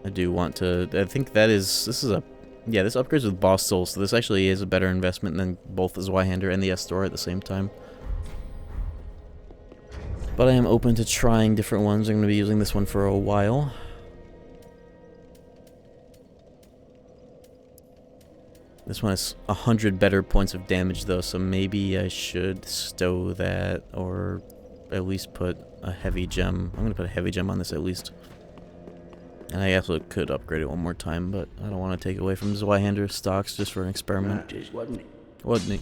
I do want to... I think that is... This is a... Yeah, this upgrades with Boss Soul, so this actually is a better investment than both the Zweihander and the S-Store at the same time. But I am open to trying different ones. I'm going to be using this one for a while. This one has 100 better points of damage though, so maybe I should stow that or at least put a heavy gem. I'm gonna put a heavy gem on this at least. And I also could upgrade it one more time, but I don't want to take away from Zweihander stocks just for an experiment. Just wasn't it? Wasn't it?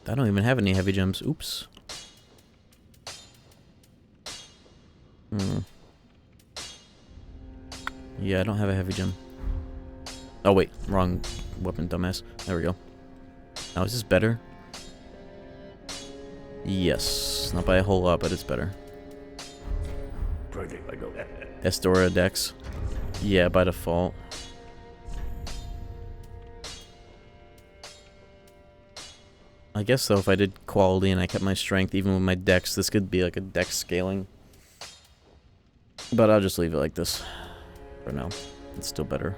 I don't even have any heavy gems. Oops. Yeah, I don't have a heavy gem. Oh wait, wrong weapon, dumbass. There we go. Now is this better? Yes, not by a whole lot, but it's better. Estora Dex. Yeah, by default. I guess though, if I did quality and I kept my strength, even with my dex, this could be like a dex scaling. But I'll just leave it like this for now. It's still better.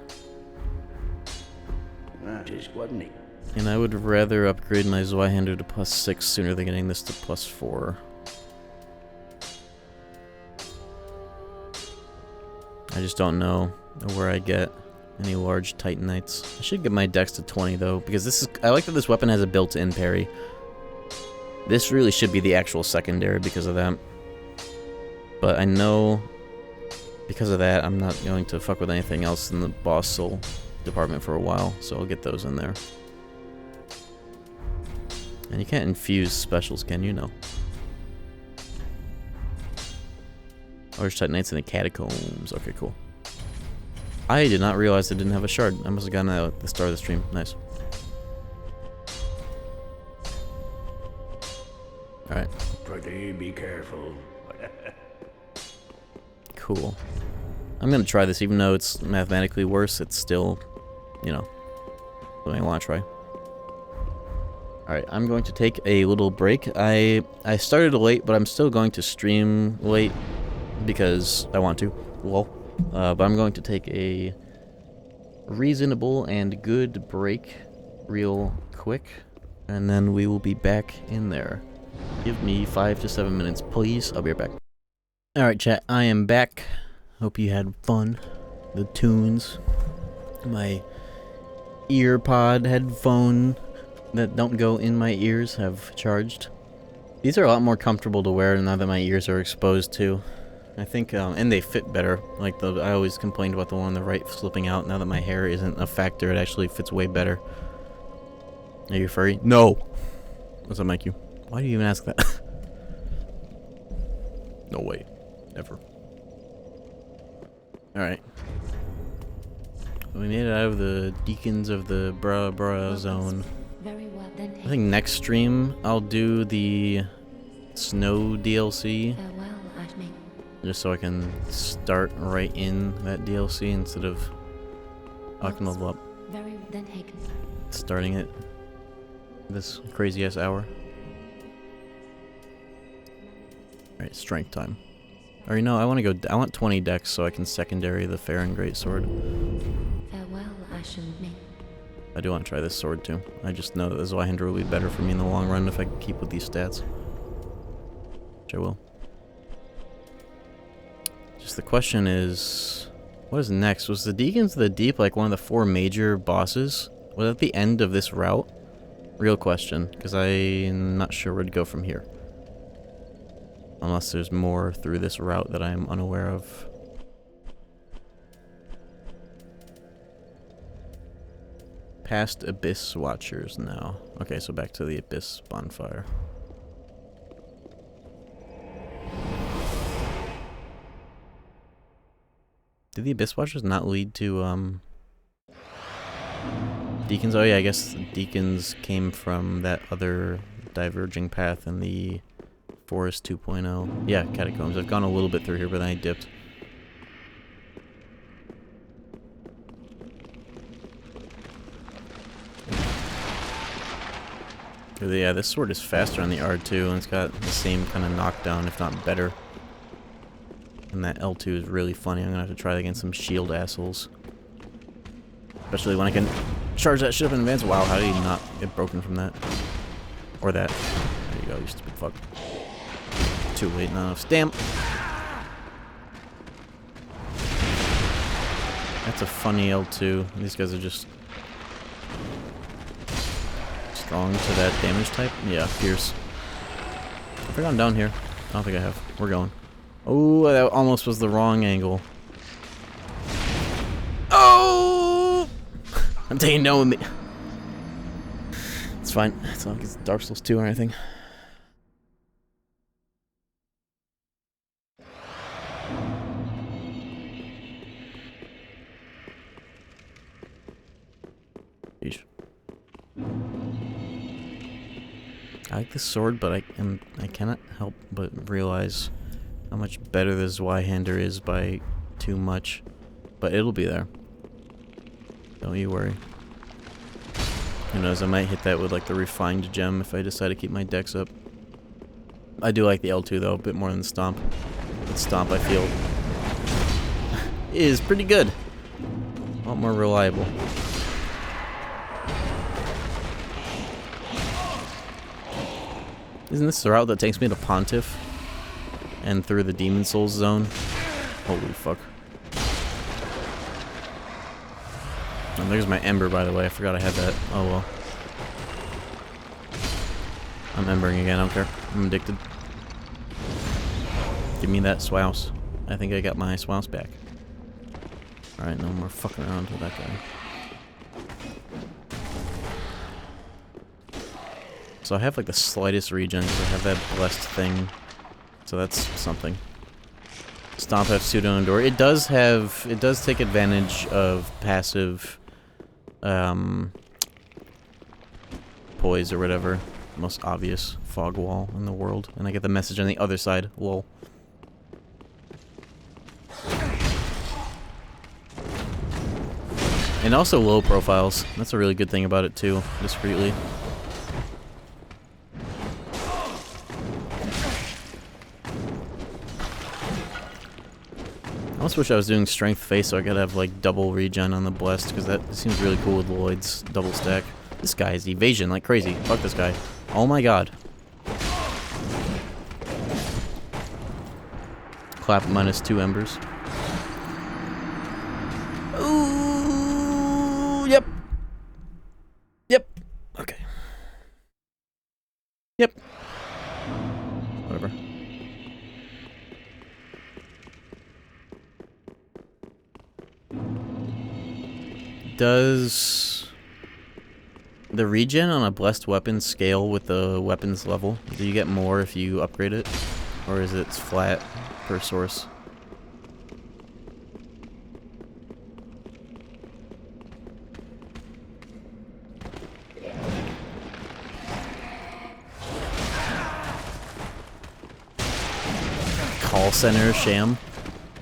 Just wasn't it? And I would rather upgrade my Zweihander to +6 sooner than getting this to +4. I just don't know where I get any large Titanites. I should get my dex to 20 though, because this is. I like that this weapon has a built-in parry. This really should be the actual secondary because of that. But I know because of that, I'm not going to fuck with anything else in the boss soul department for a while, so I'll get those in there. And you can't infuse specials, can you? No. Large Titanites in the catacombs. Okay, cool. I did not realize I didn't have a shard. I must have gotten that at the start of the stream. Nice. Alright. Pretty be careful. Cool. I'm gonna try this, even though it's mathematically worse, it's still, you know, something I want to try. Alright, I'm going to take a little break. I started late, but I'm still going to stream late because I want to. Lol. But I'm going to take a reasonable and good break real quick, and then we will be back in there. Give me 5 to 7 minutes, please. I'll be right back. Alright, chat, I am back. Hope you had fun. The tunes. My earpod headphone that don't go in my ears have charged. These are a lot more comfortable to wear now that my ears are exposed to. I think, and they fit better. Like, I always complained about the one on the right slipping out. Now that my hair isn't a factor, it actually fits way better. Are you furry? No! What's up, Mike? Why do you even ask that? No way. Never. Alright. We made it out of the Deacons of the Bra zone. Very well, then. I think next stream I'll do the Snow DLC. Farewell, Admin. Just so I can start right in that DLC instead of I can level up. Very then taken. Starting it this crazy ass hour. Alright, strength time. Or you know, I want 20 decks so I can secondary the Farron Greatsword. Farewell, Ashen Ming. I do want to try this sword too. I just know that the Zweihander will be better for me in the long run if I can keep with these stats. Which I will. Just the question is, what is next? Was the Deacons of the Deep like one of the 4 major bosses? Was that the end of this route? Real question, because I'm not sure where to go from here. Unless there's more through this route that I'm unaware of. Past Abyss Watchers now. Okay, so back to the Abyss bonfire. Did the Abyss Watchers not lead to, Deacons? Oh yeah, I guess Deacons came from that other diverging path in the Forest 2.0. Yeah, Catacombs. I've gone a little bit through here, but then I dipped. Yeah, this sword is faster on the R2, and it's got the same kind of knockdown, if not better. And that L2 is really funny. I'm gonna have to try that against some shield assholes. Especially when I can charge that shit up in advance. Wow, how did he not get broken from that? Or that. There you go, you stupid fuck. Too late, not enough stamp. That's a funny L2. These guys are just strong to that damage type. Yeah, Pierce. Have I gone down here? I don't think I have. We're going. Oh, that almost was the wrong angle. Oh! I'm taking no with me. It's fine. It's not like it's Dark Souls 2 or anything. Yeesh. I like this sword, but I cannot help but realize how much better this Y-hander is by too much. But it'll be there. Don't you worry. Who knows, I might hit that with like the refined gem if I decide to keep my dex up. I do like the L2 though, a bit more than the Stomp. But Stomp, I feel, is pretty good. A lot more reliable. Isn't this the route that takes me to Pontiff? And through the Demon Souls zone? Holy fuck. Oh, there's my Ember, by the way. I forgot I had that. Oh well. I'm Embering again, I don't care. I'm addicted. Give me that Swouse. I think I got my Swouse back. Alright, no more fucking around with that guy. So I have like the slightest regen because I have that blessed thing. So that's something. Stomp have pseudo endure. It does take advantage of passive poise or whatever. Most obvious fog wall in the world. And I get the message on the other side. Lol. And also low profiles. That's a really good thing about it too, discreetly. I almost wish I was doing strength face so I could have like double regen on the blessed, because that seems really cool with Lloyd's double stack. This guy is evasion like crazy. Fuck this guy. Oh my god. Clap -2 embers. Ooh, yep. Yep. Okay. Yep. Whatever. Does the regen on a blessed weapon scale with the weapon's level? Do you get more if you upgrade it? Or is it flat per source? Call center sham?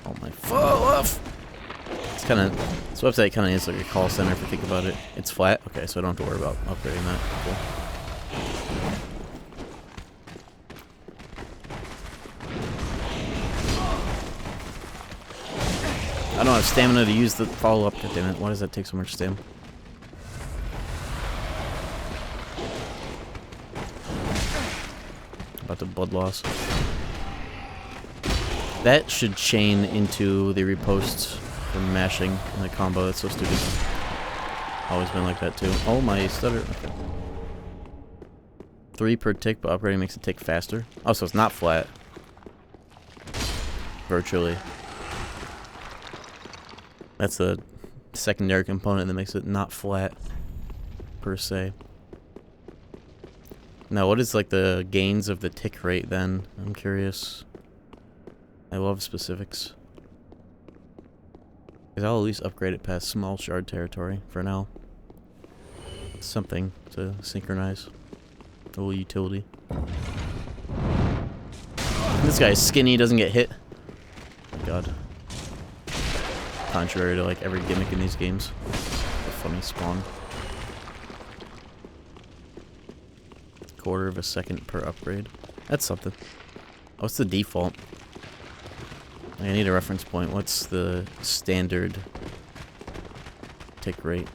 Oh my fuck! It's kind of, this website kind of is like a call center if you think about it. It's flat? Okay, so I don't have to worry about upgrading that. Cool. I don't have stamina to use the follow-up. God damn it, why does that take so much stamina? About the blood loss. That should chain into the riposte from mashing in the combo. That's so stupid. Always been like that too. Oh, my stutter. Okay. 3 per tick, but upgrading makes it tick faster. Oh, so it's not flat. Virtually. That's a secondary component that makes it not flat, per se. Now, what is like the gains of the tick rate then? I'm curious. I love specifics. Because I'll at least upgrade it past small shard territory for now. Something to synchronize. A little utility. This guy is skinny, doesn't get hit. Oh my god. Contrary to like every gimmick in these games. A funny spawn. 1/4 of a second per upgrade. That's something. What's the default? I need a reference point. What's the standard tick rate?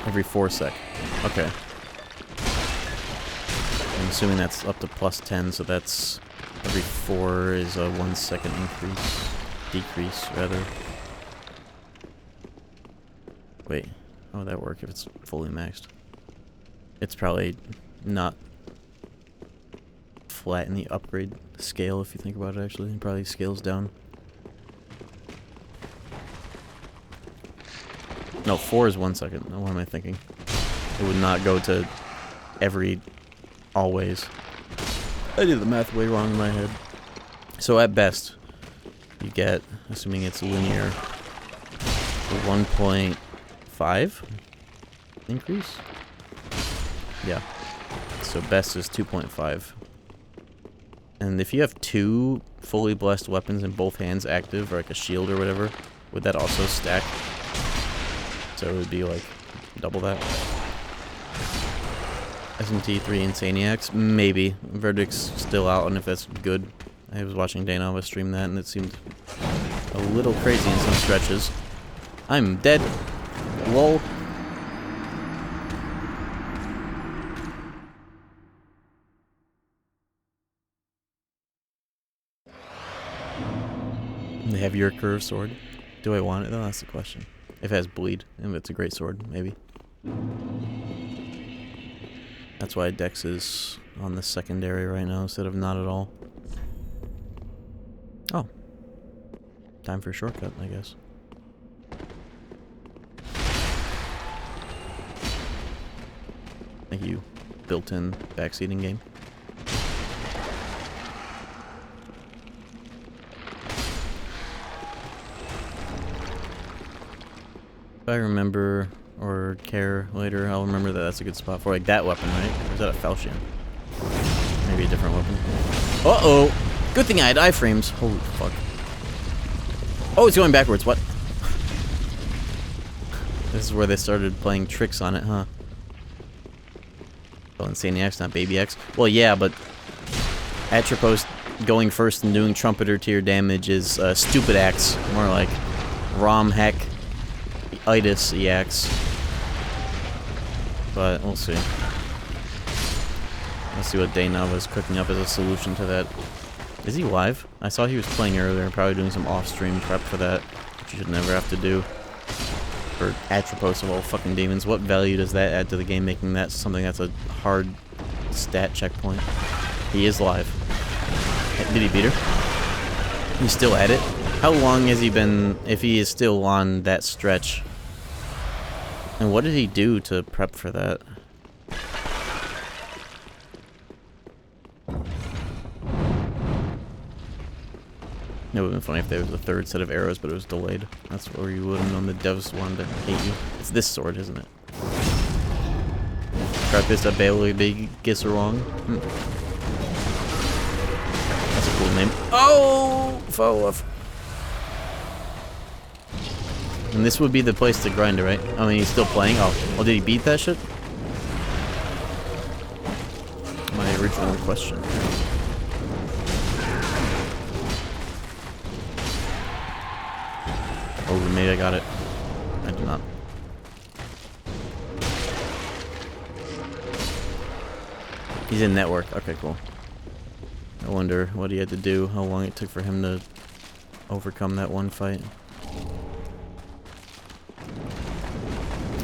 Every 4 sec. Okay. I'm assuming that's up to plus 10, so that's every 4 is a 1 second increase. Decrease, rather. Wait, how would that work if it's fully maxed? It's probably not flat in the upgrade scale if you think about it, actually. It probably scales down. No, 4 is 1 second. What am I thinking? It would not go to every... always. I did the math way wrong in my head. So at best, you get, assuming it's linear, a 1.5 increase? Yeah. So best is 2.5. And if you have 2 fully blessed weapons in both hands active, or like a shield or whatever, would that also stack? So it would be like double that. SMT3 Insaniacs? Maybe. Verdict's still out on if that's good. I was watching Danova stream that and it seemed a little crazy in some stretches. I'm dead. Lol. The heavier curved sword. Do I want it though? That's the question. If it has bleed, and if it's a great sword, maybe. That's why Dex is on the secondary right now instead of not at all. Oh. Time for a shortcut, I guess. Thank you, built-in backseating game. If I remember or care later, I'll remember that that's a good spot for like that weapon, right? Or is that a falchion? Maybe a different weapon. Uh-oh! Good thing I had iframes. Holy fuck. Oh, it's going backwards. What? This is where they started playing tricks on it, huh? Well, Insaniacs, not Baby X. Well, yeah, but Atropos going first and doing trumpeter tier damage is stupid axe. More like ROM hack itis EX. But we'll see. Let's see what Danova is cooking up as a solution to that. Is he live? I saw he was playing earlier, probably doing some off-stream prep for that, which you should never have to do. For Atropos of all fucking demons. What value does that add to the game, making that something that's a hard stat checkpoint? He is live. Did he beat her? He's still at it? How long has he been, if he is still on that stretch? And what did he do to prep for that? It would have been funny if there was a third set of arrows, but it was delayed. That's where you would have known the devs wanted to hate you. It's this sword, isn't it? Prepis Abeli Big Gisserong. That's a cool name. Oh! Fall off. And this would be the place to grind it, right? I mean, he's still playing. Oh, well, did he beat that shit? My original question. Oh, maybe I got it. I do not. He's in network. Okay, cool. I wonder what he had to do, how long it took for him to overcome that one fight.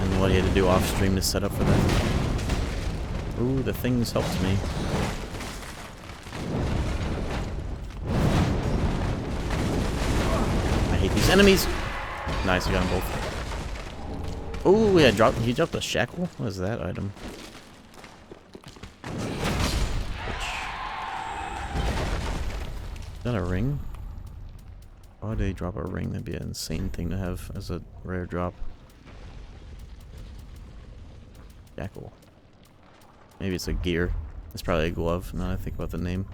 And what he had to do off stream to set up for that. Ooh, the things helped me. I hate these enemies. Nice, I got them both. Ooh, yeah, he dropped a shackle? What is that item? Is that a ring? Why would they drop a ring? That'd be an insane thing to have as a rare drop. Shackle. Maybe it's a gear. It's probably a glove, now that I think about the name.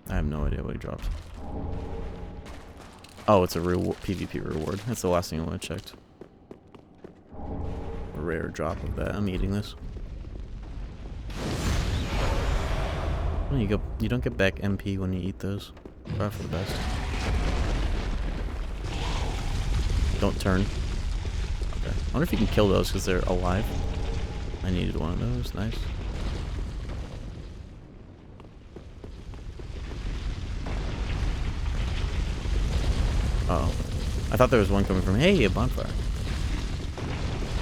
I have no idea what he dropped. Oh, it's a PvP reward. That's the last thing I would have checked. A rare drop of that. I'm eating this. Oh, you don't get back MP when you eat those. Probably for the best. Don't turn. Okay. I wonder if you can kill those because they're alive. I needed one of those. Nice. Uh oh. I thought there was one coming from. Hey, a bonfire.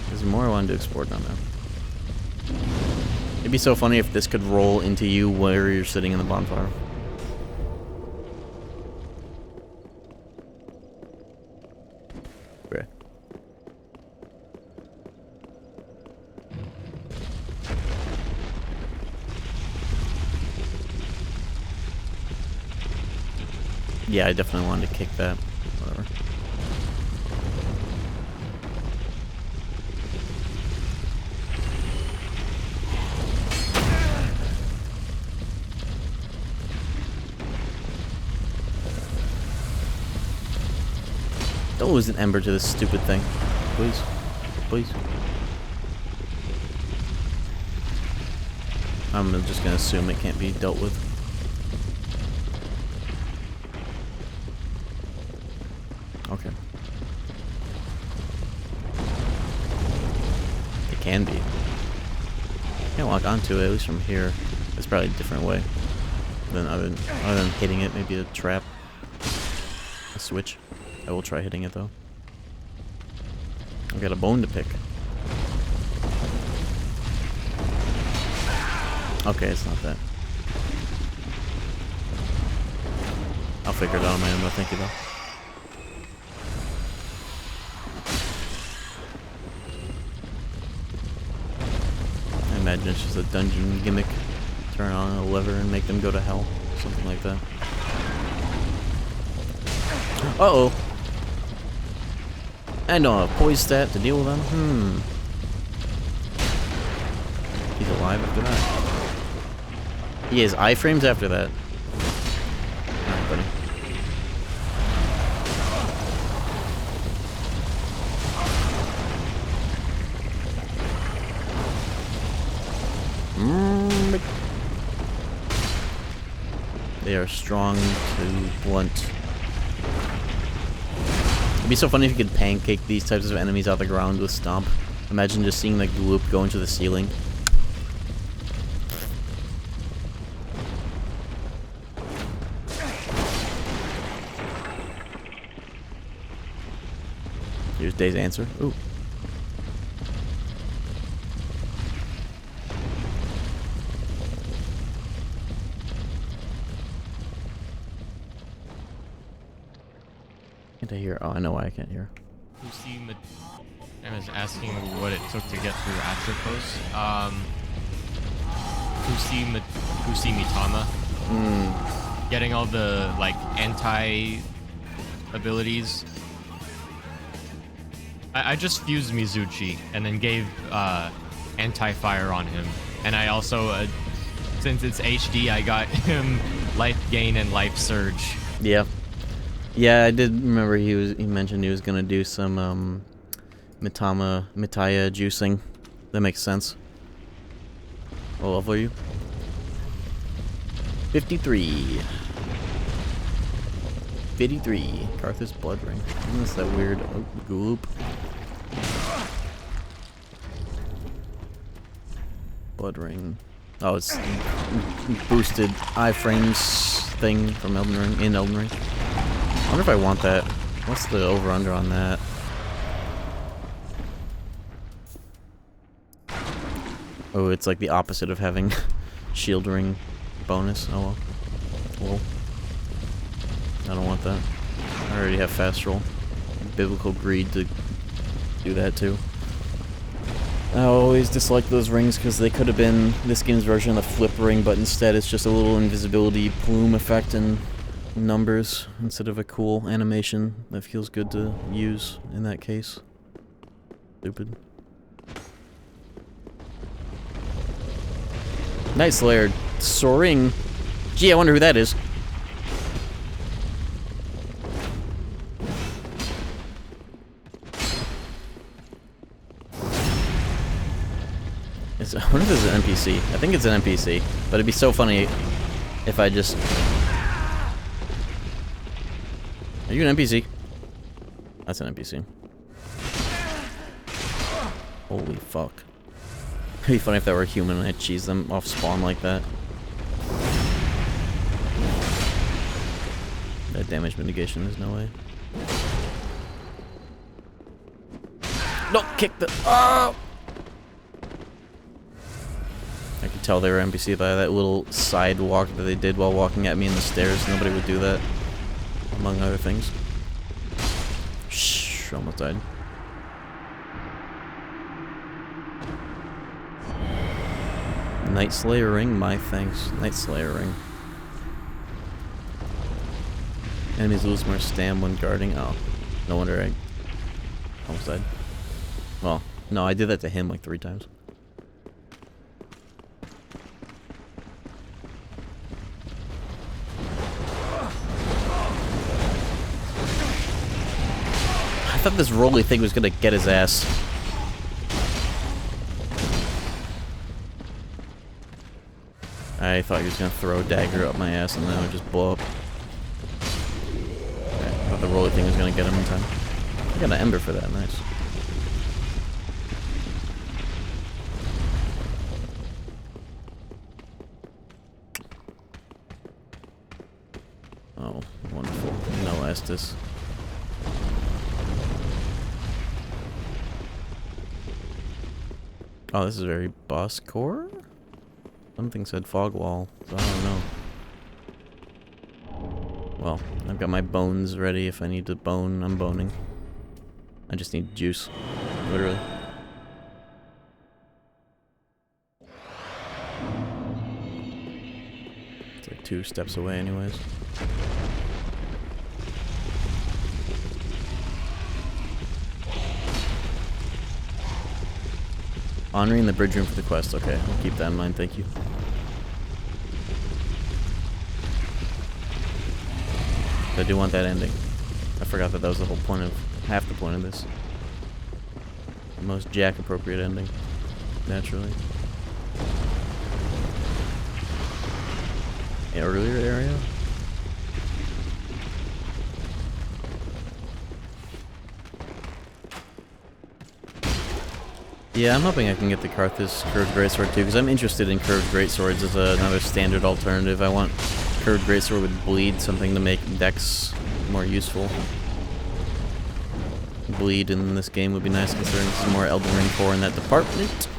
There's more I wanted to explore down there. It'd be so funny if this could roll into you where you're sitting in the bonfire. Okay. Yeah, I definitely wanted to kick that. Whatever. Don't lose an ember to this stupid thing. Please. Please. I'm just gonna assume it can't be dealt with. Okay. It can be. Can't walk onto it, at least from here. It's probably a different way. Than other than hitting it, maybe a trap. A switch. I will try hitting it though. I've got a bone to pick. Okay, it's not that. I'll figure it out on my own though, thank you though. I imagine it's just a dungeon gimmick. Turn on a lever and make them go to hell. Something like that. Uh-oh. And a poise stat to deal with them. He's alive after that. He has iframes after that. Alright, buddy. They are strong to blunt. It'd be so funny if you could pancake these types of enemies out the ground with Stomp. Imagine just seeing the loop go into the ceiling. Here's Day's answer. Ooh. Can't I hear? Oh, I know why I can't hear. I was asking what it took to get through Atropos. Kusi Mitama. Getting all the like anti abilities. I just fused Mizuchi and then gave anti-fire on him, and I also since it's HD, I got him life gain and life surge. Yeah. Yeah, I did remember he mentioned he was gonna do some Mitaya juicing. That makes sense. What level are you? 53. 53. Carthus Blood Ring. Isn't this that weird gloop? Blood Ring. Oh, it's boosted iframes thing from Elden Ring, in Elden Ring. I wonder if I want that. What's the over-under on that? Oh, it's like the opposite of having shield ring bonus. Oh well. I don't want that. I already have fast roll. Biblical greed to do that too. I always dislike those rings because they could have been this game's version of the flip ring, but instead it's just a little invisibility plume effect and numbers instead of a cool animation that feels good to use in that case. Stupid. Nice layered soaring. Gee, I wonder who that is. I wonder if this is an NPC. I think it's an NPC, but it'd be so funny if I just... Are you an NPC? That's an NPC. Holy fuck. It'd be funny if that were a human and I cheese them off spawn like that. That damage mitigation, there's no way. Don't kick the... Oh! I could tell they were NPC by that little sidewalk that they did while walking at me in the stairs. Nobody would do that, among other things. Shh, almost died. Night Slayer ring? My thanks. Night Slayer ring. Enemies lose more stam when guarding. Oh, no wonder I almost died. Well, no, I did that to him like 3 times. I thought this rolly thing was gonna get his ass. I thought he was gonna throw a dagger up my ass and then it would just blow up. Okay, I thought the rolly thing was gonna get him in time. I got an ember for that, nice. Oh, wonderful. No Estus. Oh, this is very boss core? Something said fog wall, so I don't know. Well, I've got my bones ready. If I need to bone, I'm boning. I just need juice. Literally. It's like 2 steps away anyways. Honoring the bridge room for the quest. Okay, I'll keep that in mind. Thank you. I do want that ending. I forgot that was the whole point of... half the point of this. The most Jack appropriate ending. Naturally. Earlier area? Yeah, I'm hoping I can get the Karthus Curved Greatsword too, because I'm interested in Curved Greatswords as another standard alternative. I want Curved Greatsword with Bleed, something to make Dex more useful. Bleed in this game would be nice, considering this is more Elden Ring 4 in that department.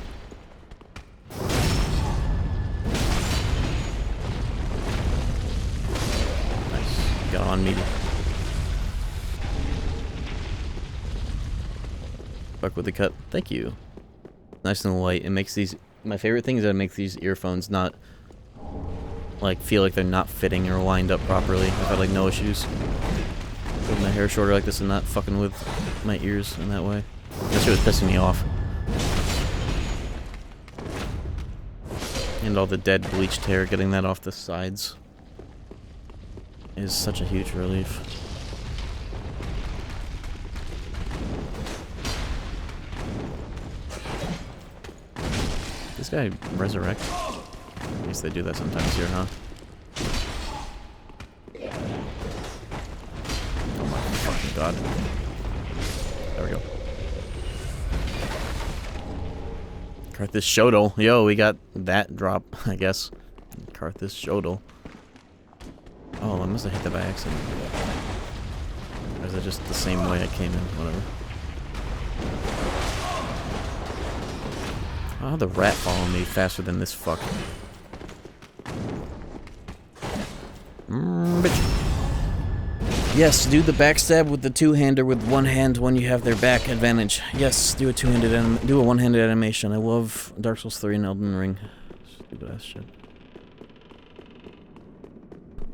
Nice. Got on meaty. Fuck with the cut. Thank you. Nice and light. It makes these... my favorite thing is that it makes these earphones not... like, feel like they're not fitting or lined up properly. I've had, like, no issues with my hair shorter like this and not fucking with my ears in that way. That shit was pissing me off. And all the dead bleached hair, getting that off the sides is such a huge relief. This guy resurrect? I guess they do that sometimes here, huh? Oh my fucking god. There we go. Karthus Shodol. Yo, we got that drop, I guess. Karthus Shodol. Oh, I must have hit that by accident. Or is it just the same way I came in? Whatever. Oh, the rat following me faster than this fuck. Bitch. Yes, do the backstab with the two-hander with one hand when you have their back advantage. Yes, do a two-handed do a one-handed animation. I love Dark Souls 3 and Elden Ring. Stupid ass shit.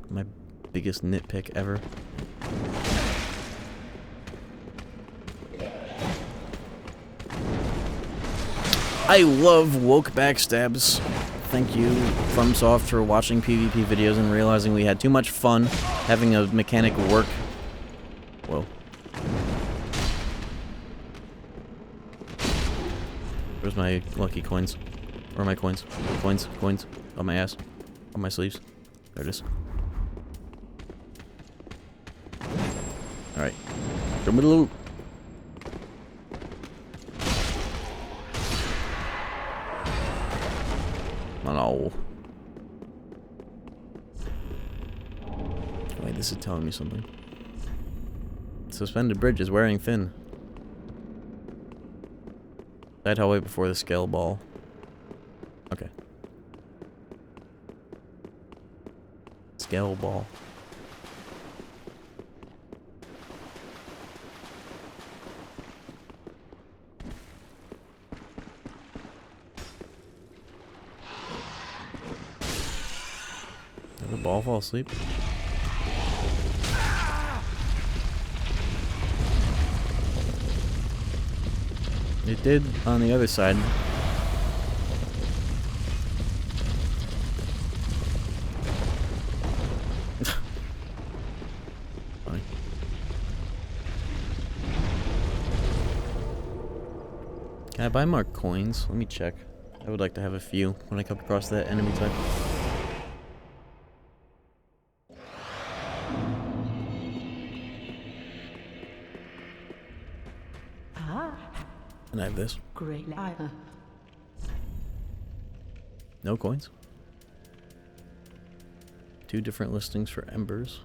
My biggest nitpick ever. I love woke backstabs. Thank you, FromSoft, for watching PvP videos and realizing we had too much fun having a mechanic work. Whoa. Where's my lucky coins? Where are my coins? Coins, coins. On my ass. On my sleeves. There it is. Alright. Show me the loot. Oh no. Wait, this is telling me something. Suspended bridge is wearing thin. Side hallway before the scale ball. Okay. Scale ball. Did the ball fall asleep? It did on the other side. Funny. Can I buy more coins? Let me check. I would like to have a few when I come across that enemy type. And I have this. Great. No coins. 2 different listings for embers.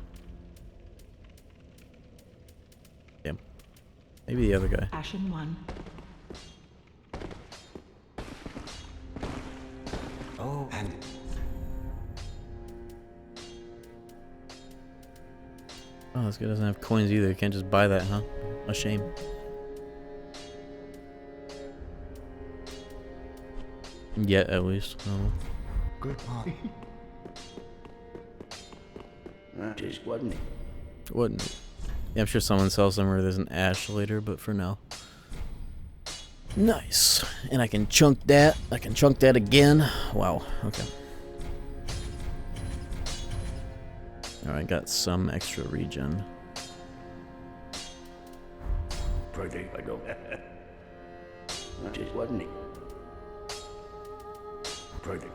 Damn. Maybe the other guy. Ashen 1. Oh, and Oh, this guy doesn't have coins either. You can't just buy that, huh? A shame. Yet, at least. Oh. goodbye. Just wasn't it? Wouldn't it? Yeah, I'm sure someone sells somewhere there's an ash later, but for now. Nice. And I can chunk that. I can chunk that again. Wow. Okay. Alright, got some extra regen. Pretty, I don't. Just wasn't it? Pretty.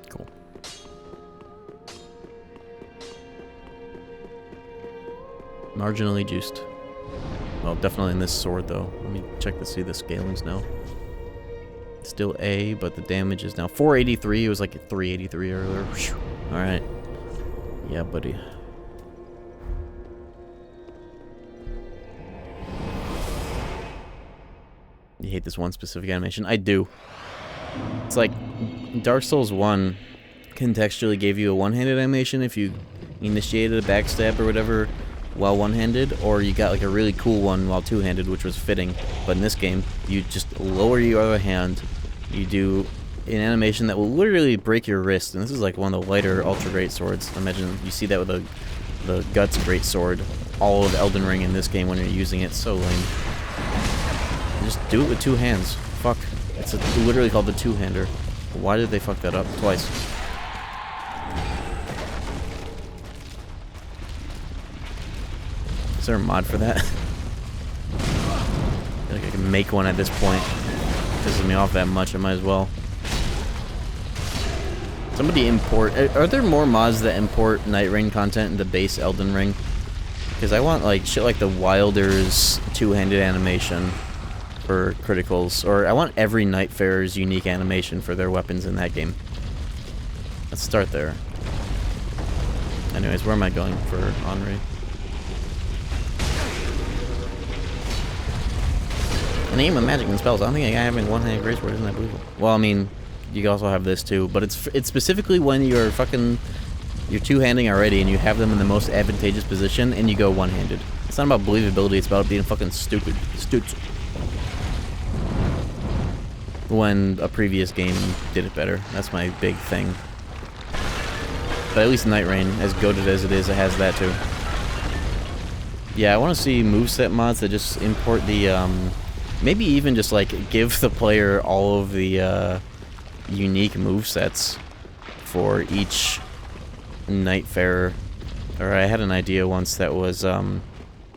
Cool. Marginally juiced. Well, definitely in this sword, though. Let me check to see the scalings now. Still A, but the damage is now 483. It was like 383 earlier. Alright. Yeah, buddy. You hate this one specific animation? I do. It's like Dark Souls 1 contextually gave you a one-handed animation if you initiated a backstab or whatever while one-handed, or you got like a really cool one while two-handed, which was fitting. But in this game, you just lower your other hand, you do an animation that will literally break your wrist, and this is like one of the lighter ultra great swords. Imagine you see that with the Guts great sword, all of Elden Ring in this game when you're using it. So lame. Just do it with two hands. Fuck. It's literally called the two-hander. Why did they fuck that up twice? Is there a mod for that? I feel like I can make one at this point. Pisses me off that much, I might as well. Somebody import... Are there more mods that import Night Rain content into base Elden Ring? Because I want like shit like the Wilder's two-handed animation for criticals, or I want every Nightfarer's unique animation for their weapons in that game. Let's start there. Anyways, where am I going for Henri? An aim with magic and spells. I don't think a guy having one-handed greatsword isn't that believable. Well, I mean, you also have this too, but it's specifically when you're two-handing already and you have them in the most advantageous position and you go one-handed. It's not about believability, it's about being fucking stupid. When a previous game did it better. That's my big thing. But at least Night Rain, as goated as it is, it has that too. Yeah, I want to see moveset mods that just import the, maybe even just like give the player all of the unique movesets for each Nightfarer. Or I had an idea once that was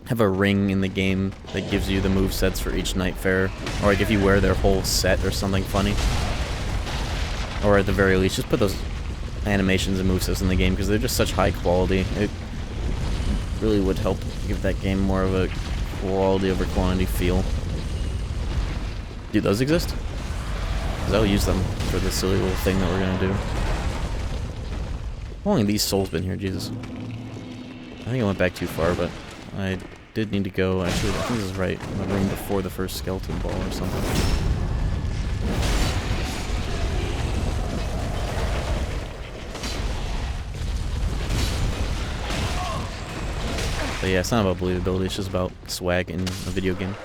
have a ring in the game that gives you the movesets for each Nightfarer, or like if you wear their whole set or something funny. Or at the very least, just put those animations and movesets in the game because they're just such high quality. It really would help give that game more of a quality over quantity feel. Do those exist? Because I'll use them for the silly little thing that we're gonna do. How long have these souls been here, Jesus? I think I went back too far, but I did need to go. Actually, I think this is right. In the room before the first skeleton ball or something. yeah, it's not about believability, it's just about swag in a video game.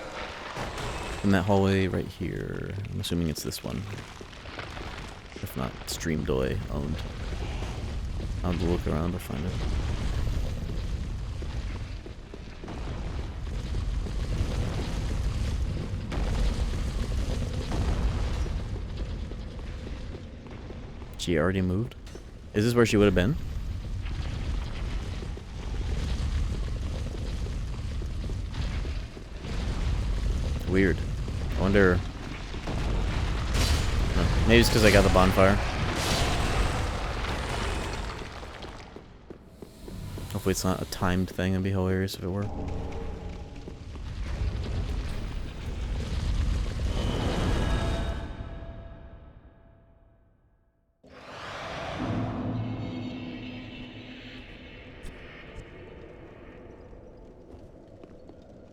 In that hallway right here, I'm assuming it's this one. If not, Streamdoy owned. I'll have to look around to find it. She already moved? Is this where she would have been? Weird. I wonder... Maybe it's because I got the bonfire. Hopefully it's not a timed thing. It'd be hilarious if it were.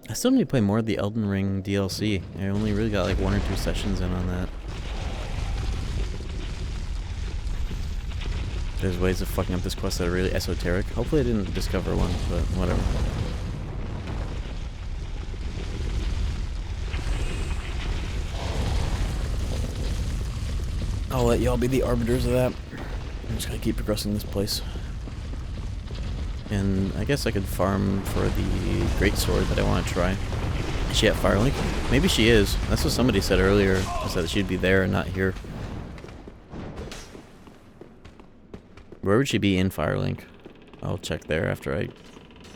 I still need to play more of the Elden Ring DLC. I only really got like 1 or 2 sessions in on that. There's ways of fucking up this quest that are really esoteric. Hopefully I didn't discover one, but whatever. I'll let y'all be the arbiters of that. I'm just gonna keep progressing this place. And I guess I could farm for the greatsword that I want to try. Is she at Firelink? Maybe she is. That's what somebody said earlier. Is that she'd be there and not here. Where would she be in Firelink? I'll check there after I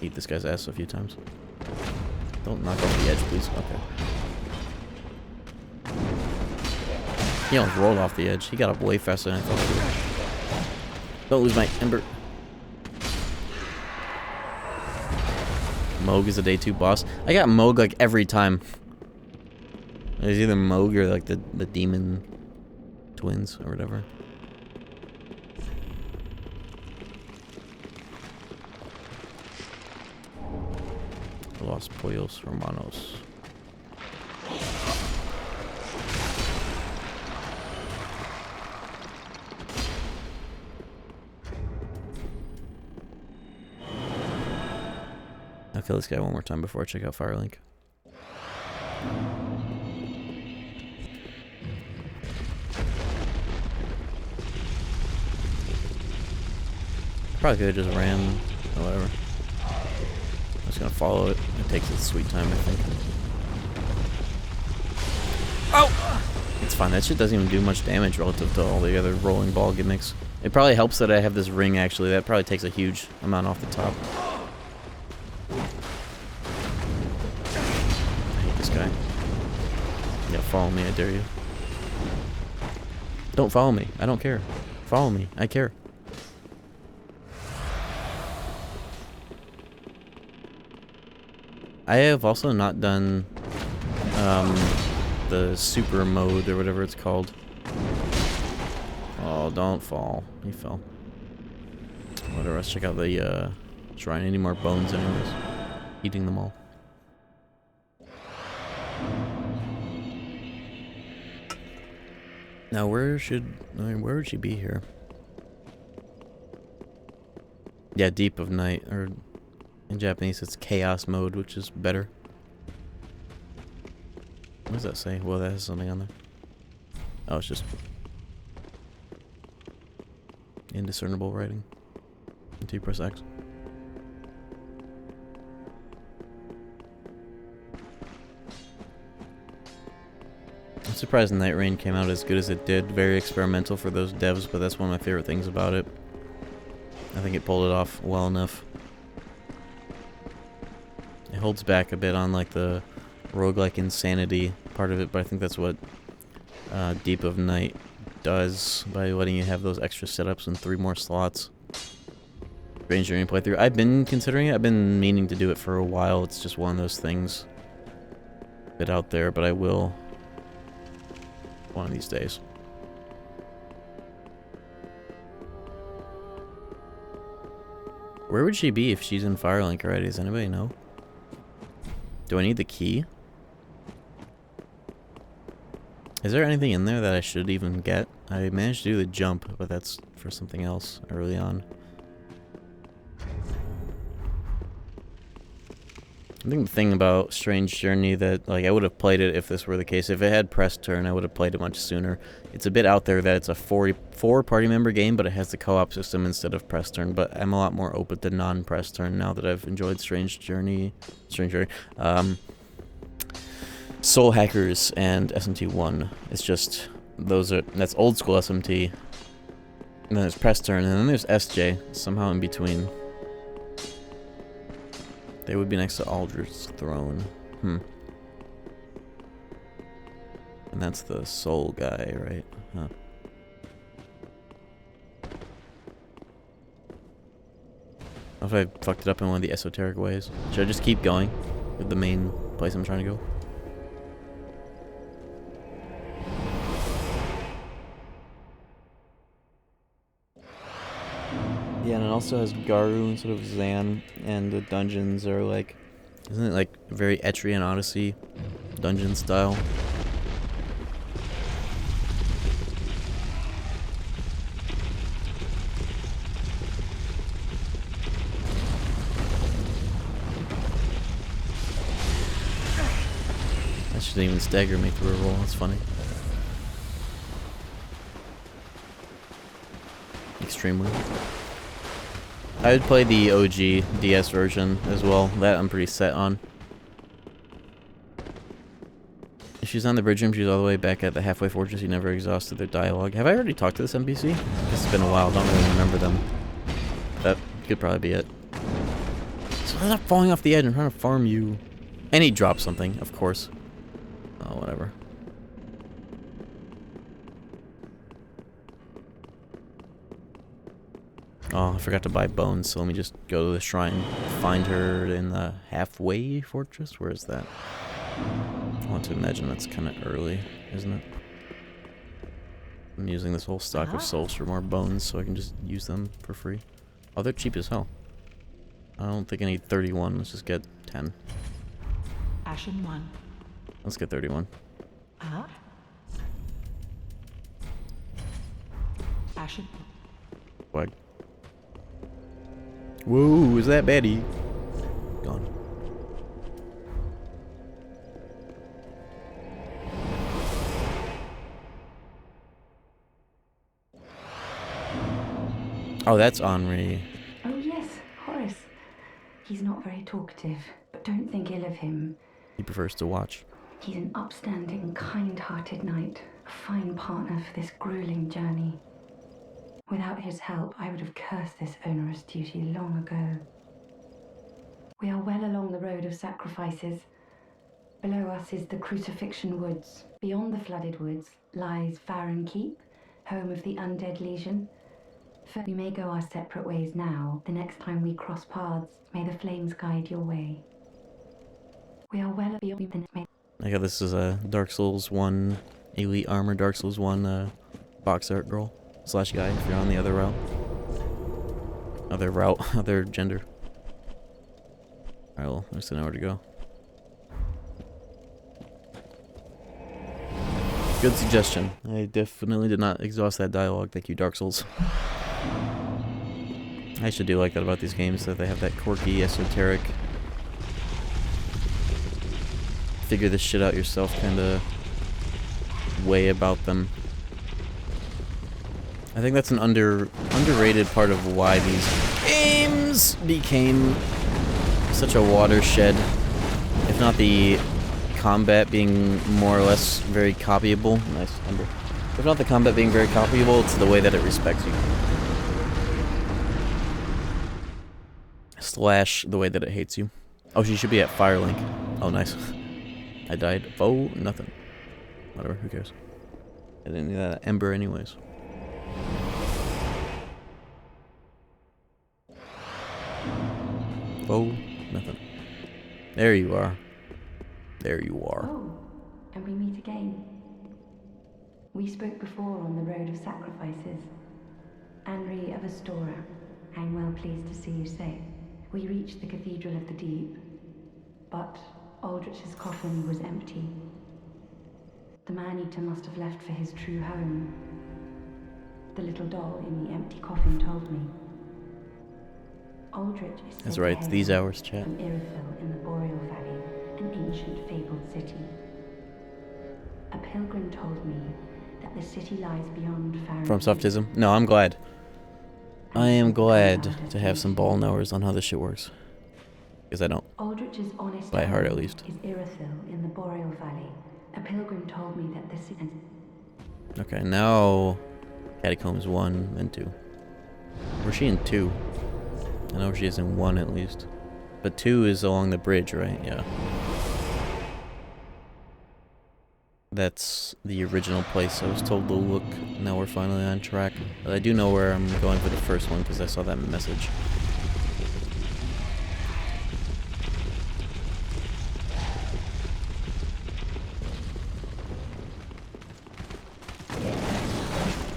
eat this guy's ass a few times. Don't knock off the edge, please. Okay. He almost rolled off the edge. He got up way faster than I thought he would. Don't lose my ember. Moog is a day 2 boss. I got Moog like every time. It's either Moog or like the demon twins or whatever. Los Pollos Hermanos. I'll kill this guy one more time before I check out Firelink. Probably could have just ran or whatever. I'm just gonna follow it. It takes its sweet time, I think. Oh! It's fine. That shit doesn't even do much damage relative to all the other rolling ball gimmicks. It probably helps that I have this ring, actually. That probably takes a huge amount off the top. Guy. Yeah, follow me, I dare you. Don't follow me. I don't care. Follow me. I care. I have also not done the super mode or whatever it's called. Oh, don't fall. He fell. Whatever, let's check out the shrine. Any more bones anyways. Eating them all. Now, where would she be here? Yeah, Deep of Night, or in Japanese it's Chaos Mode, which is better. What does that say? Well, that has something on there. Oh, it's just indiscernible writing until you press X. I'm surprised Night Rain came out as good as it did. Very experimental for those devs, but that's one of my favorite things about it. I think it pulled it off well enough. It holds back a bit on like the roguelike insanity part of it, but I think that's what Deep of Night does by letting you have those extra setups and 3 more slots. Range journey playthrough. I've been considering it. I've been meaning to do it for a while. It's just one of those things a bit out there, but I will one of these days. Where would she be if she's in Firelink already? Does anybody know? Do I need the key? Is there anything in there that I should even get? I managed to do the jump, but that's for something else early on. I think the thing about Strange Journey that, like, I would have played it if this were the case. If it had press turn, I would have played it much sooner. It's a bit out there that it's a four party member game, but it has the co-op system instead of press turn. But I'm a lot more open to non-press turn now that I've enjoyed Strange Journey, Soul Hackers and SMT1. It's just that's old school SMT. And then there's press turn, and then there's SJ somehow in between. They would be next to Aldrich's throne. And that's the soul guy, right? Huh. What if I fucked it up in one of the esoteric ways? Should I just keep going with the main place I'm trying to go? Yeah, and it also has Garu instead of Zan, and the dungeons are like, isn't it like very Etrian Odyssey dungeon style? That shouldn't even stagger me through a roll, that's funny. Extremely. I would play the OG DS version as well. That I'm pretty set on. If she's on the bridge room, she's all the way back at the halfway fortress. You never exhausted their dialogue. Have I already talked to this NPC? It's been a while. Don't really remember them. That could probably be it. So I'm not falling off the edge. I'm trying to farm you. And he dropped something, of course. Oh, whatever. Oh, I forgot to buy bones, so let me just go to the shrine, find her in the halfway fortress? Where is that? I want to imagine that's kind of early, isn't it? I'm using this whole stock of souls for more bones, so I can just use them for free. Oh, they're cheap as hell. I don't think I need 31, let's just get 10. Ashen 1. Let's get 31. Ashen. What? Whoa, is that Betty? Gone. Oh, that's Henri. Oh yes, Horace. He's not very talkative, but don't think ill of him. He prefers to watch. He's an upstanding, kind-hearted knight, a fine partner for this grueling journey. Without his help, I would have cursed this onerous duty long ago. We are well along the road of sacrifices. Below us is the Crucifixion Woods. Beyond the flooded woods lies Farron Keep, home of the Undead Legion. We may go our separate ways now. The next time we cross paths, may the flames guide your way. We are well beyond the... I got this is a Dark Souls 1 Elite Armor, Dark Souls 1 box art girl / guy if you're on the other route. Other gender. Alright, well, I still know where to go. Good suggestion. I definitely did not exhaust that dialogue. Thank you, Dark Souls. I should do like that about these games, that they have that quirky, esoteric, figure this shit out yourself kind of way about them. I think that's an underrated part of why these games became such a watershed, if not the combat being more or less very copyable. Nice number. If not the combat being very copyable, it's the way that it respects you. Slash the way that it hates you. Oh, she should be at Firelink. Oh, nice. I died. Oh, nothing. Whatever, who cares? I didn't need that ember anyways. Oh, nothing. There you are. There you are. Oh, and we meet again. We spoke before on the road of sacrifices. Henri of Astora, I'm well pleased to see you safe. We reached the Cathedral of the Deep, but Aldrich's coffin was empty. The man-eater must have left for his true home. The little doll in the empty coffin told me. Aldrich is That's said right, to these hail hours, chat. from Irothil in the Boreal Valley, an ancient fabled city. A pilgrim told me that the city lies beyond Fahrenheit. From Softism? No, I'm glad. I am glad to have some ball knowers on how this shit works. Because I don't. Aldrich's honest By heart, at home least. is Irothil in the Boreal Valley. A pilgrim told me that the city... Okay, now Catacombs 1 and 2. Where's she in 2? I know she is in 1 at least. But 2 is along the bridge, right? Yeah. That's the original place I was told to look. Now we're finally on track. But I do know where I'm going for the first one because I saw that message.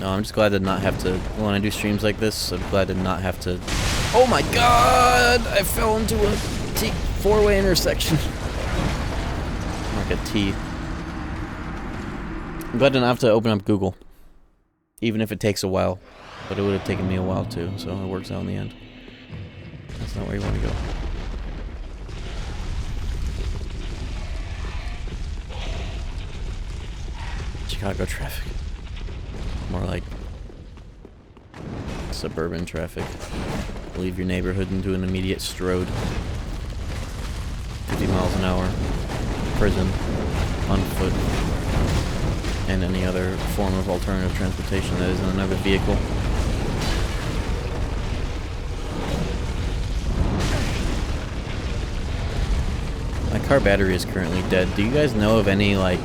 No, I'm just glad to not have to, when I do streams like this, I'm glad to not have to... Oh my god! I fell into a four-way intersection. Like a T. I'm glad to not have to open up Google. Even if it takes a while. But it would have taken me a while too, so it works out in the end. That's not where you want to go. Chicago traffic. More like suburban traffic. Leave your neighborhood and do an immediate strode. 50 miles an hour. Prison. On foot. And any other form of alternative transportation that isn't another vehicle. My car battery is currently dead. Do you guys know of any, like,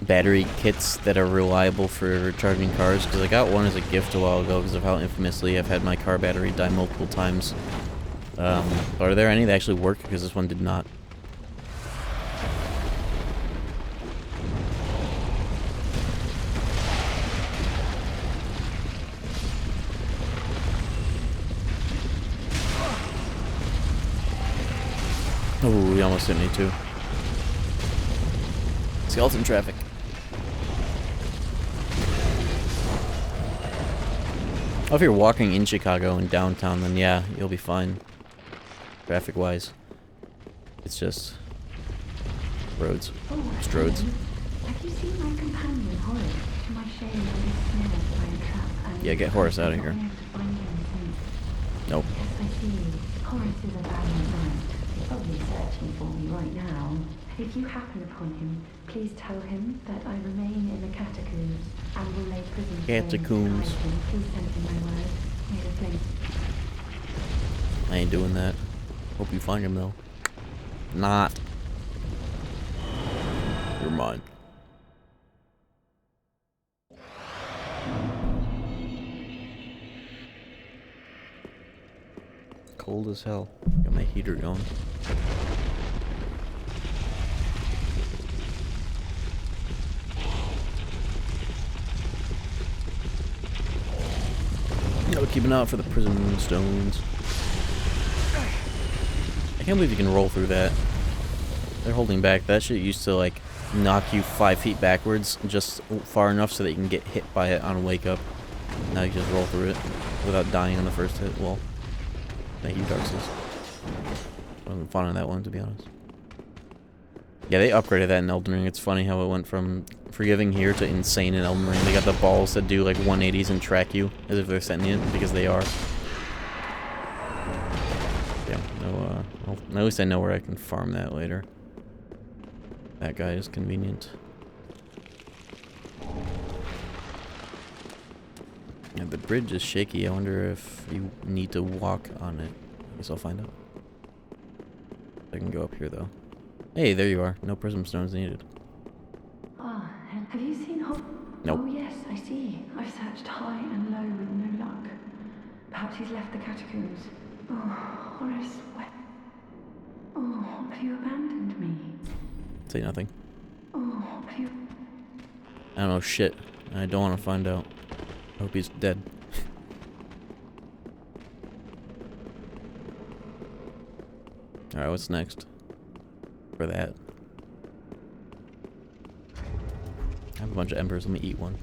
battery kits that are reliable for charging cars? Because I got one as a gift a while ago because of how infamously I've had my car battery die multiple times. But are there any that actually work? Because this one did not. Oh, he almost hit me too. Skeleton traffic. Oh, if you're walking in Chicago and downtown, then yeah, you'll be fine. Traffic-wise. It's just... roads. Just roads. Have you seen my companion Horace? To my shame, he was snared by a trap and... Yeah, get Horace out of here. I've been able to find him since. Nope. Yes, I see. Horace is a valiant knight. He's probably searching for me right now. If you happen upon him, please tell him that I remain in the catacombs and will lay prison Catacombs. flames behind him. Please send him my word. May the flames... I ain't doing that. Hope you find him, though. Not. You're mine. Cold as hell. Got my heater going. No, keep an eye out for the prison stones. I can't believe you can roll through that. They're holding back. That shit used to, like, knock you 5 feet backwards just far enough so that you can get hit by it on wake up. Now you just roll through it without dying on the first hit. Well, thank you, Dark Souls. Wasn't fun on that one, to be honest. Yeah, they upgraded that in Elden Ring. It's funny how it went from forgiving here to insane in Elden Ring. They got the balls that do like 180s and track you as if they're sentient, because they are. Yeah, no, well, at least I know where I can farm that later. That guy is convenient. Yeah, the bridge is shaky. I wonder if you need to walk on it. I guess I'll find out. I can go up here though. Hey, there you are. No prism stones needed. Ah, have you seen Nope. Oh yes, I see. I've searched high and low with no luck. Perhaps he's left the catacombs. Oh, Horace, where... Oh, have you abandoned me? Say nothing. Oh, have you... I don't know shit. I don't want to find out. I hope he's dead. Alright, what's next? For that. I have a bunch of embers. Let me eat one.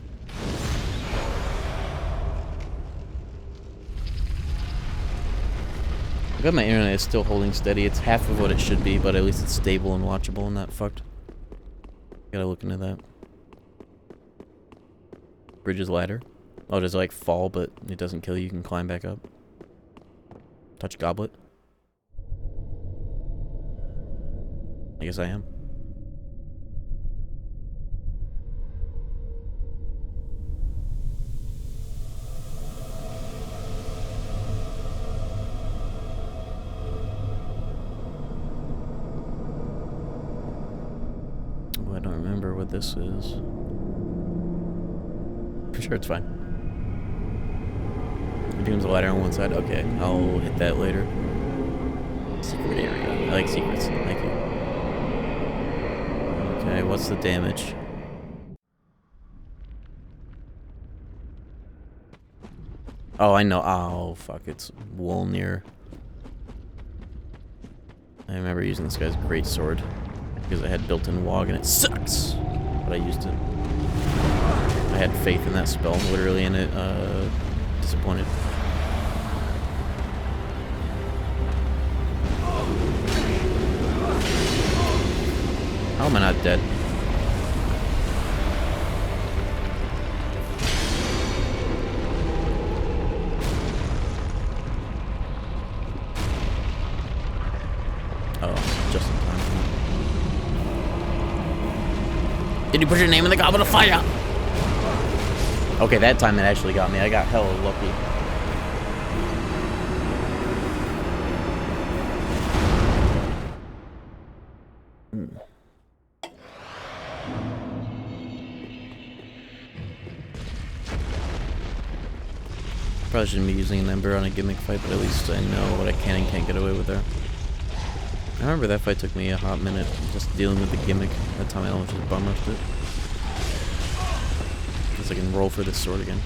I'm glad my internet is still holding steady. It's half of what it should be, but at least it's stable and watchable and not fucked. Gotta look into that. Bridge's ladder. Oh, does it like fall, but it doesn't kill you? You can climb back up. Touch goblet. I guess I am. Oh, I don't remember what this is. I'm sure it's fine. Doom's a ladder on one side. Okay, I'll hit that later. Secret area. I like secrets. Thank you. Okay, what's the damage? Oh, I know. Oh, fuck. It's Wolnir. I remember using this guy's great sword because I had built-in Wog and it sucks. But I used it. I had faith in that spell, literally, and it disappointed. How am I not dead? Oh, just in time. Did you put your name in the goblet of fire? Okay, that time it actually got me. I got hella lucky. Probably shouldn't be using an Ember on a gimmick fight, but at least I know what I can and can't get away with there. I remember that fight took me a hot minute just dealing with the gimmick. That time I almost just bum rushed it. Guess I can roll for this sword again.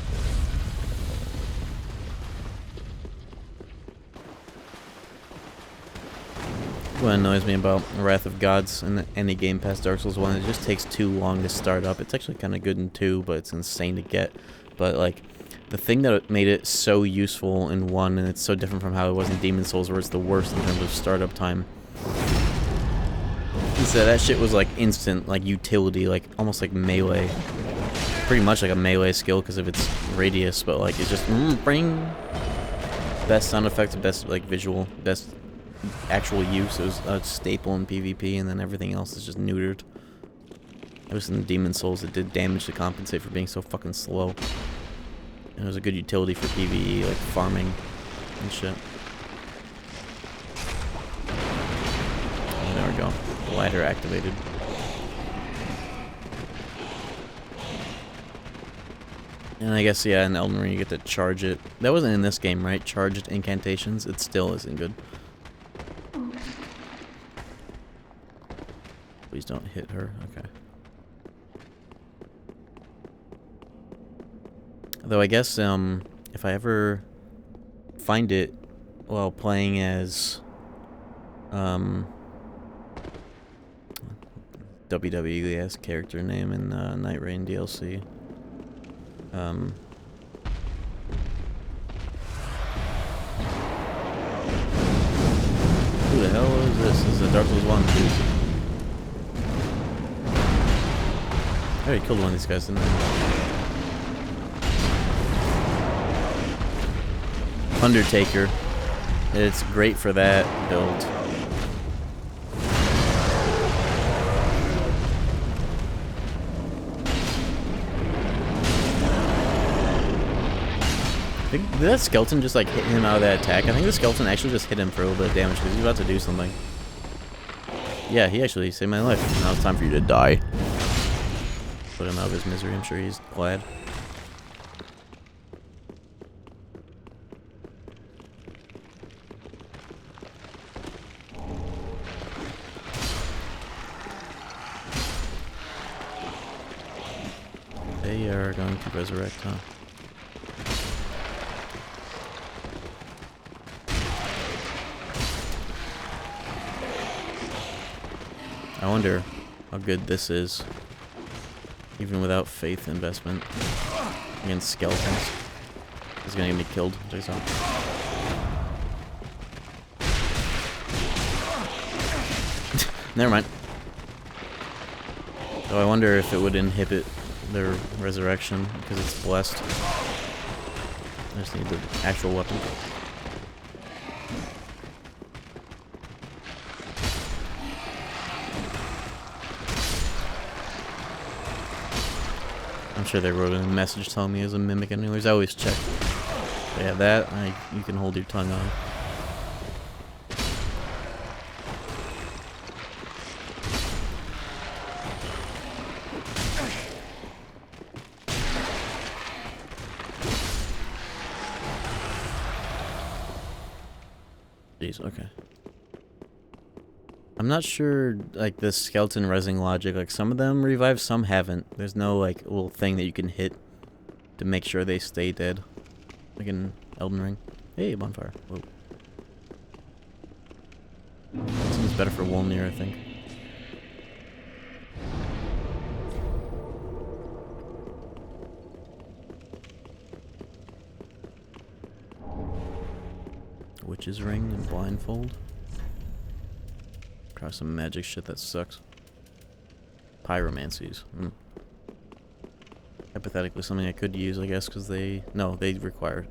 What annoys me about Wrath of Gods in any game past Dark Souls 1, it just takes too long to start up. It's actually kind of good in 2, but it's insane to get. But like, the thing that made it so useful in 1, and it's so different from how it was in Demon Souls, where it's the worst in terms of startup time, is that shit was like instant, like utility, like almost like melee. Pretty much like a melee skill because of its radius, but like it's just bring best sound effects, best like visual, best actual use. It was a staple in PvP, and then everything else is just neutered. It was in Demon Souls, it did damage to compensate for being so fucking slow. And it was a good utility for PvE, like farming and shit. And there we go. The ladder activated. And I guess, yeah, in Elden Ring you get to charge it. That wasn't in this game, right? Charged incantations. It still isn't good. Please don't hit her. Okay. Though I guess if I ever find it while playing as WWE's character name in Night Rain DLC. Who the hell is this? This is a Dark Souls 1, dude. I already killed one of these guys, didn't I? Undertaker. It's great for that build. Did that skeleton just like hit him out of that attack? I think the skeleton actually just hit him for a little bit of damage because he's about to do something. Yeah, he actually saved my life. Now it's time for you to die. Put him out of his misery. I'm sure he's glad. They are going to resurrect, huh? I wonder how good this is, even without faith investment against skeletons. He's gonna get me killed. Check this out. Never mind. So I wonder if it would inhibit their resurrection because it's blessed. I just need the actual weapon. I'm sure they wrote a message telling me as a mimic anyways. I always check. But yeah, that you can hold your tongue on. Jeez, okay. I'm not sure, like, the skeleton resing logic. Like, some of them revive, some haven't. There's no, like, little thing that you can hit to make sure they stay dead. Like in Elden Ring. Hey, bonfire. Whoa. Seems better for Wolnir, I think. Witch's ring and blindfold. Try some magic shit that sucks. Pyromancies. Hypothetically something I could use, I guess, because they require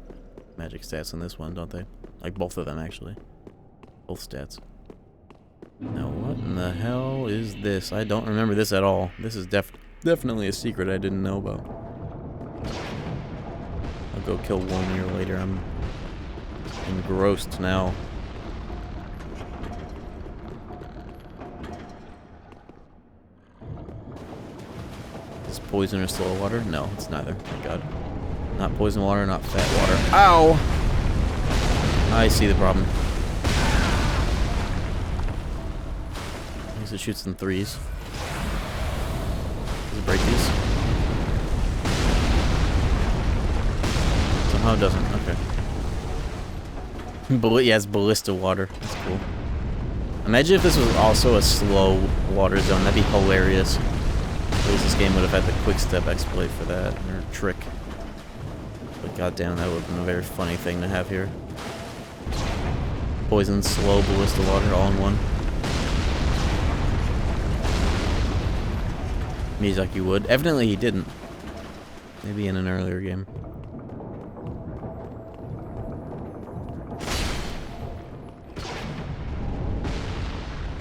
magic stats in this one, don't they? Like both of them, actually. Both stats. Now what in the hell is this? I don't remember this at all. This is definitely a secret I didn't know about. I'll go kill Wolnir later. I'm engrossed now. Is poison or slow water? No, it's neither. Thank God. Not poison water, not fat water. Ow! I see the problem. At least it shoots in threes. Does it break these? Somehow it doesn't. Okay. Yeah, it's ballista water. That's cool. Imagine if this was also a slow water zone. That'd be hilarious. At least this game would have had the quick step exploit for that, or trick. But goddamn, that would have been a very funny thing to have here. Poison, slow, ballista water, all in one. Miyazaki would. Evidently he didn't. Maybe in an earlier game.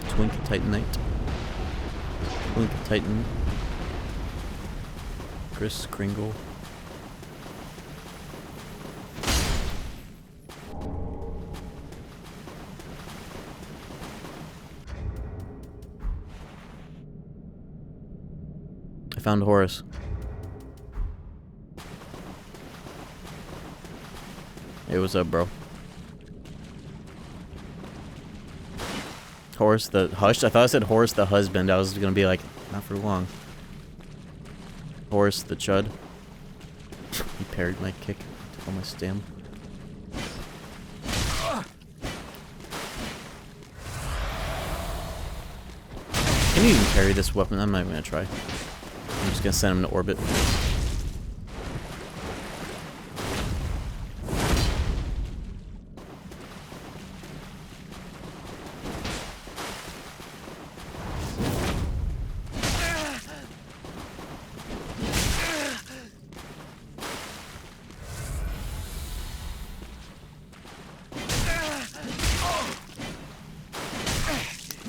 Twink Titanite. Twink Titan. Chris Kringle. I found Horus. Hey, what's up, bro? Horus the Hush? I thought I said Horus the husband. I was gonna be like, not for long. Horus the Chud. He parried my kick. Took all my stam. Can you even carry this weapon? I'm not even gonna try. I'm just gonna send him to orbit.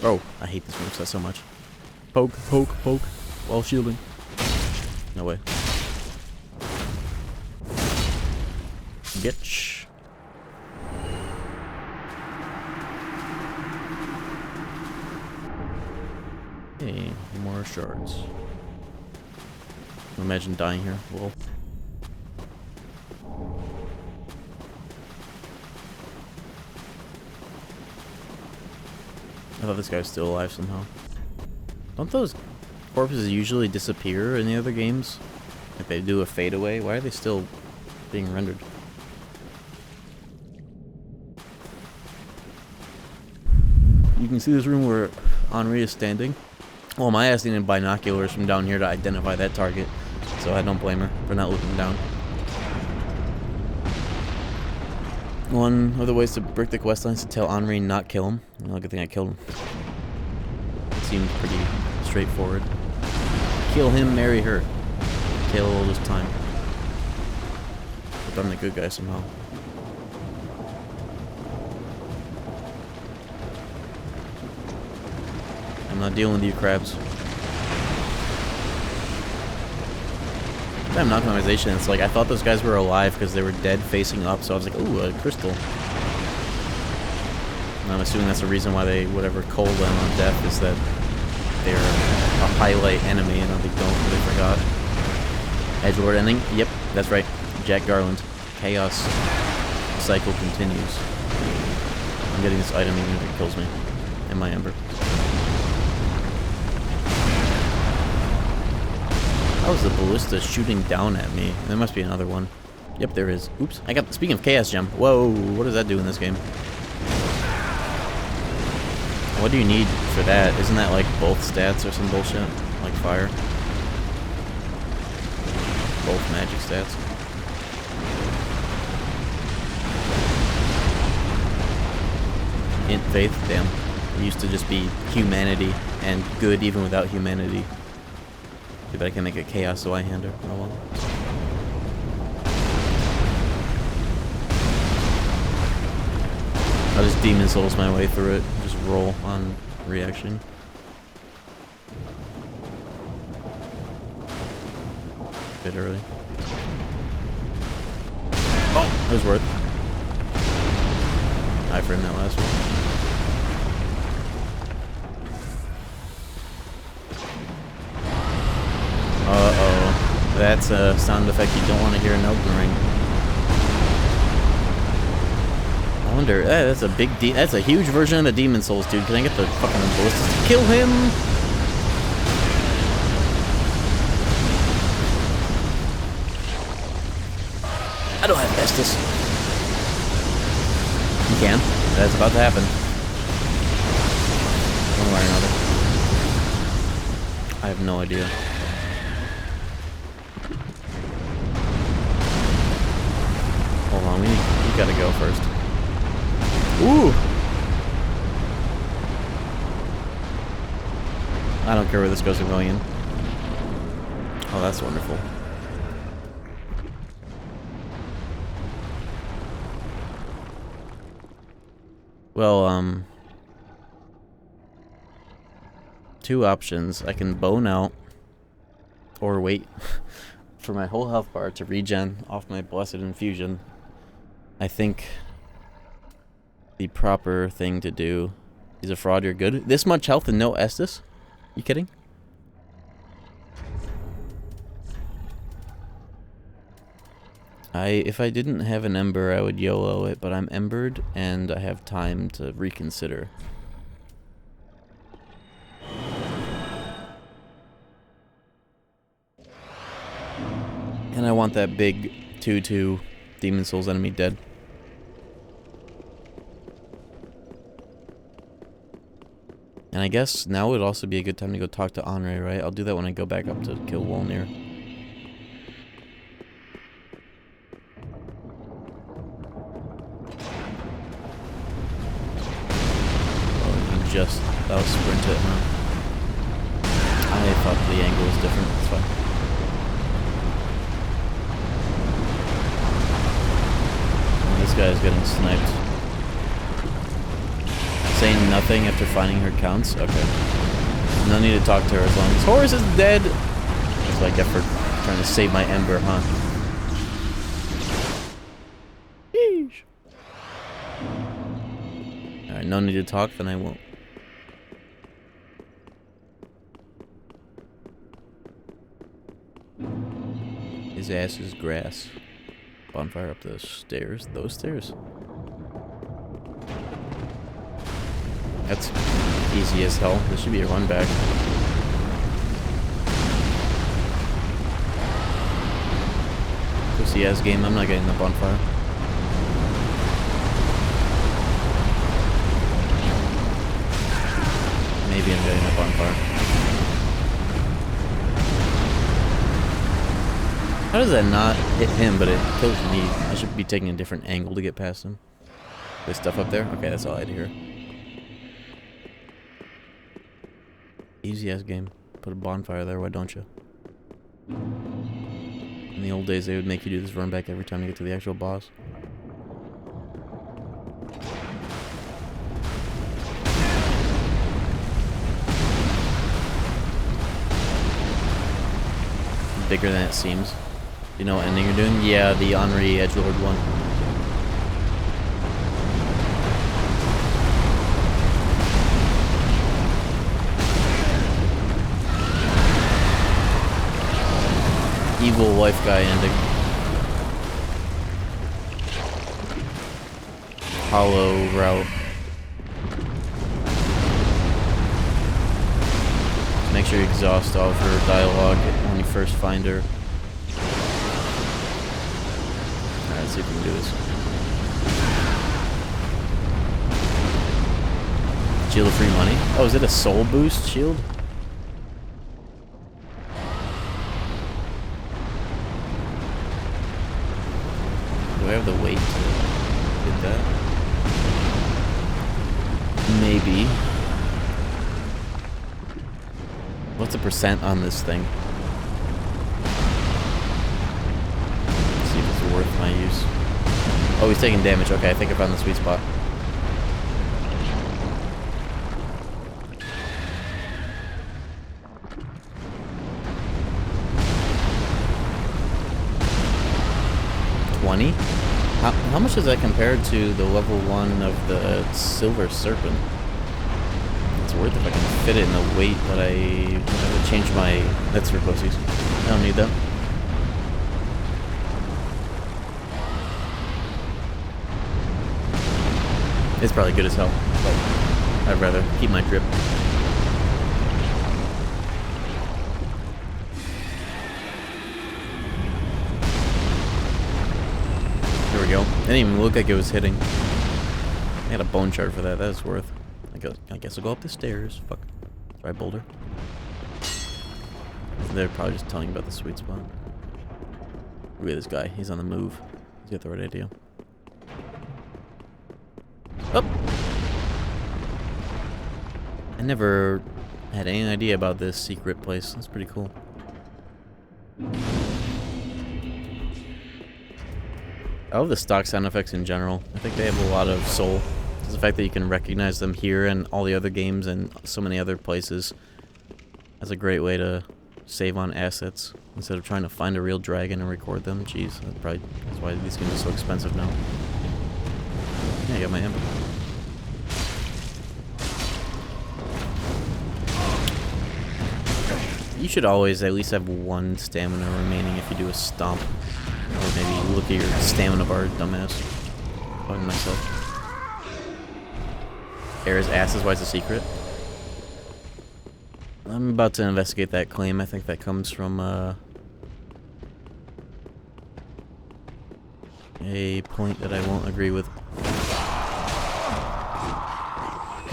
Oh, I hate this moveset so much. Poke, poke, poke, while shielding. No way. Getch. Hey, more shards. Imagine dying here. Whoa. I thought this guy was still alive somehow. Don't those corpses usually disappear in the other games? If they do a fade away, why are they still being rendered? You can see this room where Henri is standing. Well, my ass needed binoculars from down here to identify that target, so I don't blame her for not looking down. One of the ways to break the quest line is to tell Henri not kill him. Well, good thing I killed him. Let's seemed pretty straightforward. Kill him, marry her. Kill all this time. But I'm the good guy somehow. I'm not dealing with you, crabs. Damn, knock memorization. It's like I thought those guys were alive because they were dead facing up, so I was like, ooh, a crystal. And I'm assuming that's the reason why they, whatever cold them on death is that they're a highlight enemy and they don't, they forgot. Edgelord ending? Yep, that's right. Jack Garland. Chaos cycle continues. I'm getting this item even if it kills me. And my ember. How is the ballista shooting down at me? There must be another one. Yep, there is. Oops. I got, speaking of Chaos Gem. Whoa, what does that do in this game? What do you need for that? Isn't that like both stats or some bullshit? Like fire? Both magic stats. Int faith, damn. It used to just be humanity and good even without humanity. Too bad I can make a chaos Y-hander. Oh well. I'll just Demon Souls my way through it. Just roll on reaction. Bit early. Oh! It was worth. I framed that last one. Uh-oh. That's a sound effect you don't want to hear in Elden Ring. I wonder, that's a big that's a huge version of the Demon Souls, dude. Can I get the fucking ballistas to kill him? I don't have Estus. You can. That's about to happen. One way or another. I have no idea. Hold on, we gotta go first. Ooh! I don't care where this goes a million. Oh, that's wonderful. Well, two options. I can bone out, or wait for my whole health bar to regen off my blessed infusion. I think the proper thing to do is a fraud. You're good. This much health and no Estus? You kidding? If I didn't have an ember, I would YOLO it, but I'm embered and I have time to reconsider. And I want that big 2/2 Demon Souls enemy dead. And I guess now would also be a good time to go talk to Henri, right? I'll do that when I go back up to kill Wolnir. Just I'll sprint it, huh? I thought the angle was different. It's fine. Oh, this guy is getting sniped. Saying nothing after finding her counts? Okay. No need to talk to her as long as Horus is dead! That's what I get for trying to save my ember, huh? Yeesh. Alright, no need to talk, then I won't. His ass is grass. Bonfire up those stairs. Those stairs? That's easy as hell. This should be a run back. Pussy ass game. I'm not getting the bonfire. Maybe I'm getting the bonfire. How does that not hit him, but it kills me? I should be taking a different angle to get past him. There's stuff up there? Okay, that's all I had to hear. Easy ass game. Put a bonfire there, why don't you? In the old days, they would make you do this run back every time you get to the actual boss. Bigger than it seems. You know what ending you're doing? Yeah, the Henri Edgelord one. Evil wife guy ending. Hollow route. Make sure you exhaust all of her dialogue when you first find her. Alright, let's see if we can do this. Shield of free money. Oh, is it a soul boost shield? Do I have the weight to get that? Maybe. What's the percent on this thing? Let's see if it's worth my use. Oh, he's taking damage. Okay, I think I found the sweet spot. How much does that compare to the level 1 of the Silver Serpent? It's worth if I can fit it in the weight, but I have to change my... That's for pussies. I don't need that. It's probably good as hell, but I'd rather keep my drip. There we go. It didn't even look like it was hitting. I had a bone shard for that. That's worth. I guess I'll go up the stairs. Fuck. Try boulder. They're probably just telling you about the sweet spot. Look at this guy. He's on the move. He's got the right idea. Oh! I never had any idea about this secret place. That's pretty cool. I love the stock sound effects in general. I think they have a lot of soul. Just the fact that you can recognize them here and all the other games and so many other places. That's a great way to save on assets instead of trying to find a real dragon and record them. Jeez, that's why these games are so expensive now. Yeah, I got my amp. You should always at least have one stamina remaining if you do a stomp. Or maybe look at your stamina bar, dumbass. Fucking myself. Era's ass is why it's a secret. I'm about to investigate that claim. I think that comes from a point that I won't agree with.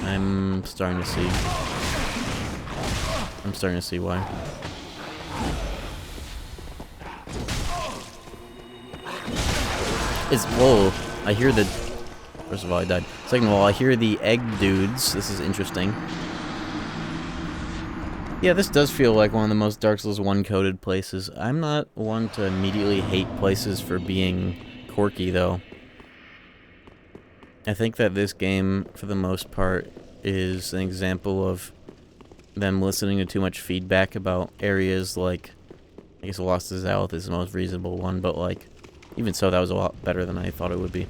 I'm starting to see why. Whoa, I hear the... First of all, I died. Second of all, I hear the egg dudes. This is interesting. Yeah, this does feel like one of the most Dark Souls 1 coded places. I'm not one to immediately hate places for being quirky, though. I think that this game, for the most part, is an example of them listening to too much feedback about areas like... I guess Lost to Zalith is the most reasonable one, but like... Even so, that was a lot better than I thought it would be.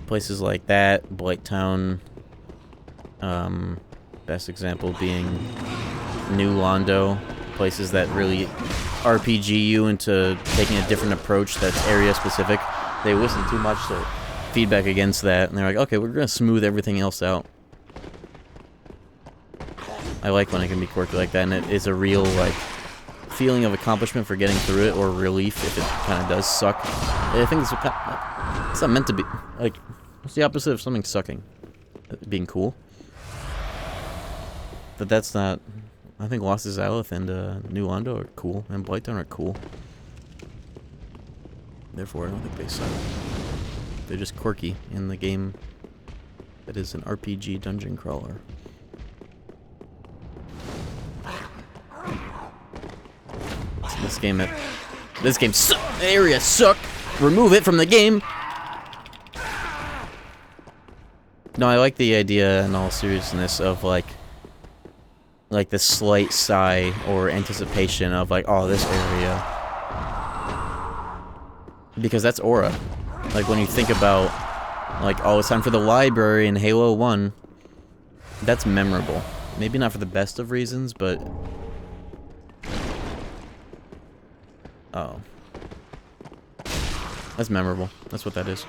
Places like that, Blighttown, best example being New Londo, places that really RPG you into taking a different approach that's area specific. They listen too much to feedback against that, and they're like, okay, we're gonna smooth everything else out. I like when it can be quirky like that, and it is a real, like, feeling of accomplishment for getting through it, or relief if it kind of does suck. I think it's not meant to be, like, what's the opposite of something sucking? Being cool. But that's not... I think Lost to Zalith and New Londo are cool, and Blighttown are cool. Therefore, I don't think they suck. They're just quirky in the game that is an RPG dungeon crawler. This game area suck. Remove it from the game. No, I like the idea in all seriousness of like the slight sigh or anticipation of like, oh, this area. Because that's aura. Like when you think about like, oh, it's time for the library in Halo 1. That's memorable. Maybe not for the best of reasons, but... Oh. That's memorable. That's what that is.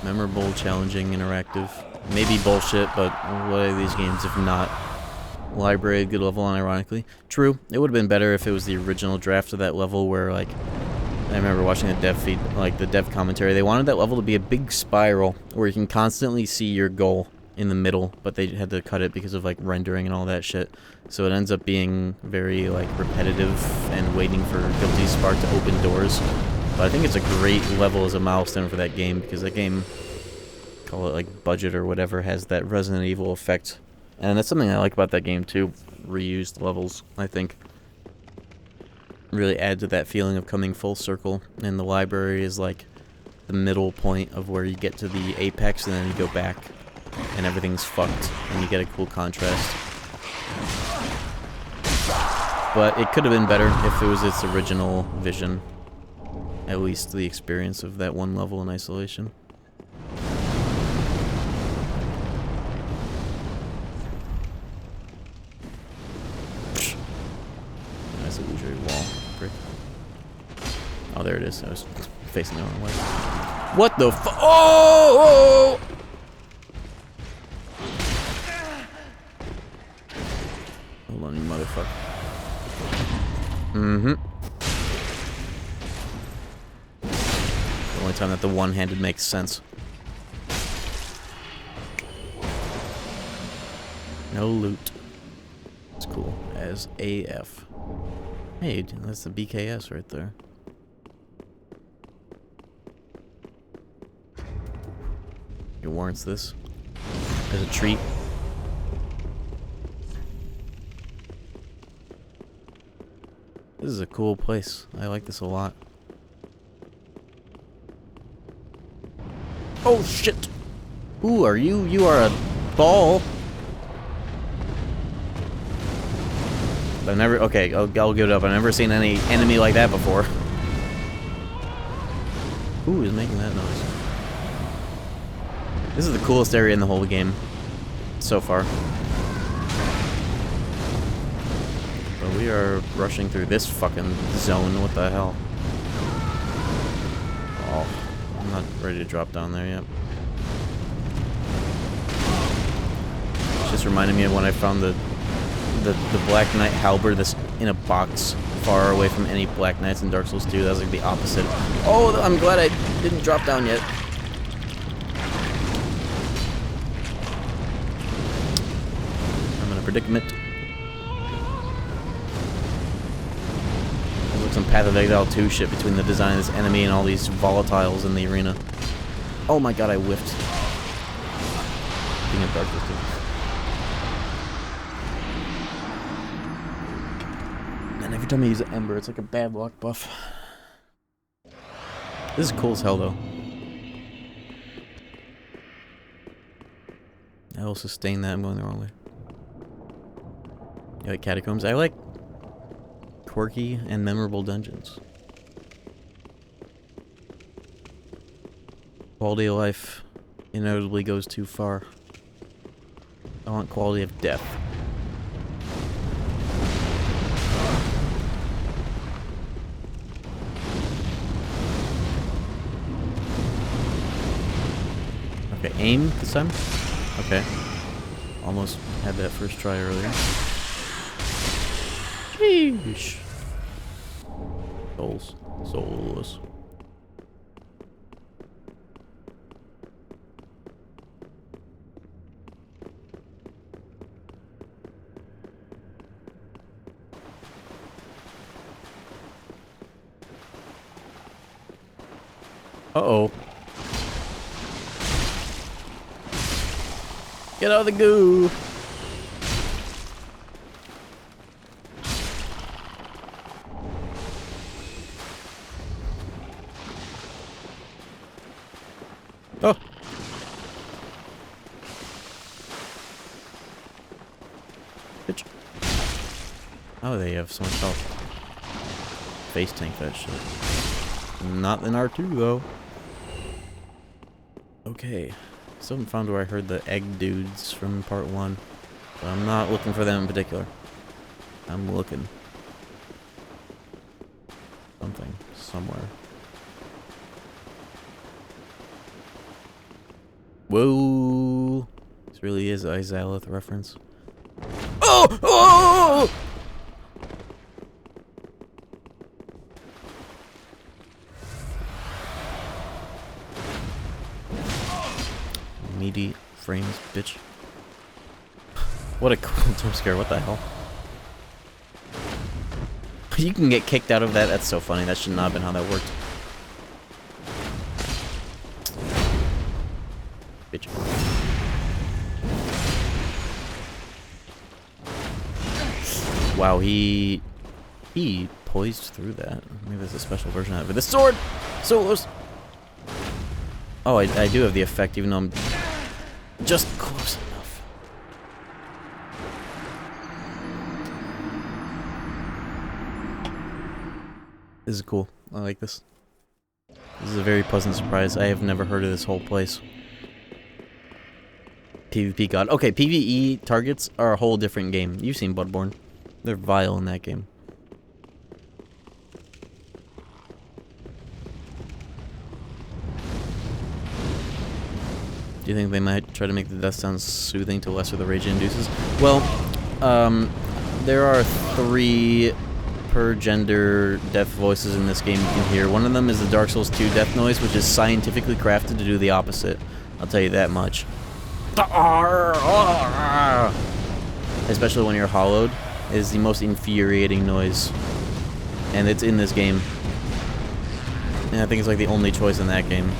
Memorable, challenging, interactive. Maybe bullshit, but what are these games if not library, good level, unironically? True, it would have been better if it was the original draft of that level where, like, I remember watching the dev feed, like the dev commentary, they wanted that level to be a big spiral where you can constantly see your goal in the middle, but they had to cut it because of, like, rendering and all that shit. So it ends up being very, like, repetitive and waiting for Guilty Spark to open doors. But I think it's a great level as a milestone for that game, because that game, call it like budget or whatever, has that Resident Evil effect. And that's something I like about that game too. Reused levels, I think, really add to that feeling of coming full circle. And the library is like the middle point of where you get to the apex and then you go back and everything's fucked and you get a cool contrast. But it could have been better if it was its original vision. At least the experience of that one level in isolation. Nice illusory wall. Brick. Oh, there it is. I was facing the wrong way. What the fu- Oh! Hold on, you motherfucker. Mm-hmm. The only time that the one-handed makes sense. No loot. It's cool. As AF. Hey, that's the BKS right there. It warrants this. As a treat. This is a cool place. I like this a lot. Oh shit! Who are you? You are a ball. I've never. Okay, I'll give it up. I've never seen any enemy like that before. Who is making that noise? This is the coolest area in the whole game so far. But we are rushing through this fucking zone. What the hell? Oh. I'm not ready to drop down there yet. It's just reminded me of when I found the Black Knight halberd that's in a box far away from any Black Knights in Dark Souls 2. That was like the opposite. Oh, I'm glad I didn't drop down yet. I'm in a predicament. Some Path of Exile 2 shit between the design of this enemy and all these volatiles in the arena. Oh my god, I whiffed. Being a Dark Souls 2. And every time I use an Ember, it's like a bad luck buff. This is cool as hell, though. I will sustain that. I'm going the wrong way. You like catacombs? I like quirky and memorable dungeons. Quality of life inevitably goes too far. I want quality of death. Okay, aim this time? Okay. Almost had that first try earlier. Sheesh. Souls. Soulless. Uh-oh. Get out of the goo! Oh! Bitch. Oh, they have so much health. Face tank that shit. Not in R2 though. Okay. Still haven't found where I heard the egg dudes from part 1. But I'm not looking for them in particular. I'm looking. Something. Somewhere. Whoa! This really is a Izalith reference. Oh! Oh! Meaty frames, bitch. What a cool jump scare, what the hell? You can get kicked out of that, that's so funny. That should not have been how that worked. Bitch. Wow, he poised through that. Maybe there's a special version of it. But the sword! So close! Oh, I do have the effect, even though I'm just close enough. This is cool. I like this. This is a very pleasant surprise. I have never heard of this whole place. PvP god. Okay, PvE targets are a whole different game. You've seen Bloodborne. They're vile in that game. Do you think they might try to make the death sounds soothing to lesser the rage it induces? Well, there are 3 per gender death voices in this game you can hear. One of them is the Dark Souls 2 death noise, which is scientifically crafted to do the opposite. I'll tell you that much. Especially when you're hollowed, is the most infuriating noise. And it's in this game. And I think it's like the only choice in that game.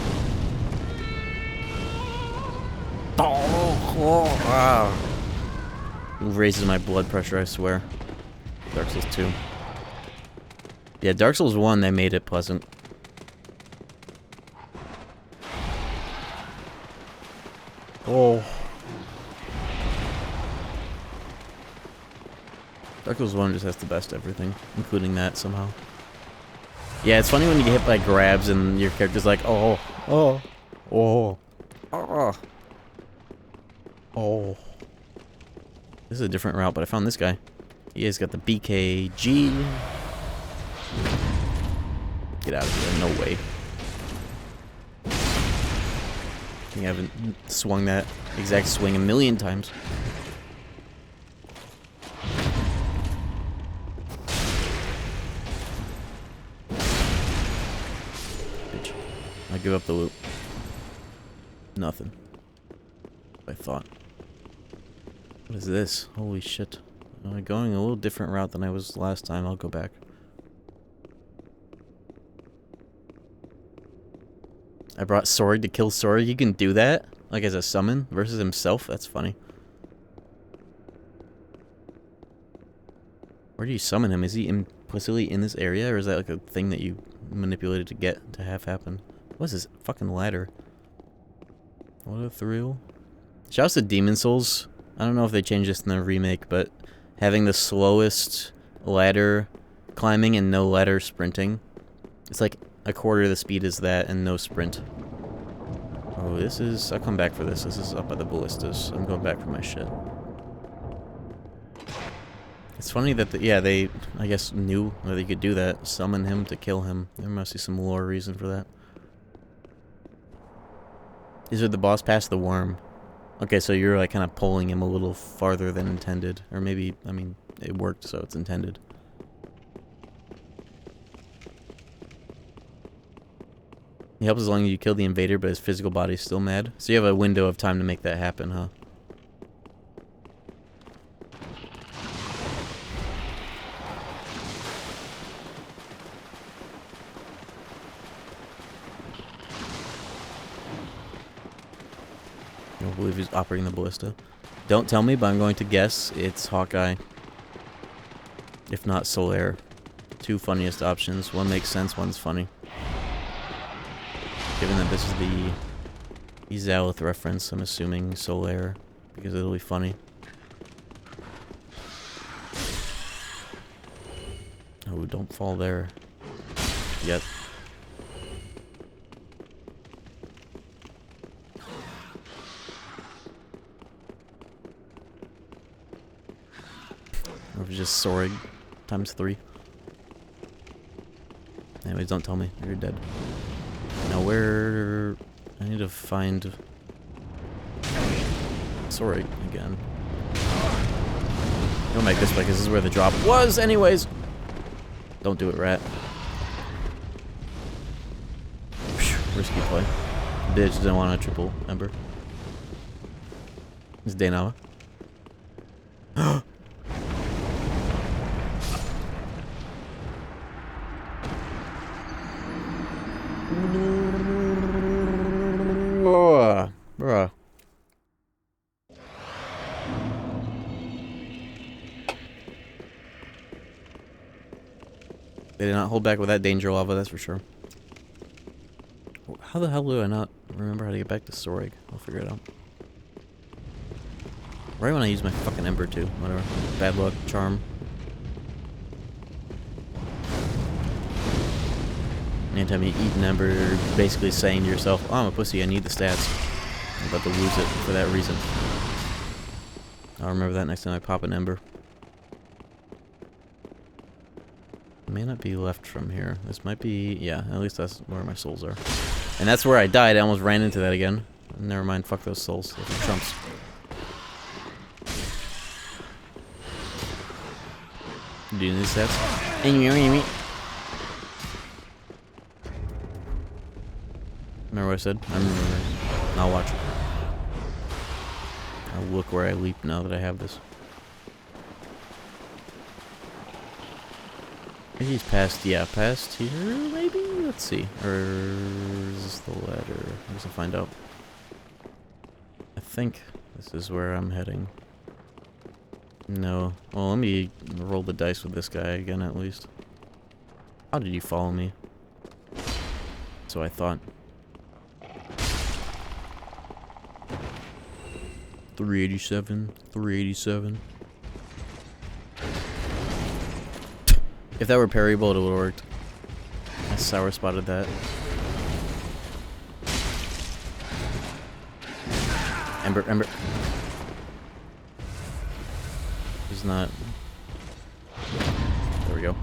Raises my blood pressure, I swear. Dark Souls 2. Yeah, Dark Souls 1, they made it pleasant. Oh. Dark Souls 1 just has the best everything, including that somehow. Yeah, it's funny when you get hit by grabs and your character's like, oh, oh, oh, oh, oh. This is a different route, but I found this guy. He has got the BKG. Get out of here, no way. I think I haven't swung that exact swing a million times. Bitch. I give up the loot. Nothing. I thought. What is this? Holy shit. I'm going a little different route than I was last time. I'll go back. I brought Sorg to kill Sorg. You can do that? Like as a summon versus himself? That's funny. Where do you summon him? Is he implicitly in this area? Or is that like a thing that you manipulated to get to have happen? What is this fucking ladder? What a thrill. Shouts to Demon Souls. I don't know if they changed this in the remake, but having the slowest ladder climbing and no ladder sprinting. It's like a quarter of the speed is that and no sprint. Oh, this is... I'll come back for this. This is up by the ballistas. I'm going back for my shit. It's funny that, yeah, they, I guess, knew that they could do that. Summon him to kill him. There must be some lore reason for that. These are the boss past the worm. Okay, so you're like kind of pulling him a little farther than intended. Or maybe, I mean, it worked, so it's intended. He helps as long as you kill the invader, but his physical body's still mad. So you have a window of time to make that happen, huh? I don't believe he's operating the ballista. Don't tell me, but I'm going to guess it's Hawkeye. If not Solaire. Two funniest options. One makes sense, one's funny. Given that this is the Ezalith reference, I'm assuming Solaire, because it'll be funny. Oh, don't fall there. Yet. Or if it's just Sorig times 3. Anyways, don't tell me. You're dead. Now where... I need to find... Sorig again. Don't make this play because this is where the drop was anyways. Don't do it, rat. Whew, risky play. Bitch didn't want a triple ember. It's Danawa. Bruh. They did not hold back with that danger lava, that's for sure. How the hell do I not remember how to get back to Sorig? I'll figure it out. Right when I use my fucking ember too. Whatever. Bad luck, charm. Anytime you eat an ember, you're basically saying to yourself, oh, I'm a pussy, I need the stats. I'm about to lose it for that reason. I'll remember that next time I pop an ember. It may not be left from here. This might be... yeah, at least that's where my souls are. And that's where I died. I almost ran into that again. Never mind, fuck those souls. Those are trumps. Do you need stats? Remember what I said? I remember. I'll watch. I'll look where I leap now that I have this. Maybe he's past, yeah, past here, maybe? Let's see. Or is this the ladder? I guess I'll find out. I think this is where I'm heading. No. Well, let me roll the dice with this guy again, at least. How did you follow me? So I thought. 387, 387. If that were parryable, it would have worked. I sour spotted that. Ember, ember. He's not. There we go.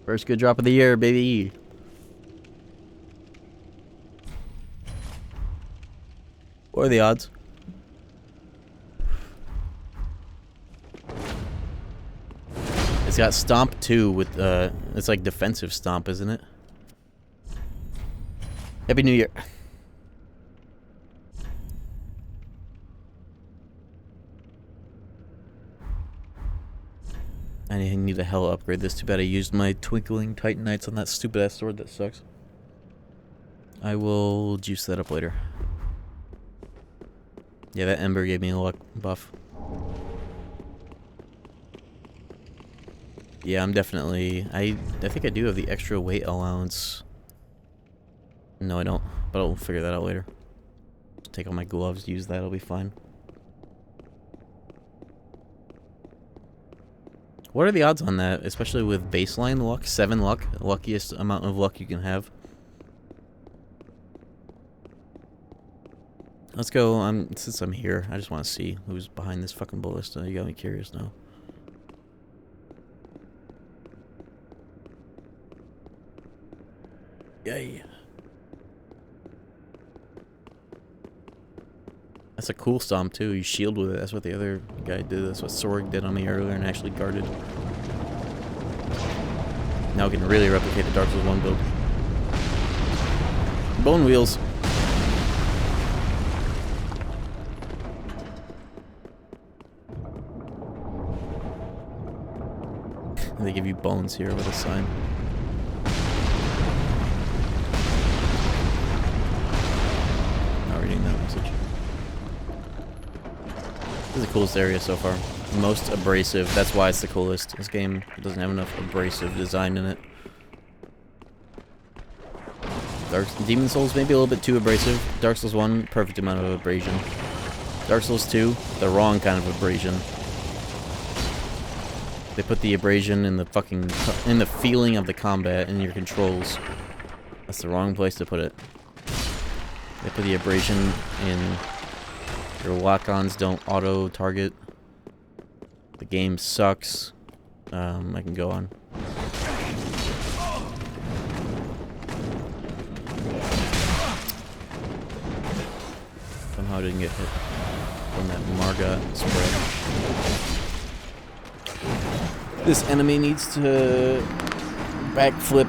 First good drop of the year, baby. What are the odds? It's got stomp too with it's like defensive stomp, isn't it? Happy New Year. I need to hell upgrade this. Too bad I used my Twinkling Titanites on that stupid ass sword that sucks. I will juice that up later. Yeah, that ember gave me a luck buff. Yeah, I'm definitely... I think I do have the extra weight allowance. No, I don't. But I'll figure that out later. Take all my gloves, use that, it'll be fine. What are the odds on that? Especially with baseline luck? 7 luck? Luckiest amount of luck you can have. Let's go, since I'm here, I just want to see who's behind this fucking ballista. You got me curious now. Yay. That's a cool stomp too. You shield with it. That's what the other guy did. That's what Sorg did on me earlier and actually guarded. Now we can really replicate the Dark Souls 1 build. Bone wheels. They give you bones here with a sign. Not reading that message. This is the coolest area so far. Most abrasive. That's why it's the coolest. This game doesn't have enough abrasive design in it. Demon Souls maybe a little bit too abrasive. Dark Souls 1, perfect amount of abrasion. Dark Souls 2, the wrong kind of abrasion. They put the abrasion in the feeling of the combat in your controls. That's the wrong place to put it. They put the abrasion in your lock-ons don't auto-target. The game sucks. I can go on. Somehow I didn't get hit from that Margot spread. This enemy needs to backflip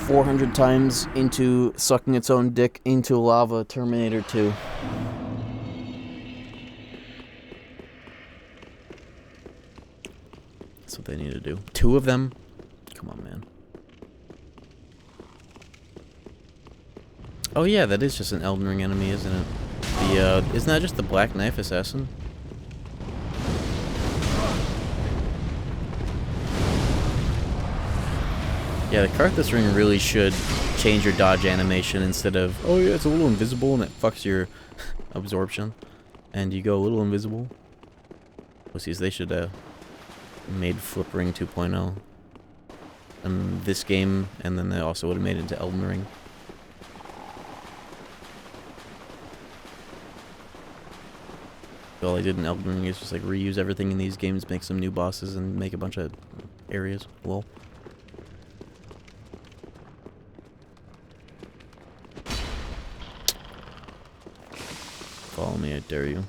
400 times into sucking its own dick into lava. Terminator 2. That's what they need to do. 2 of them? Come on, man. Oh yeah, that is just an Elden Ring enemy, isn't it? Isn't that just the Black Knife Assassin? Yeah, the Karthus ring really should change your dodge animation instead of, oh yeah, it's a little invisible and it fucks your absorption. And you go a little invisible. Pussies, they should have made Flip Ring 2.0 in this game, and then they also would have made it into Elden Ring. All I did in Elden Ring is just like reuse everything in these games, make some new bosses, and make a bunch of areas. Lol. Follow me, I dare you.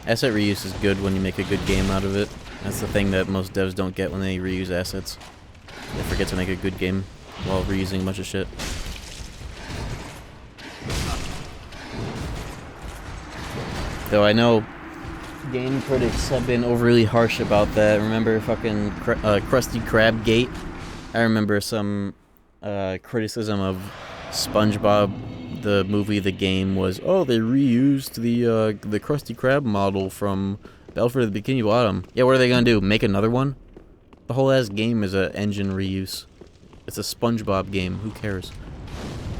Asset reuse is good when you make a good game out of it. That's the thing that most devs don't get when they reuse assets. They forget to make a good game while reusing a bunch of shit. Though I know game critics have been overly harsh about that. Remember fucking Krusty Krab Gate? I remember some criticism of SpongeBob, the movie, the game was, oh, they reused the Krusty Krab model from Belfort of the Bikini Bottom. Yeah, what are they gonna do? Make another one? The whole ass game is a engine reuse. It's a SpongeBob game. Who cares?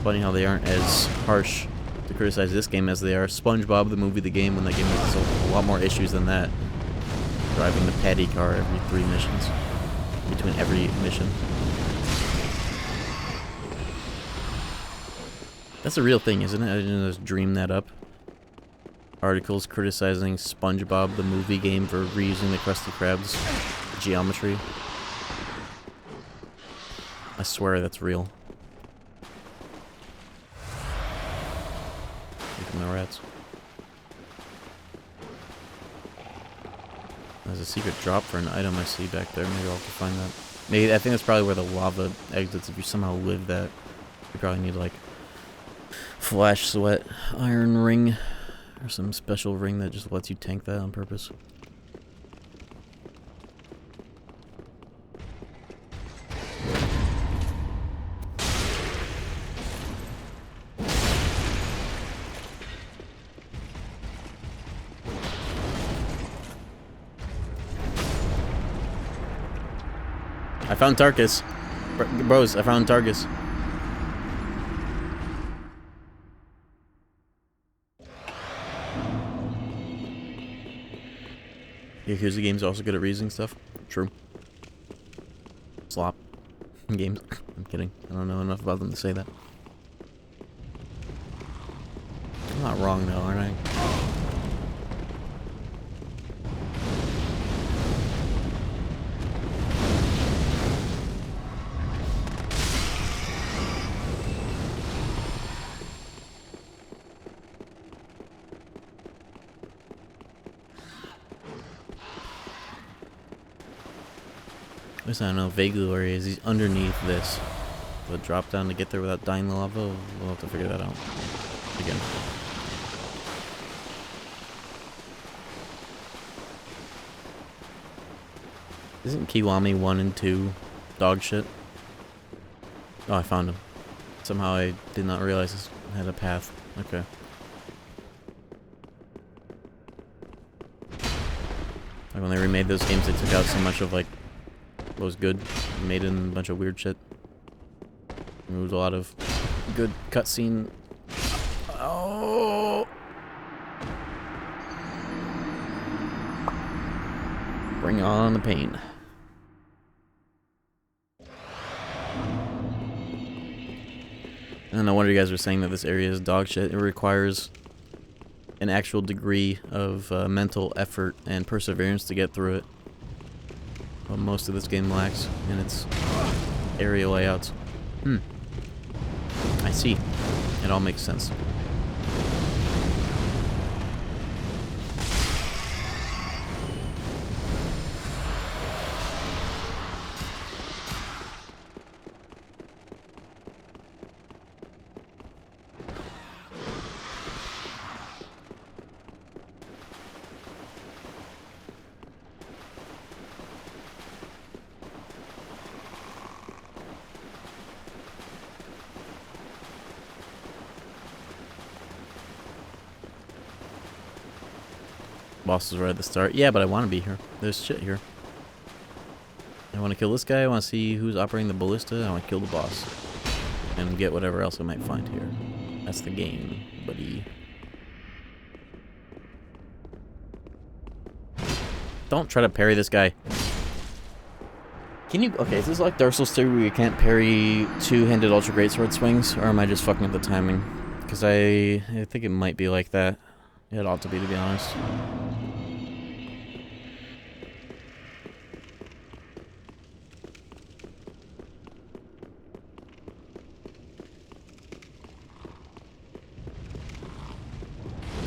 Funny how they aren't as harsh to criticize this game as they are SpongeBob, the movie, the game, when that game has a lot more issues than that. Driving the paddy car every 3 missions. Between every mission. That's a real thing, isn't it? I didn't just dream that up. Articles criticizing SpongeBob, the movie game, for reusing the Krusty Krab's geometry. I swear that's real. Taking the rats. There's a secret drop for an item I see back there. Maybe I'll have to find that. Maybe I think that's probably where the lava exits. If you somehow live that, you probably need like flash sweat iron ring or some special ring that just lets you tank that on purpose. I found Tarkus. Bros, I found Tarkus. Yakuza games are also good at reusing stuff. True. Slop. Games. I'm kidding. I don't know enough about them to say that. I'm not wrong though, aren't I? At least I don't know vaguely where he is. He's underneath this. The drop down to get there without dying the lava. We'll have to figure that out again. Isn't Kiwami 1 and 2 dog shit? Oh, I found him. Somehow I did not realize this had a path. Okay. Like when they remade those games, they took out so much of like what was good, and made in a bunch of weird shit. Removed a lot of good cutscene. Oh! Bring on the pain. And no wonder you guys were saying that this area is dog shit. It requires an actual degree of mental effort and perseverance to get through it. What most of this game lacks in its area layouts. I see. It all makes sense. Boss is right at the start. Yeah, but I want to be here. There's shit here. I want to kill this guy. I want to see who's operating the ballista. I want to kill the boss. And get whatever else I might find here. That's the game, buddy. Don't try to parry this guy. Can you... Okay, is this like Dark Souls 2 where you can't parry two-handed Ultra Greatsword swings? Or am I just fucking up the timing? Because I think it might be like that. It ought to be honest.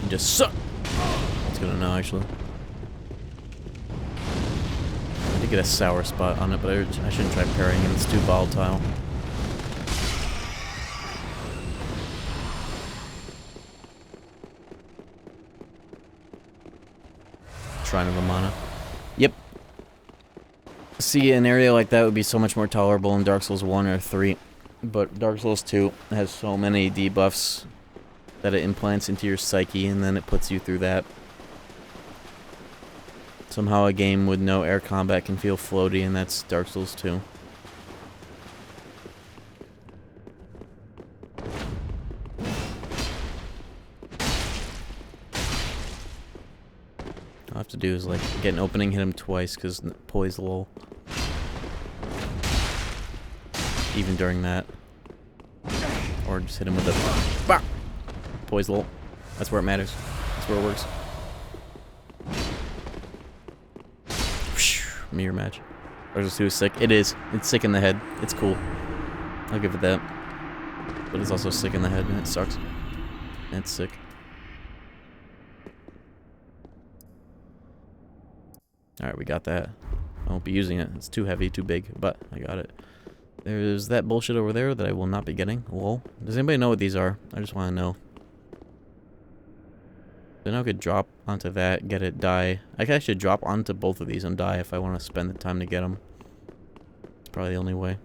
Just suck. That's good to know, actually. I did get a sour spot on it, but I shouldn't try parrying it. It's too volatile. Shrine of Amana. Yep. See, an area like that would be so much more tolerable in Dark Souls 1 or 3. But Dark Souls 2 has so many debuffs that it implants into your psyche, and then it puts you through that. Somehow a game with no air combat can feel floaty, and that's Dark Souls 2. All I have to do is like get an opening, hit him twice, because poise lol. Even during that. Or just hit him with a... Bah! Poise lol. That's where it matters. That's where it works. Mirror match. Or just too sick. It is. It's sick in the head. It's cool. I'll give it that. But it's also sick in the head and it sucks. And it's sick. Alright, we got that. I won't be using it. It's too heavy, too big, but I got it. There's that bullshit over there that I will not be getting. Lol. Does anybody know what these are? I just want to know. Then I could drop onto that, get it, die. I could actually drop onto both of these and die if I want to spend the time to get them. It's probably the only way.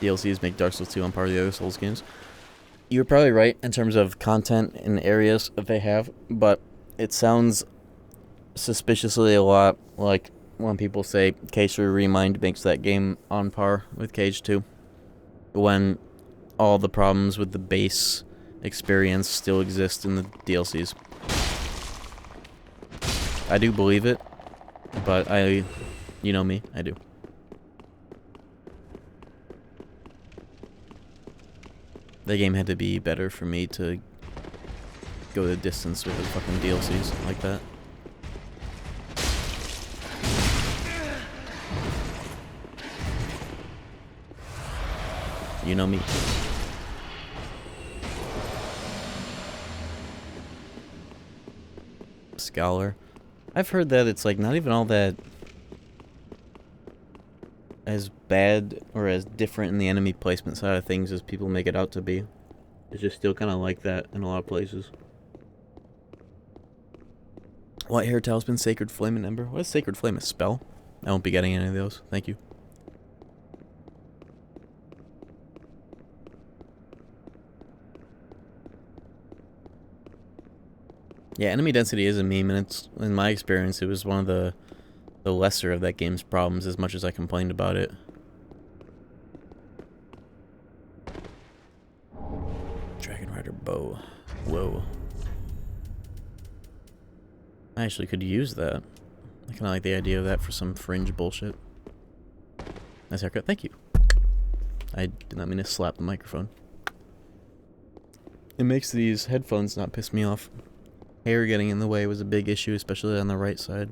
DLCs make Dark Souls 2 on par with the other Souls games. You're probably right in terms of content and areas that they have, but it sounds suspiciously a lot like when people say Cage 3 Remind makes that game on par with Cage 2. When all the problems with the base experience still exist in the DLCs. I do believe it, but you know me, I do. The game had to be better for me to go the distance with the fucking DLCs like that. You know me. Scholar. I've heard that it's like not even all that bad or as different in the enemy placement side of things as people make it out to be. It's just still kind of like that in a lot of places. White Hair Talisman, Sacred Flame, and Ember. What is Sacred Flame? A spell? I won't be getting any of those. Thank you. Yeah, enemy density is a meme, and it's, in my experience, it was one of the lesser of that game's problems, as much as I complained about it. Dragon Rider bow. Whoa. I actually could use that. I kind of like the idea of that for some fringe bullshit. Nice haircut. Thank you. I did not mean to slap the microphone. It makes these headphones not piss me off. Hair getting in the way was a big issue, especially on the right side.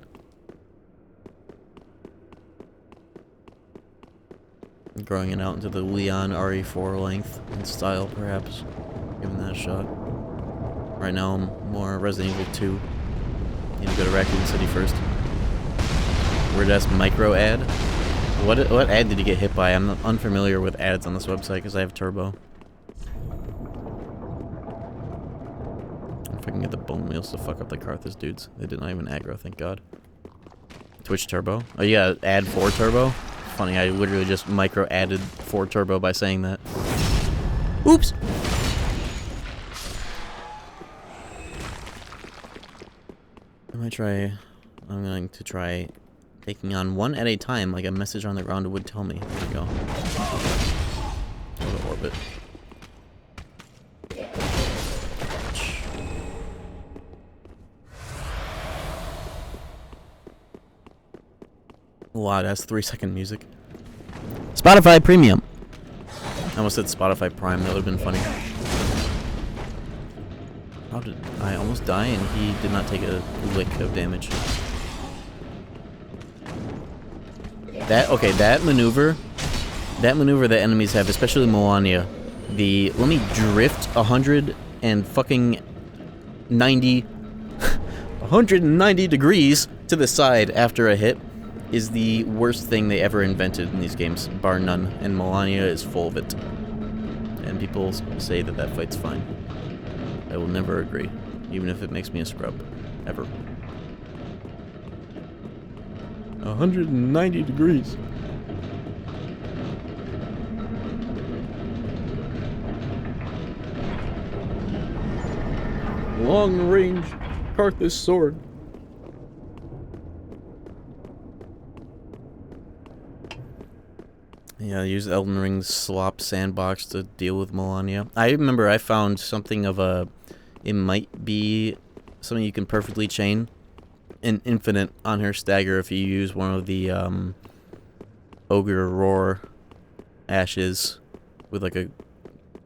Growing it out into the Leon RE4 length and style, perhaps. Giving that a shot. Right now, I'm more Resident Evil 2. Need to go to Raccoon City first. Weird-ass micro ad. What ad did you get hit by? I'm unfamiliar with ads on this website because I have Turbo. If I can get the bone wheels to fuck up the Carthage dudes. They did not even aggro, thank God. Twitch Turbo. Oh yeah, add 4 Turbo? Funny, I literally just micro added 4 Turbo by saying that. Oops! I'm going to try taking on one at a time, like a message on the ground would tell me. There we go. Go to orbit. Wow, that's 3-second music. Spotify Premium! I almost said Spotify Prime, that would have been funny. How did I almost die and he did not take a lick of damage? That maneuver that enemies have, especially Melania, let me drift 190 degrees to the side after a hit is the worst thing they ever invented in these games, bar none, and Melania is full of it. And people say that fight's fine. I will never agree, even if it makes me a scrub. Ever. 190 degrees. Long range Carthage sword. Yeah, use Elden Ring's slop sandbox to deal with Melania. I remember I found something of a... It might be something you can perfectly chain. An infinite on her stagger if you use one of the Ogre Roar ashes with like a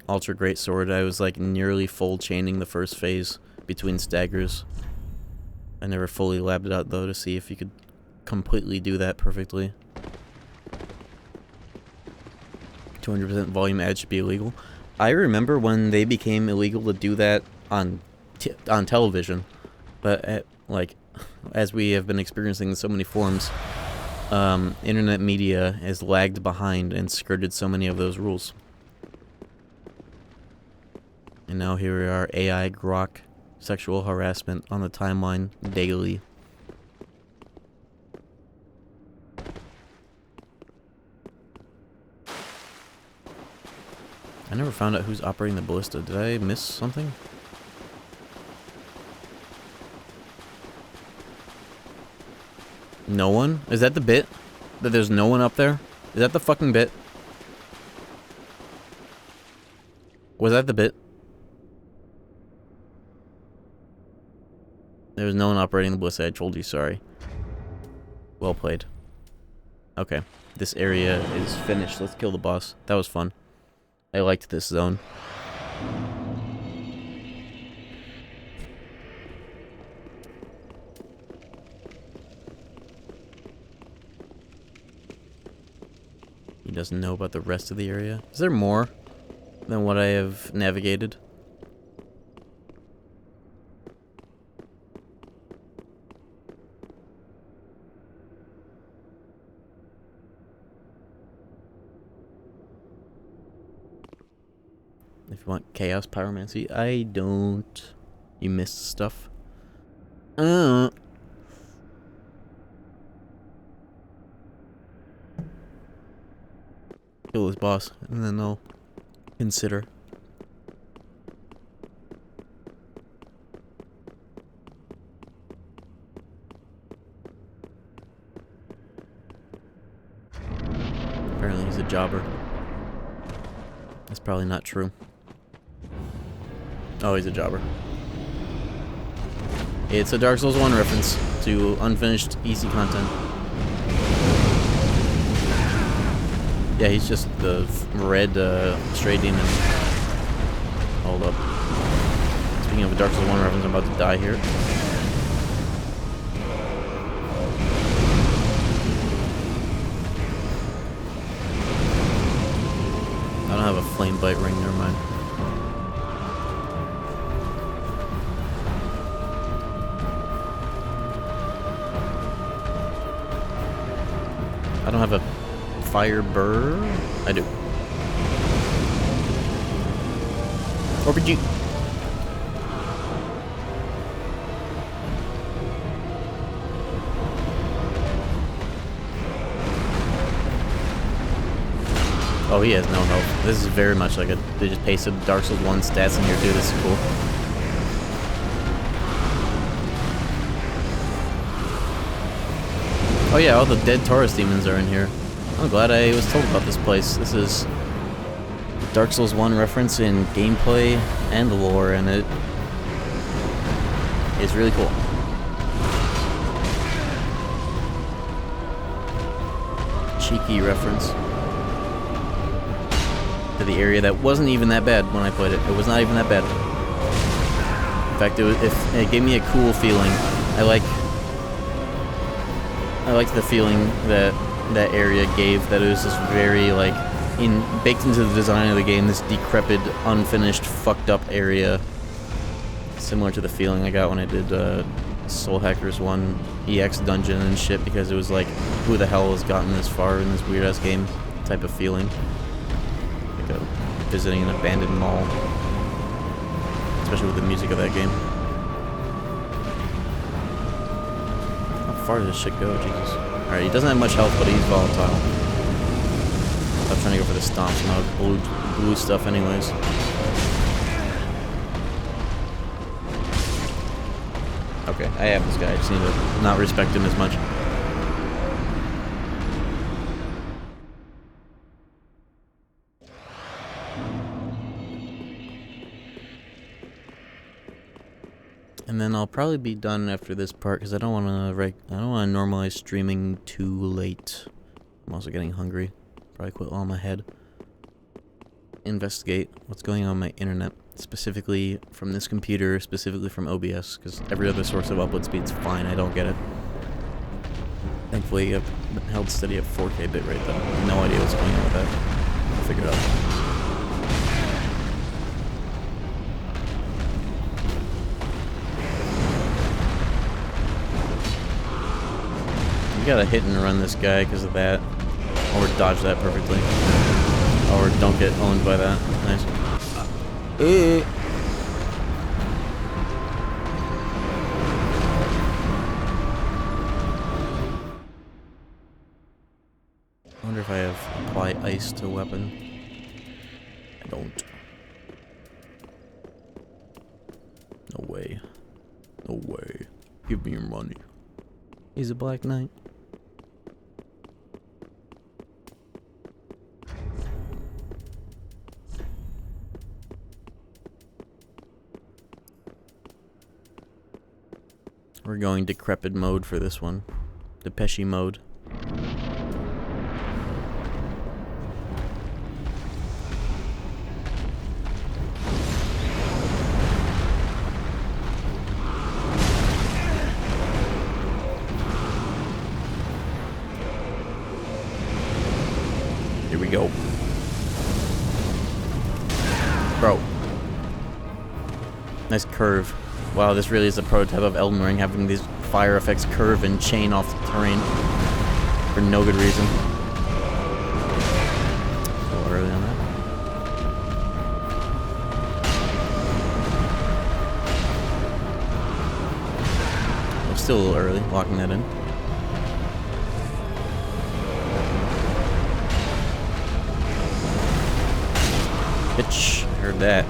ultra great sword. I was like nearly full chaining the first phase between staggers. I never fully labbed it out though to see if you could completely do that perfectly. 200% volume add should be illegal. I remember when they became illegal to do that on television, but as we have been experiencing in so many forms, internet media has lagged behind and skirted so many of those rules. And now here we are, AI grok sexual harassment on the timeline daily. I never found out who's operating the ballista. Did I miss something? No one? Is that the bit? That there's no one up there? Is that the fucking bit? Was that the bit? There was no one operating the ballista. I told you, sorry. Well played. Okay. This area is finished. Let's kill the boss. That was fun. I liked this zone. He doesn't know about the rest of the area. Is there more than what I have navigated? You want chaos pyromancy? I don't. You missed stuff. Kill this boss, and then I'll consider. Apparently he's a jobber. That's probably not true. Oh, he's a jobber. It's a Dark Souls 1 reference to unfinished easy content. Yeah, he's just the red stray demon. Hold up. Speaking of a Dark Souls 1 reference, I'm about to die here. I don't have a flame bite ring, never mind. I don't have a fire burr. I do. RPG. Oh, he has no health. This is very much like a. They just pasted Dark Souls 1 stats in here too. This is cool. Oh yeah, all the dead Taurus demons are in here. I'm glad I was told about this place. This is Dark Souls 1 reference in gameplay and lore, and it is really cool. Cheeky reference to the area that wasn't even that bad when I played it. It was not even that bad. In fact, it gave me a cool feeling. I liked the feeling that that area gave, that it was just very, like, baked into the design of the game, this decrepit, unfinished, fucked up area. Similar to the feeling I got when I did Soul Hackers 1 EX dungeon and shit, because it was like, who the hell has gotten this far in this weird-ass game type of feeling. Like visiting an abandoned mall. Especially with the music of that game. How far does this shit go? Jesus. Alright, he doesn't have much health, but he's volatile. I'm trying to go for the stomps, not blue stuff anyways. Okay, I have this guy. I just need to not respect him as much. And then I'll probably be done after this part because I don't want to normalize streaming too late. I'm also getting hungry. Probably quit while I'm ahead. Investigate what's going on my internet, specifically from this computer, specifically from OBS, because every other source of upload speed's fine. I don't get it. Thankfully, I've been held steady at 4K bitrate though. No idea what's going on with that. I'll figure it out. Gotta hit and run this guy because of that, or dodge that perfectly, or don't get owned by that. Nice. I wonder if I have apply ice to weapon. I don't. No way. No way. Give me your money. He's a Black Knight. We're going decrepit mode for this one. Depeche mode. Here we go. Bro. Nice curve. Wow, this really is a prototype of Elden Ring, having these fire effects curve and chain off the terrain for no good reason. A little early on that. still a little early, locking that in. Bitch, heard that.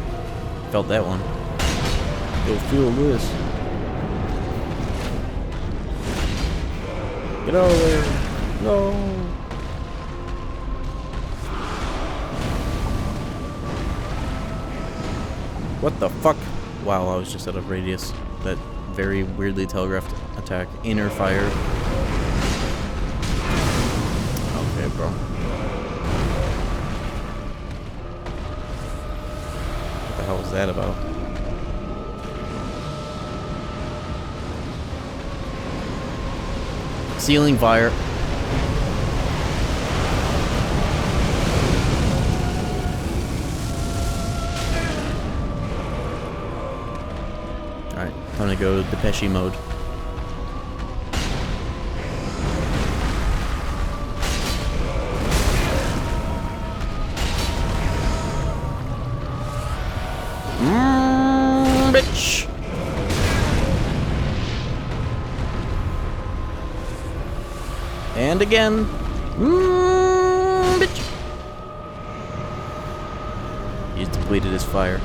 Felt that one. Go feel this. Get out of there. No. What the fuck? Wow, I was just out of radius. That very weirdly telegraphed attack. Inner fire. Okay, bro. What the hell was that about? Ceiling fire. Alright, time to go Depeche mode. Bitch! And again. Bitch! He's depleted his fire.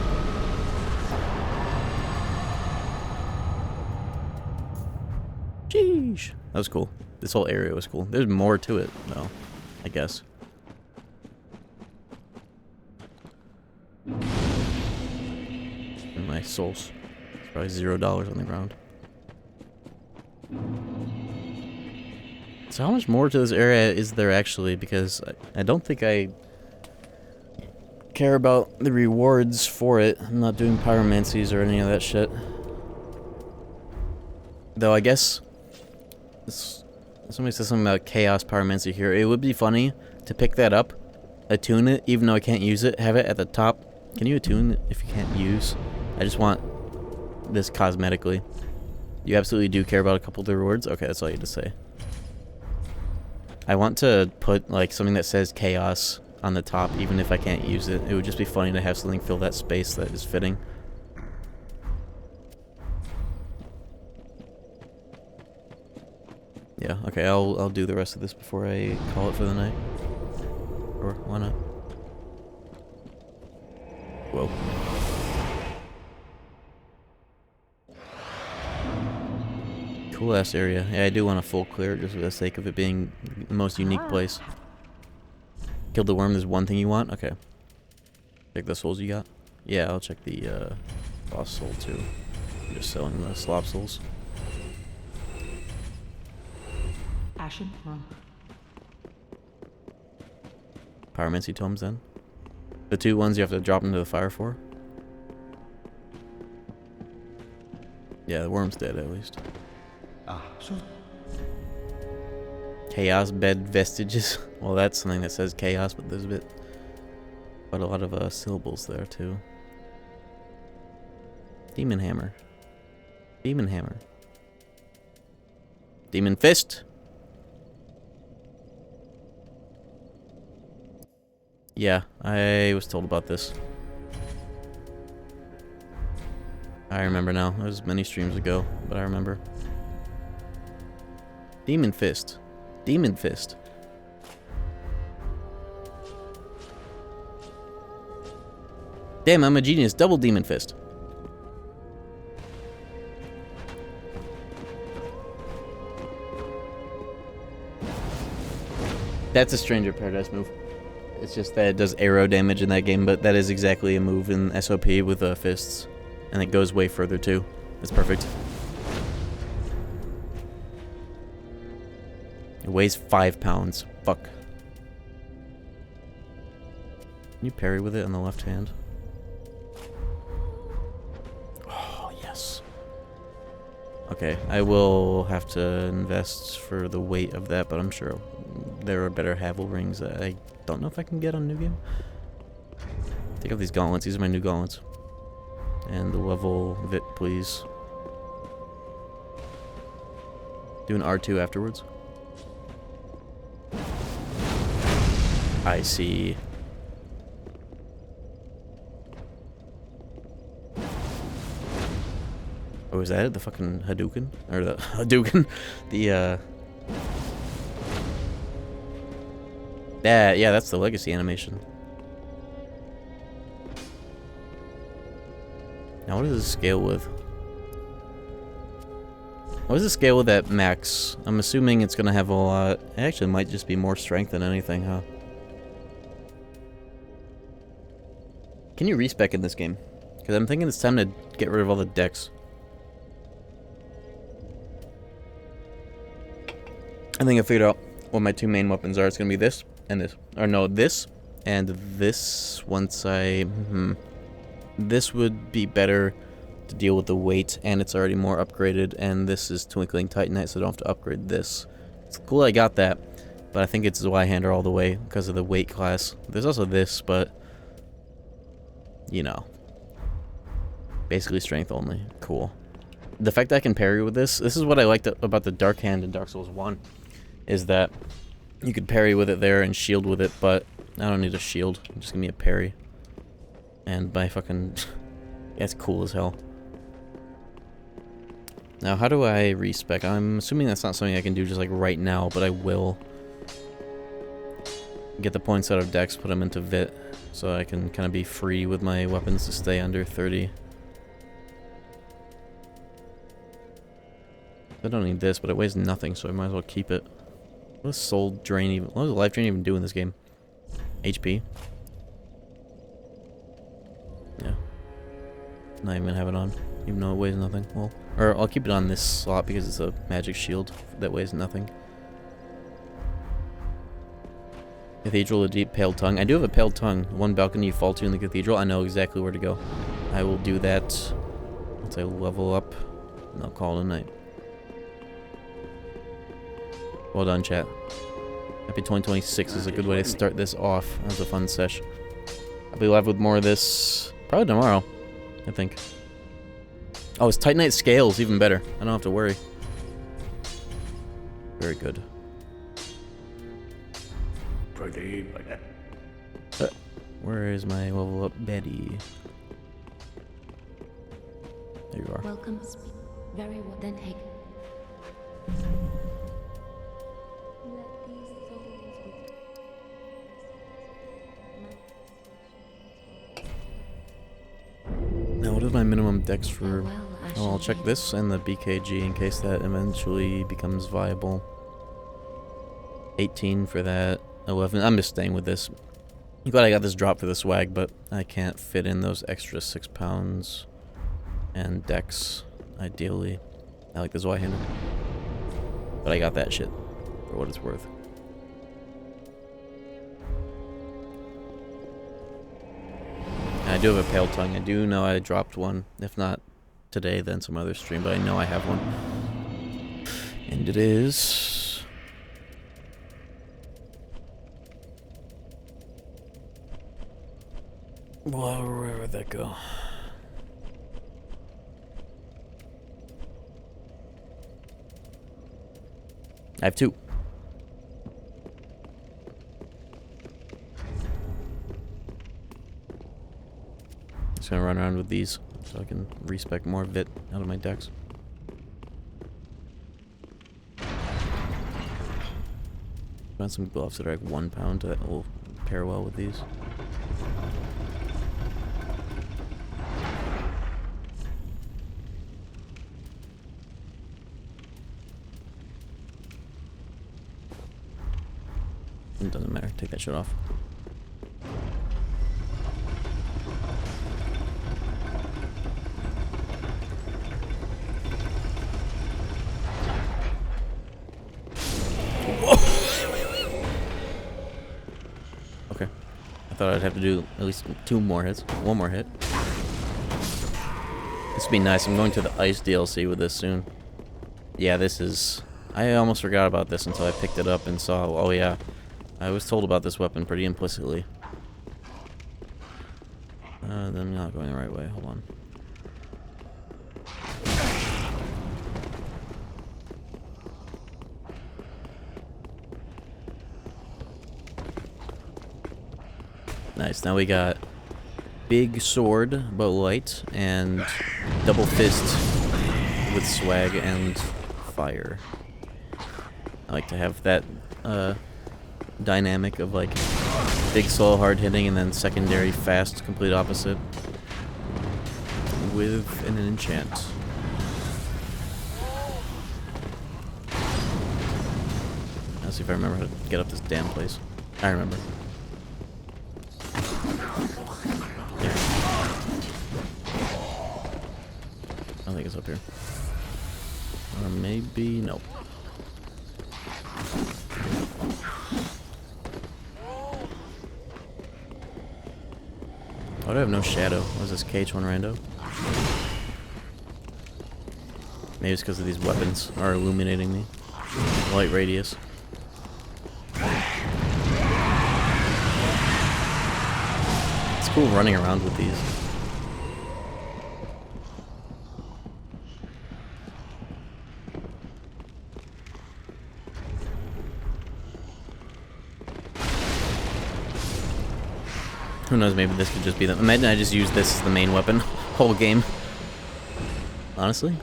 Sheesh. That was cool. This whole area was cool. There's more to it, though, I guess. And my souls. It's probably $0 on the ground. So how much more to this area is there actually? Because I don't think I care about the rewards for it. I'm not doing pyromancies or any of that shit. Though I guess somebody said something about chaos pyromancy here. It would be funny to pick that up, attune it, even though I can't use it, have it at the top. Can you attune it if you can't use? I just want this cosmetically. You absolutely do care about a couple of the rewards? Okay, that's all you had to say. I want to put like something that says chaos on the top, even if I can't use it. It would just be funny to have something fill that space that is fitting. Yeah, okay, I'll do the rest of this before I call it for the night. Or why not? Whoa. Cool ass area. Yeah, I do want a full clear just for the sake of it being the most unique place. Killed the worm, there's one thing you want? Okay. Check the souls you got? Yeah, I'll check the boss soul too. I'm just selling the slop souls. Ashen Run. Pyromancy tomes then. The two ones you have to drop into the fire for. Yeah, the worm's dead at least. Chaos bed vestiges. Well, that's something that says chaos, but there's quite a lot of syllables there too. Demon hammer. Demon hammer. Demon fist. Yeah, I was told about this. I remember now. It was many streams ago, but I remember. Demon fist. Demon fist. Damn, I'm a genius. Double demon fist. That's a Stranger Paradise move. It's just that it does arrow damage in that game, but that is exactly a move in SOP with fists. And it goes way further too. It's perfect. It weighs 5 pounds. Fuck. Can you parry with it on the left hand? Oh, yes. Okay, I will have to invest for the weight of that, but I'm sure there are better Havel rings that I don't know if I can get on New Game. Take off these gauntlets. These are my new gauntlets. And the level of it, please. Do an R2 afterwards. I see. Oh, is that it? The fucking Hadouken? Or the Hadouken? The, yeah, that's the legacy animation. Now, what does this scale with? What does it scale with at max? I'm assuming it's gonna have a lot. It actually might just be more strength than anything, huh? Can you respec in this game? Because I'm thinking it's time to get rid of all the decks. I think I figured out what my two main weapons are. It's gonna be this and this. Or no, this and this once I... This would be better to deal with the weight, and it's already more upgraded, and this is Twinkling Titanite, so I don't have to upgrade this. It's cool I got that, but I think it's Zweihander all the way because of the weight class. There's also this, but... You know. Basically strength only. Cool. The fact that I can parry with this is what I liked about the Dark Hand in Dark Souls 1. Is that you could parry with it there and shield with it, but I don't need a shield. Just give me a parry. And my fucking... That's cool as hell. Now, how do I respec? I'm assuming that's not something I can do just like right now, but I will. Get the points out of Dex, put them into Vit, so I can kind of be free with my weapons to stay under 30. I don't need this, but it weighs nothing, so I might as well keep it. What does soul drain even... What does life drain even do in this game? HP? Yeah. Not even gonna have it on, even though it weighs nothing. Well, or I'll keep it on this slot because it's a magic shield that weighs nothing. Cathedral, a deep pale tongue. I do have a pale tongue. One balcony you fall to in the cathedral. I know exactly where to go. I will do that once I level up, and I'll call it a night. Well done, chat. Happy 2026 is a good way to start this off. That was a fun sesh. I'll be live with more of this probably tomorrow, I think. Oh, it's Titanite scales, even better. I don't have to worry. Very good. Where is my level up Betty? There you are. Welcome. Very well. Then take. Now, what is my minimum dex for... Oh, I'll check this and the BKG in case that eventually becomes viable. 18 for that. 11. I'm just staying with this. I'm glad I got this drop for the swag, but I can't fit in those extra 6 pounds. And dex, ideally. I like the Zweihander. But I got that shit for what it's worth. I do have a pale tongue. I do know I dropped one. If not today, then some other stream. But I know I have one. And it is... Well, where would that go? I have 2. Just gonna run around with these so I can respec more Vit out of my decks. Found some gloves that are like 1 pound that will pair well with these. It doesn't matter. Take that shit off. Okay. I thought I'd have to do at least 2 more hits. 1 more hit. This would be nice. I'm going to the Ice DLC with this soon. Yeah, this is... I almost forgot about this until I picked it up and saw... Oh, yeah. I was told about this weapon pretty implicitly. I'm not going the right way. Hold on. Nice. Now we got big sword, but light, and double fist with swag and fire. I like to have that dynamic of like big soul hard hitting and then secondary fast complete opposite with an enchant. Let's see if I remember how to get up this damn place. I remember. There. I think it's up here. Or maybe no. Why do I have no shadow? What is this, KH1 rando? Maybe it's because of these weapons are illuminating me. Light radius. It's cool running around with these. Who knows, maybe this could just be the... Imagine I just use this as the main weapon whole game. Honestly.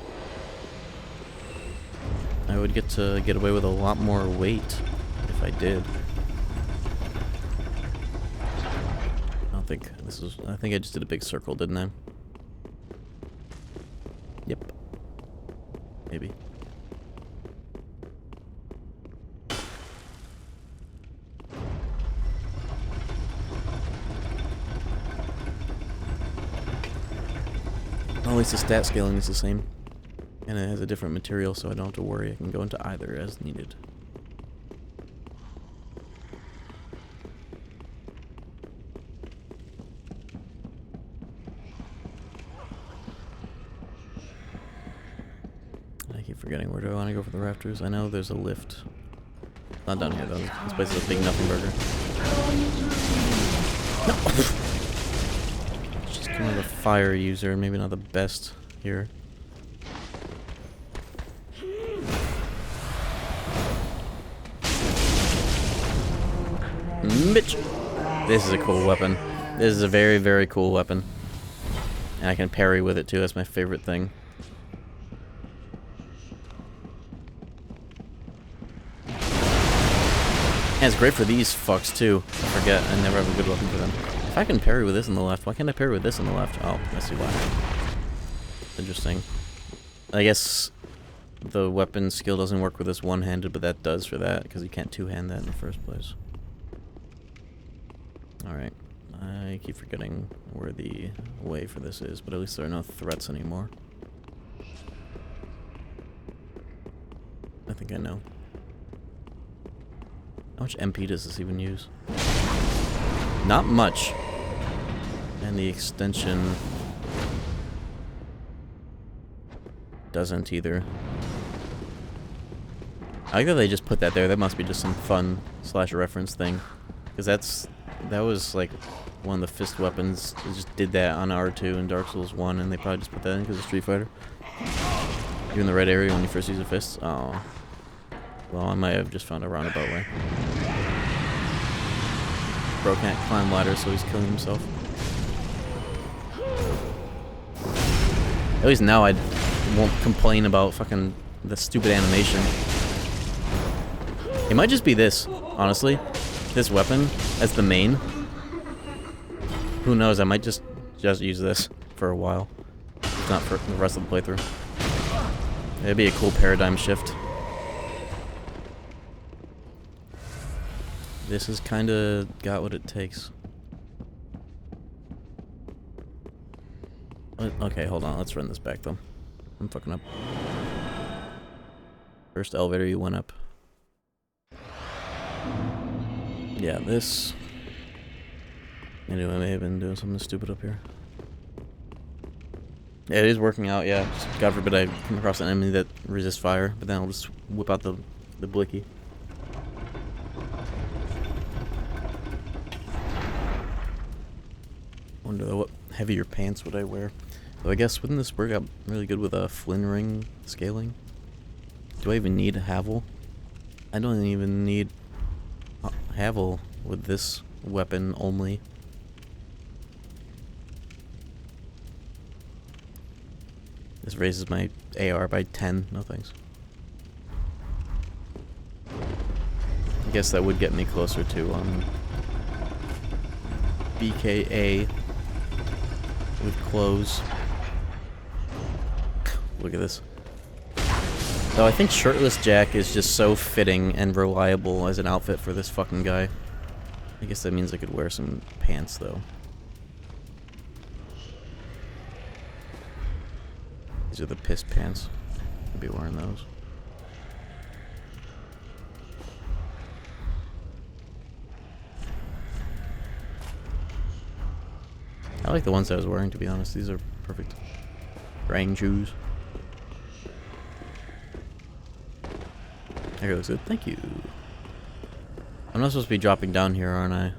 I would get to get away with a lot more weight if I did. I don't think this is... I think I just did a big circle, didn't I? Yep. Maybe. At least the stat scaling is the same. And it has a different material, so I don't have to worry. I can go into either as needed. I keep forgetting, where do I want to go for the rafters? I know there's a lift. Not down here, though. This place is a big nothing burger. No! Just kind of a fire user, maybe not the best here. Bitch! This is a cool weapon. This is a very, very cool weapon. And I can parry with it too, that's my favorite thing. And it's great for these fucks too. I forget, I never have a good weapon for them. If I can parry with this in the left, why can't I parry with this in the left? Oh, I see why. Interesting. I guess the weapon skill doesn't work with this one-handed, but that does for that, because you can't two-hand that in the first place. Alright. I keep forgetting where the way for this is, but at least there are no threats anymore. I think I know. How much MP does this even use? Not much. And the extension doesn't either. I like that they just put that there. That must be just some fun / reference thing. Because that was like one of the fist weapons. They just did that on R2 in Dark Souls 1, and they probably just put that in because of Street Fighter. You're in the red area when you first use a fist? Oh. Well, I might have just found a roundabout way. Bro can't climb ladders, so he's killing himself. At least now I won't complain about fucking the stupid animation. It might just be this, honestly. This weapon as the main. Who knows, I might just use this for a while. If not for the rest of the playthrough. It'd be a cool paradigm shift. This has kinda got what it takes. Okay, hold on, let's run this back though. I'm fucking up. First elevator you went up. Yeah, this... Anyway, I may have been doing something stupid up here. Yeah, it is working out, yeah. Just, God forbid I come across an enemy that resists fire, but then I'll just whip out the blicky. Wonder what heavier pants would I wear. So I guess wouldn't this work out really good with a Flynn ring scaling? Do I even need a Havel? I don't even need Havel with this weapon only. This raises my AR by 10. No thanks. I guess that would get me closer to BKA with clothes. Look at this. Though I think Shirtless Jack is just so fitting and reliable as an outfit for this fucking guy. I guess that means I could wear some pants though. These are the piss pants. I'd be wearing those. I like the ones I was wearing, to be honest. These are perfect. Rain shoes. There looks good. Thank you. I'm not supposed to be dropping down here, aren't I?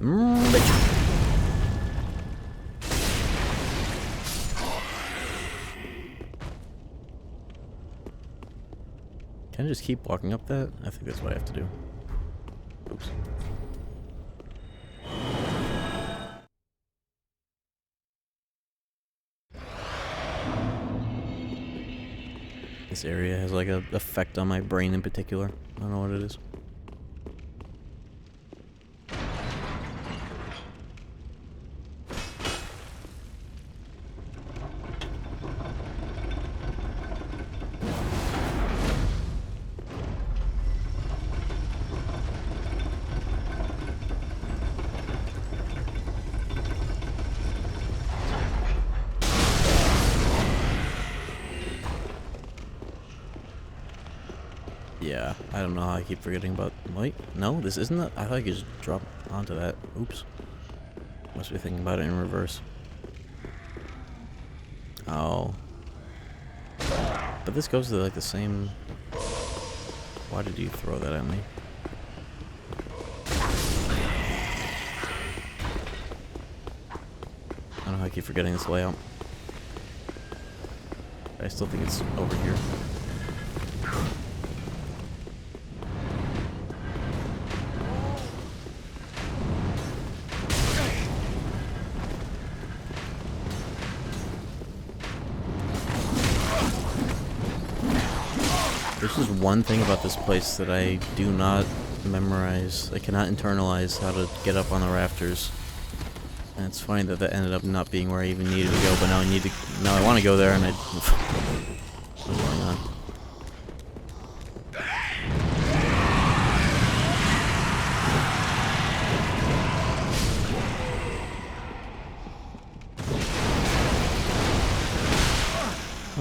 Bitch. Can I just keep walking up that? I think that's what I have to do. Oops. This area has like a effect on my brain in particular. I don't know what it is. Yeah, I don't know how I keep forgetting about... Wait, no, this isn't it? I thought I could just drop onto that. Oops. Must be thinking about it in reverse. Oh. But this goes to like the same... Why did you throw that at me? I don't know how I keep forgetting this layout. I still think it's over here. There's just one thing about this place that I do not memorize. I cannot internalize how to get up on the rafters. And it's funny that that ended up not being where I even needed to go, but now I need to. Now I want to go there, and I. What's going on?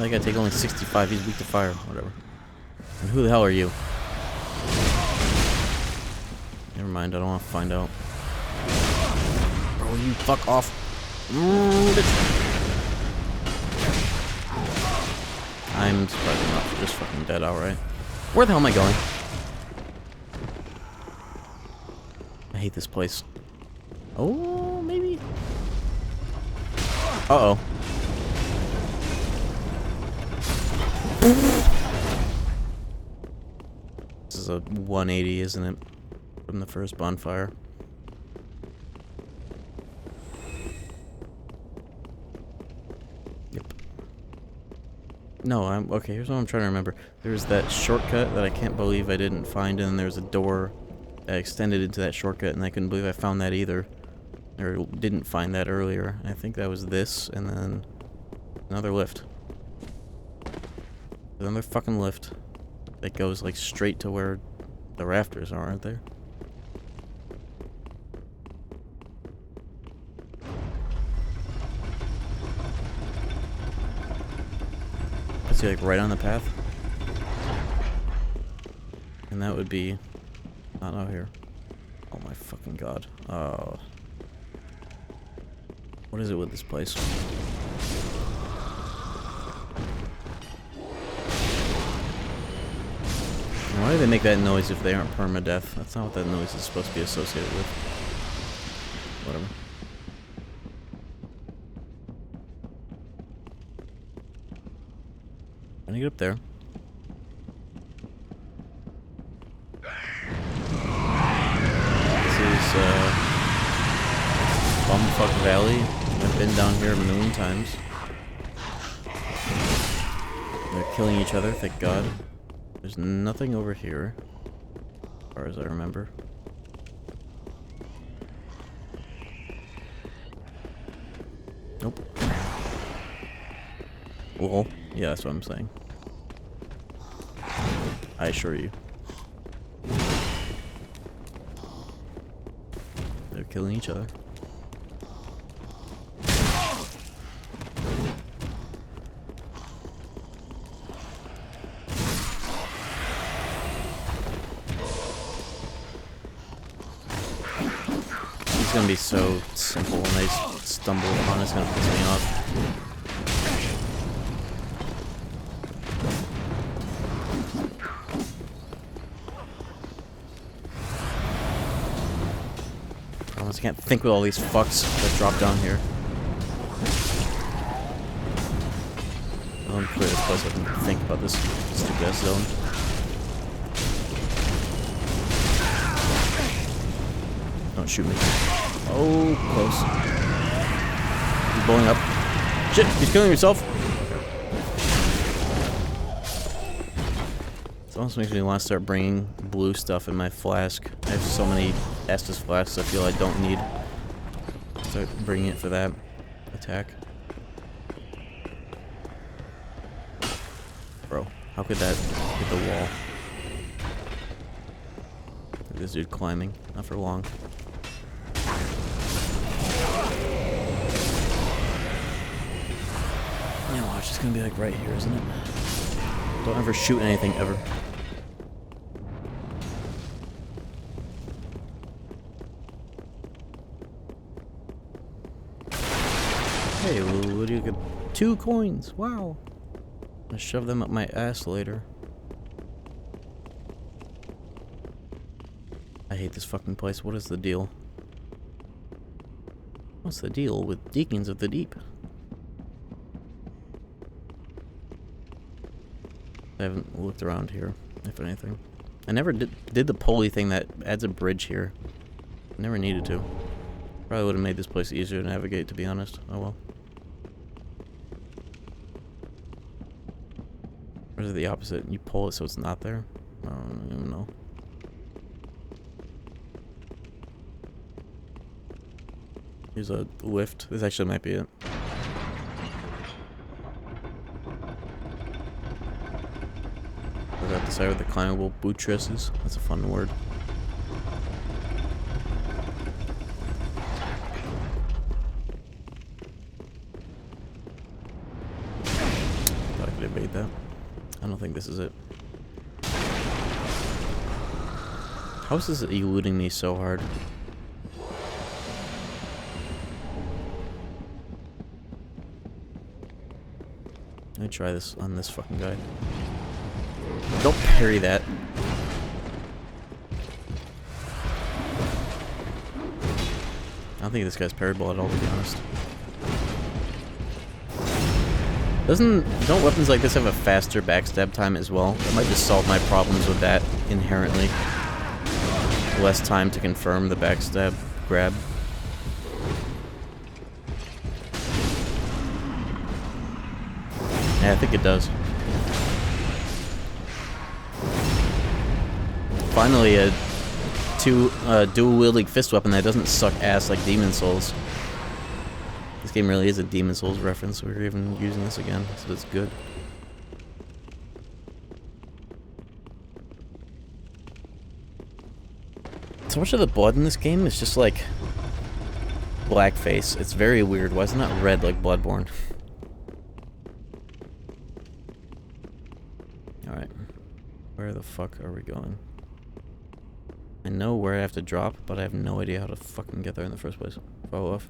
I gotta take only 65. He's weak to fire. Whatever. And who the hell are you? Never mind, I don't want to find out. Bro, you fuck off. I'm surprised I'm not just fucking dead outright. Where the hell am I going? I hate this place. Oh, maybe? Uh-oh. This is a 180, isn't it? From the first bonfire. Yep. No, okay, here's what I'm trying to remember. There's that shortcut that I can't believe I didn't find, and then there's a door that extended into that shortcut, and I couldn't believe I found that either. Or didn't find that earlier. I think that was this, and then another lift. Another fucking lift that goes like straight to where the rafters are, aren't there? Is he like right on the path? And that would be not out here. Oh my fucking god. Oh. What is it with this place? Why do they make that noise if they aren't permadeath? That's not what that noise is supposed to be associated with. Whatever. Can I get up there? This is Bumfuck Valley. I've been down here a million times. They're killing each other, thank God. There's nothing over here, as far as I remember. Nope. Well, yeah, that's what I'm saying. I assure you. They're killing each other. It's gonna be so simple when they stumble upon it. It's gonna piss me off. I can't think with all these fucks that drop down here. I'll clear this place so I can think about this stupid ass zone. Don't shoot me. Oh, close. He's blowing up. Shit, he's killing himself. This almost makes me want to start bringing blue stuff in my flask. I have so many Estus flasks I feel I don't need. Start bringing it for that attack. Bro, how could that hit the wall? Look at this dude climbing. Not for long. Yeah, watch, it's gonna be like right here, isn't it? Don't ever shoot anything, ever. Hey, what do you get? 2 coins! Wow! I'll shove them up my ass later. I hate this fucking place. What is the deal? What's the deal with Deacons of the Deep? I haven't looked around here, if anything. I never did the pulley thing that adds a bridge here. I never needed to. Probably would have made this place easier to navigate, to be honest. Oh well. Or is it the opposite? You pull it so it's not there? I don't even know. Here's a lift. This actually might be it. I got the side with the climbable buttresses. That's a fun word. Thought I could evade that. I don't think this is it. How is this eluding me so hard? Let me try this on this fucking guy. Don't parry that. I don't think this guy's parryable at all, to be honest. Don't weapons like this have a faster backstab time as well? That might just solve my problems with that inherently. Less time to confirm the backstab grab. Yeah, I think it does. Finally, a dual-wielding fist weapon that doesn't suck ass like Demon Souls. This game really is a Demon Souls reference. We're even using this again, so it's good. So much of the blood in this game is just like blackface. It's very weird. Why is it not red like Bloodborne? Alright. Where the fuck are we going? I know where I have to drop, but I have no idea how to fucking get there in the first place. Follow off.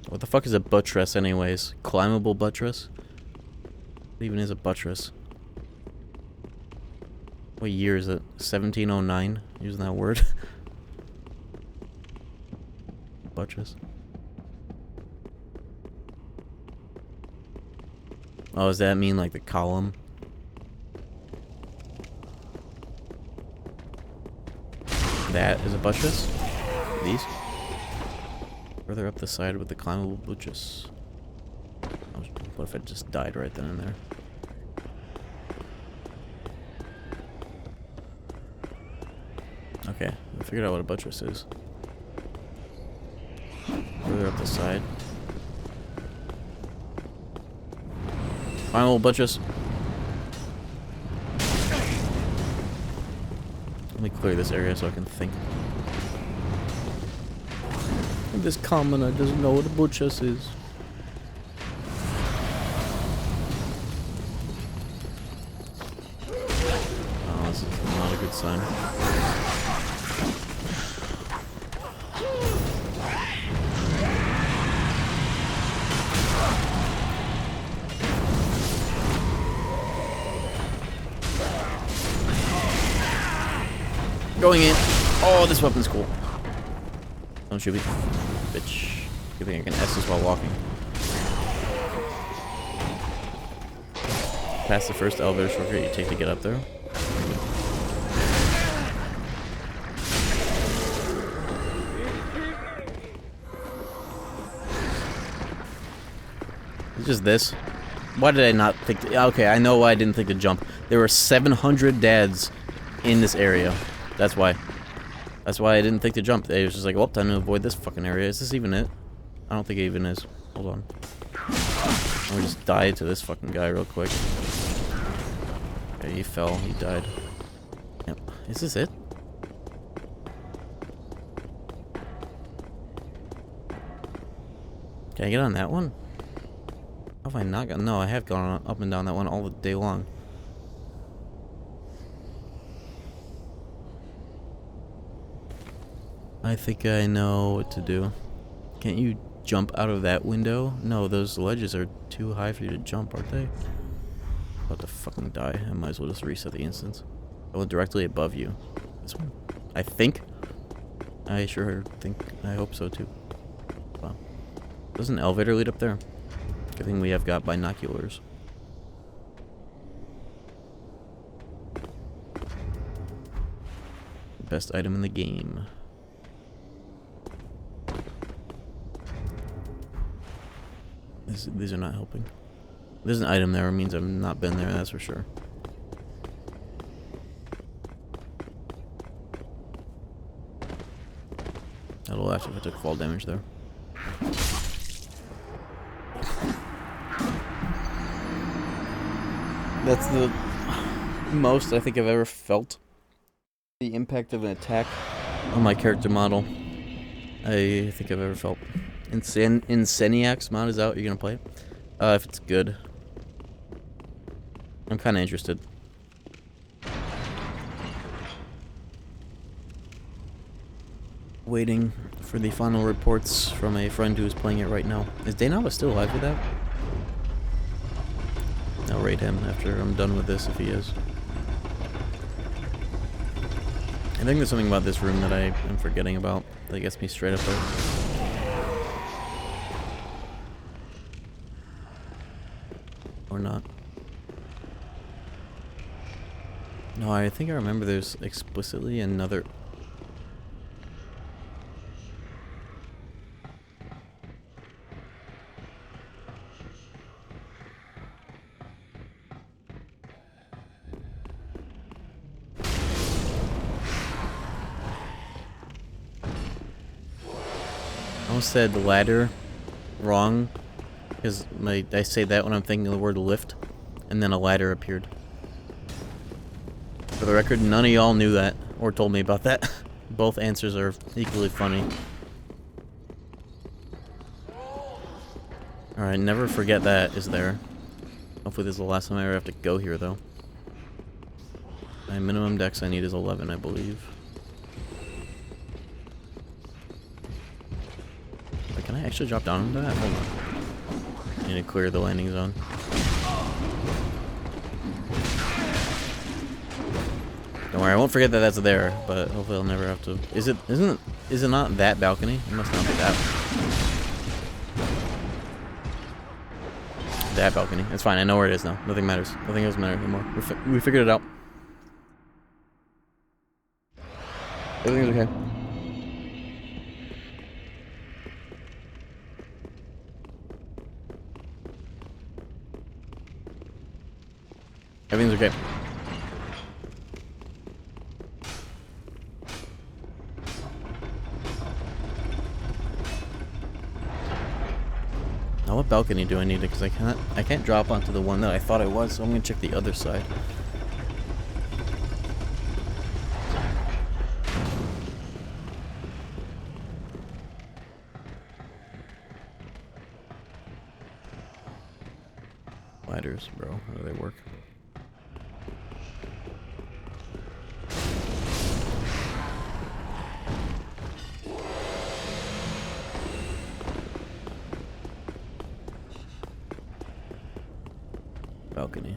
What the fuck is a buttress anyways? Climbable buttress? What even is a buttress? What year is it? 1709? Using that word. Buttress. Oh, does that mean like the column? That is a buttress. These. Further up the side with the climbable buttress. What if I just died right then and there? Okay, I figured out what a buttress is. Further up the side. Final buttress. Let me clear this area so I can think. This commoner doesn't know what a buttress is. Oh, this is not a good sign. Going in. Oh, this weapon's cool. Don't shoot me. Bitch. Good thing I can S this while walking. Past the first elevator shortcut you take to get up there. It's just this. Why did I not think to, okay, I know why I didn't think to jump. There were 700 dads in this area. That's why. That's why I didn't think to jump. It was just like, well, time to avoid this fucking area. Is this even it? I don't think it even is. Hold on. Let me just die to this fucking guy real quick. Okay, he fell. He died. Yep. Is this it? Can I get on that one? How have I not gone? No, I have gone up and down that one all the day long. I think I know what to do. Can't you jump out of that window? No, those ledges are too high for you to jump, aren't they? About to fucking die. I might as well just reset the instance. I went directly above you. This one? I think. I sure think. I hope so too. Wow. Does an elevator lead up there? Good thing we have got binoculars. Best item in the game. These are not helping. There's an item there, it means I've not been there, that's for sure. That'll laugh if I took fall damage there. That's the most I think I've ever felt the impact of an attack on my character model I think I've ever felt. Inseniac's mod is out. You're gonna play it? If it's good. I'm kind of interested. Waiting for the final reports from a friend who is playing it right now. Is Daynava still alive with that? I'll raid him after I'm done with this if he is. I think there's something about this room that I am forgetting about that gets me straight up there. Or not. No, I think I remember there's explicitly another... I almost said ladder wrong, because I say that when I'm thinking of the word lift, and then a ladder appeared. For the record, none of y'all knew that, or told me about that. Both answers are equally funny. Alright, never forget that is there. Hopefully this is the last time I ever have to go here, though. My minimum dex I need is 11, I believe. Wait, can I actually drop down into that? Hold on. I need to clear the landing zone. Don't worry, I won't forget that that's there, but hopefully I'll never have to. Is it not that balcony? It must not be that. That balcony. It's fine. I know where it is now. Nothing matters. Nothing else matters anymore. We figured it out. Everything's okay. Everything's okay. Now what balcony do I need? Because I can't drop onto the one that I thought I was, so I'm gonna check the other side. Ladders, bro. How do they work? Balcony.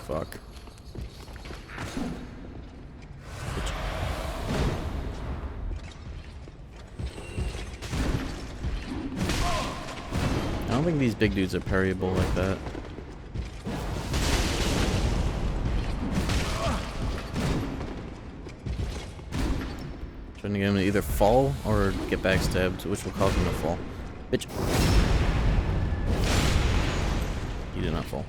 Fuck. I don't think these big dudes are parryable like that. Trying to get him to either fall or get backstabbed, which will cause him to fall. Bitch. He did not fall.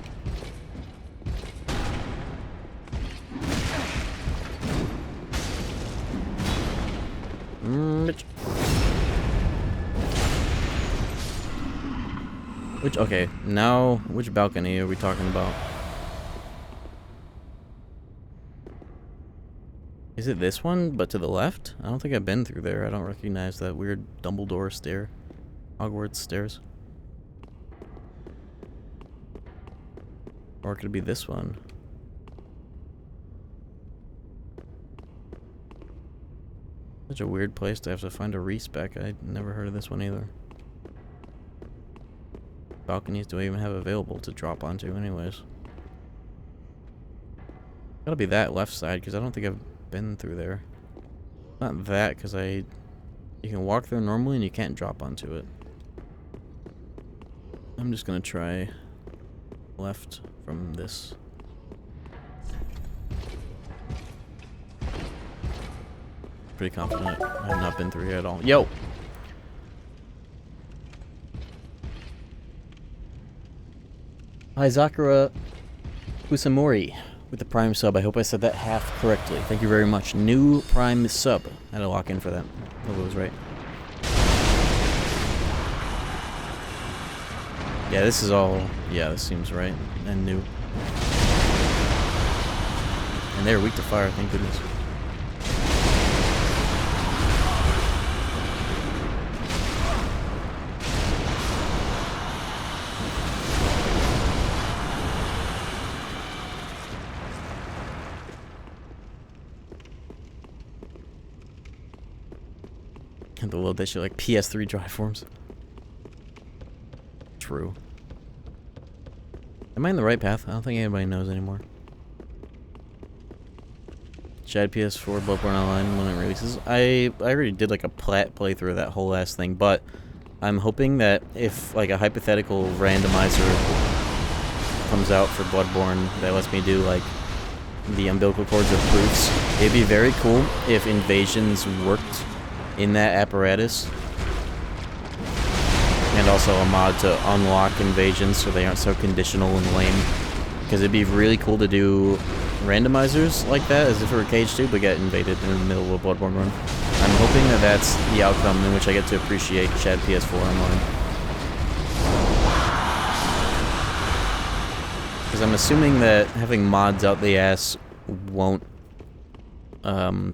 Bitch. Which, okay, now, which balcony are we talking about? Is it this one, but to the left? I don't think I've been through there. I don't recognize that weird Dumbledore stair. Hogwarts stairs. Or it could be this one. Such a weird place to have to find a respec. I never heard of this one either. Balconies do I even have available to drop onto anyways? Gotta be that left side, because I don't think I've been through there. Not that, because you can walk there normally and you can't drop onto it. I'm just gonna try left from this. Pretty confident I have not been through here at all. Yo! Hi, Zakura Usamori with the Prime sub. I hope I said that half correctly. Thank you very much. New Prime sub. I had to lock in for that. Hope it was right. Yeah, this is all... Yeah, this seems right. And new. And they're weak to fire, thank goodness. The little that shit like PS3 drive forms. True. Am I in the right path? I don't think anybody knows anymore. Chad PS4 Bloodborne Online when it releases. I already did like a playthrough of that whole ass thing, but I'm hoping that if like a hypothetical randomizer comes out for Bloodborne that lets me do like the umbilical cords of proofs, it'd be very cool if invasions worked in that apparatus, and also a mod to unlock invasions so they aren't so conditional and lame, because it'd be really cool to do randomizers like that as if it were Cage 2 but get invaded in the middle of a Bloodborne run. I'm hoping that that's the outcome in which I get to appreciate Chad PS4 Online, because I'm assuming that having mods out the ass won't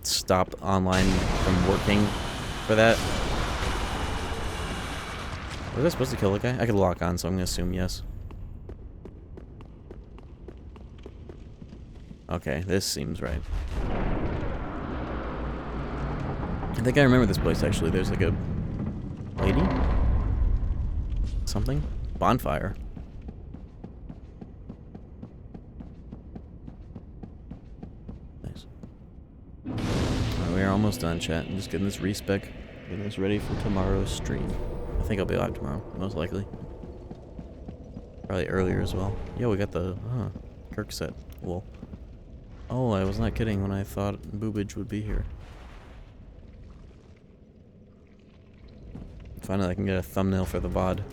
stop online from working for that. Was I supposed to kill the guy? I could lock on, so I'm gonna assume yes. Okay, this seems right. I think I remember this place actually. There's like a lady? Something? Bonfire. Nice. We are almost done, chat. I'm just getting this respec, getting this ready for tomorrow's stream. I think I'll be live tomorrow, most likely. Probably earlier as well. Yo, we got the Kirk set. Well, oh, I was not kidding when I thought Boobage would be here. Finally, I can get a thumbnail for the VOD.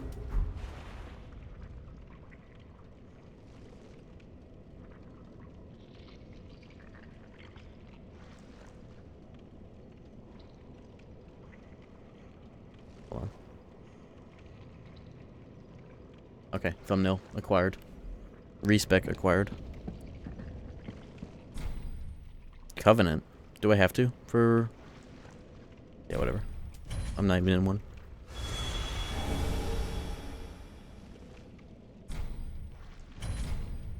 Hold on. Okay, thumbnail acquired. Respec acquired. Covenant. Do I have to for... Yeah, whatever. I'm not even in one.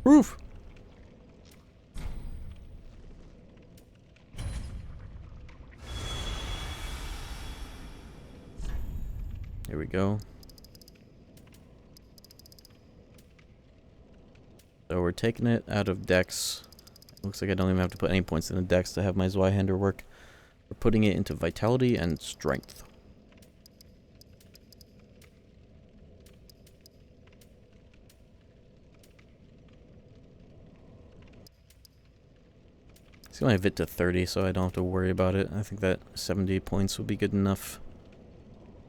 Roof! Here we go. So we're taking it out of Dex. Looks like I don't even have to put any points in the Dex to have my Zweihander work. We're putting it into Vitality and Strength. It's gonna have it to 30, so I don't have to worry about it. I think that 70 points would be good enough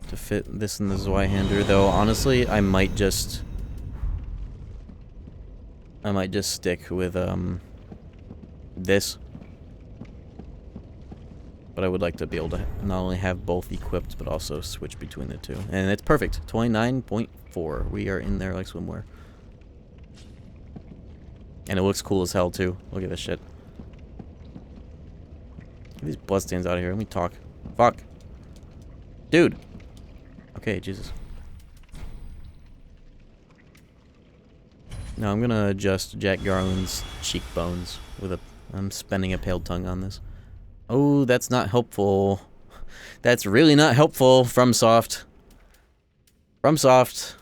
to fit this in the Zweihander, though honestly I might just stick with this. But I would like to be able to not only have both equipped but also switch between the two. And it's perfect. 29.4. We are in there like swimwear. And it looks cool as hell too. Look at this shit. Get these bloodstains out of here. Let me talk. Fuck. Dude. Okay, Jesus. Now I'm gonna adjust Jack Garland's cheekbones with a... I'm spending a pale tongue on this. Oh, that's not helpful. That's really not helpful, FromSoft. FromSoft.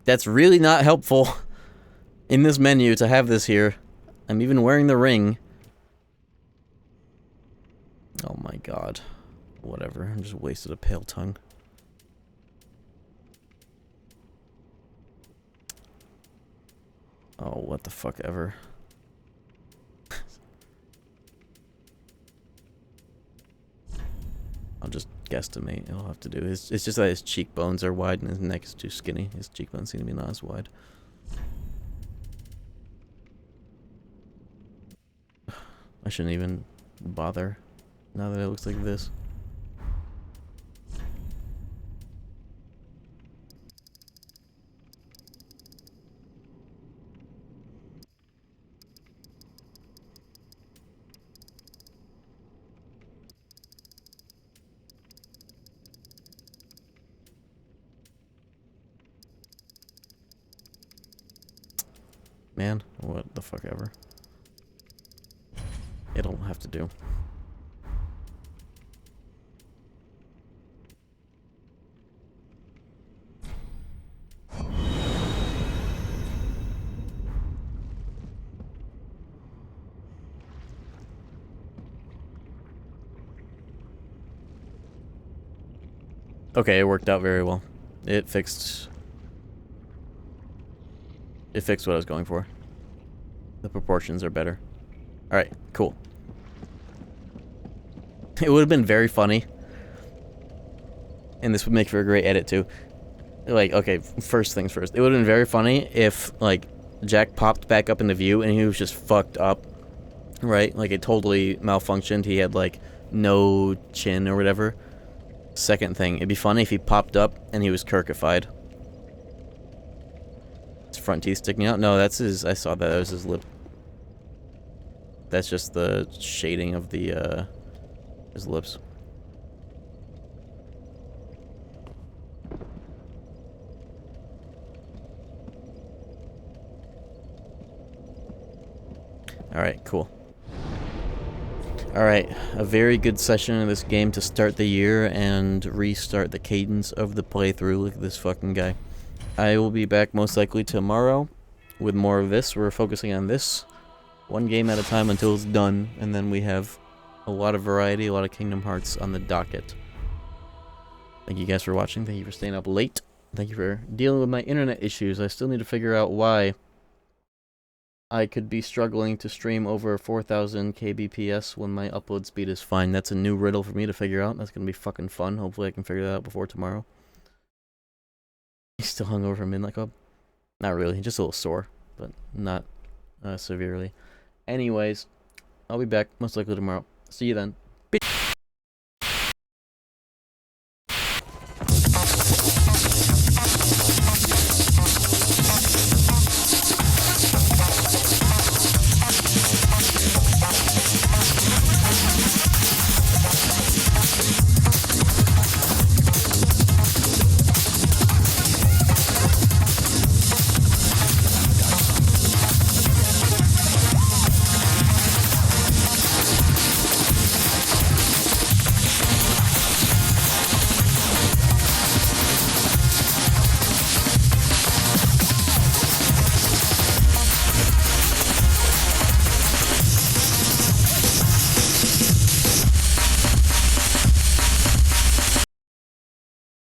That's really not helpful in this menu to have this here. I'm even wearing the ring. Oh my god. Whatever, I just wasted a pale tongue. Oh, what the fuck ever. I'll just guesstimate. It'll have to do. It's just that his cheekbones are wide and his neck is too skinny. His cheekbones seem to be not as wide. I shouldn't even bother now that it looks like this. Man, what the fuck ever. It'll have to do. Okay, it worked out very well. It fixed what I was going for. The proportions are better. Alright, cool. It would have been very funny. And this would make for a great edit too. Like, okay, first things first. It would have been very funny if, like, Jack popped back up into view and he was just fucked up. Right? Like, it totally malfunctioned. He had, like, no chin or whatever. Second thing, it'd be funny if he popped up and he was Kirkified. His front teeth sticking out? No, that's his... I saw that. That was his lip. That's just the shading of the, his lips. Alright, cool. Alright, a very good session of this game to start the year and restart the cadence of the playthrough. Look at this fucking guy. I will be back most likely tomorrow with more of this. We're focusing on this one game at a time until it's done, and then we have a lot of variety, a lot of Kingdom Hearts on the docket. Thank you guys for watching. Thank you for staying up late. Thank you for dealing with my internet issues. I still need to figure out why I could be struggling to stream over 4000 kbps when my upload speed is fine. That's a new riddle for me to figure out. That's gonna be fucking fun. Hopefully I can figure that out before tomorrow. He's still hungover from Midnight Club. Not really, just a little sore, but not severely. Anyways, I'll be back most likely tomorrow. See you then.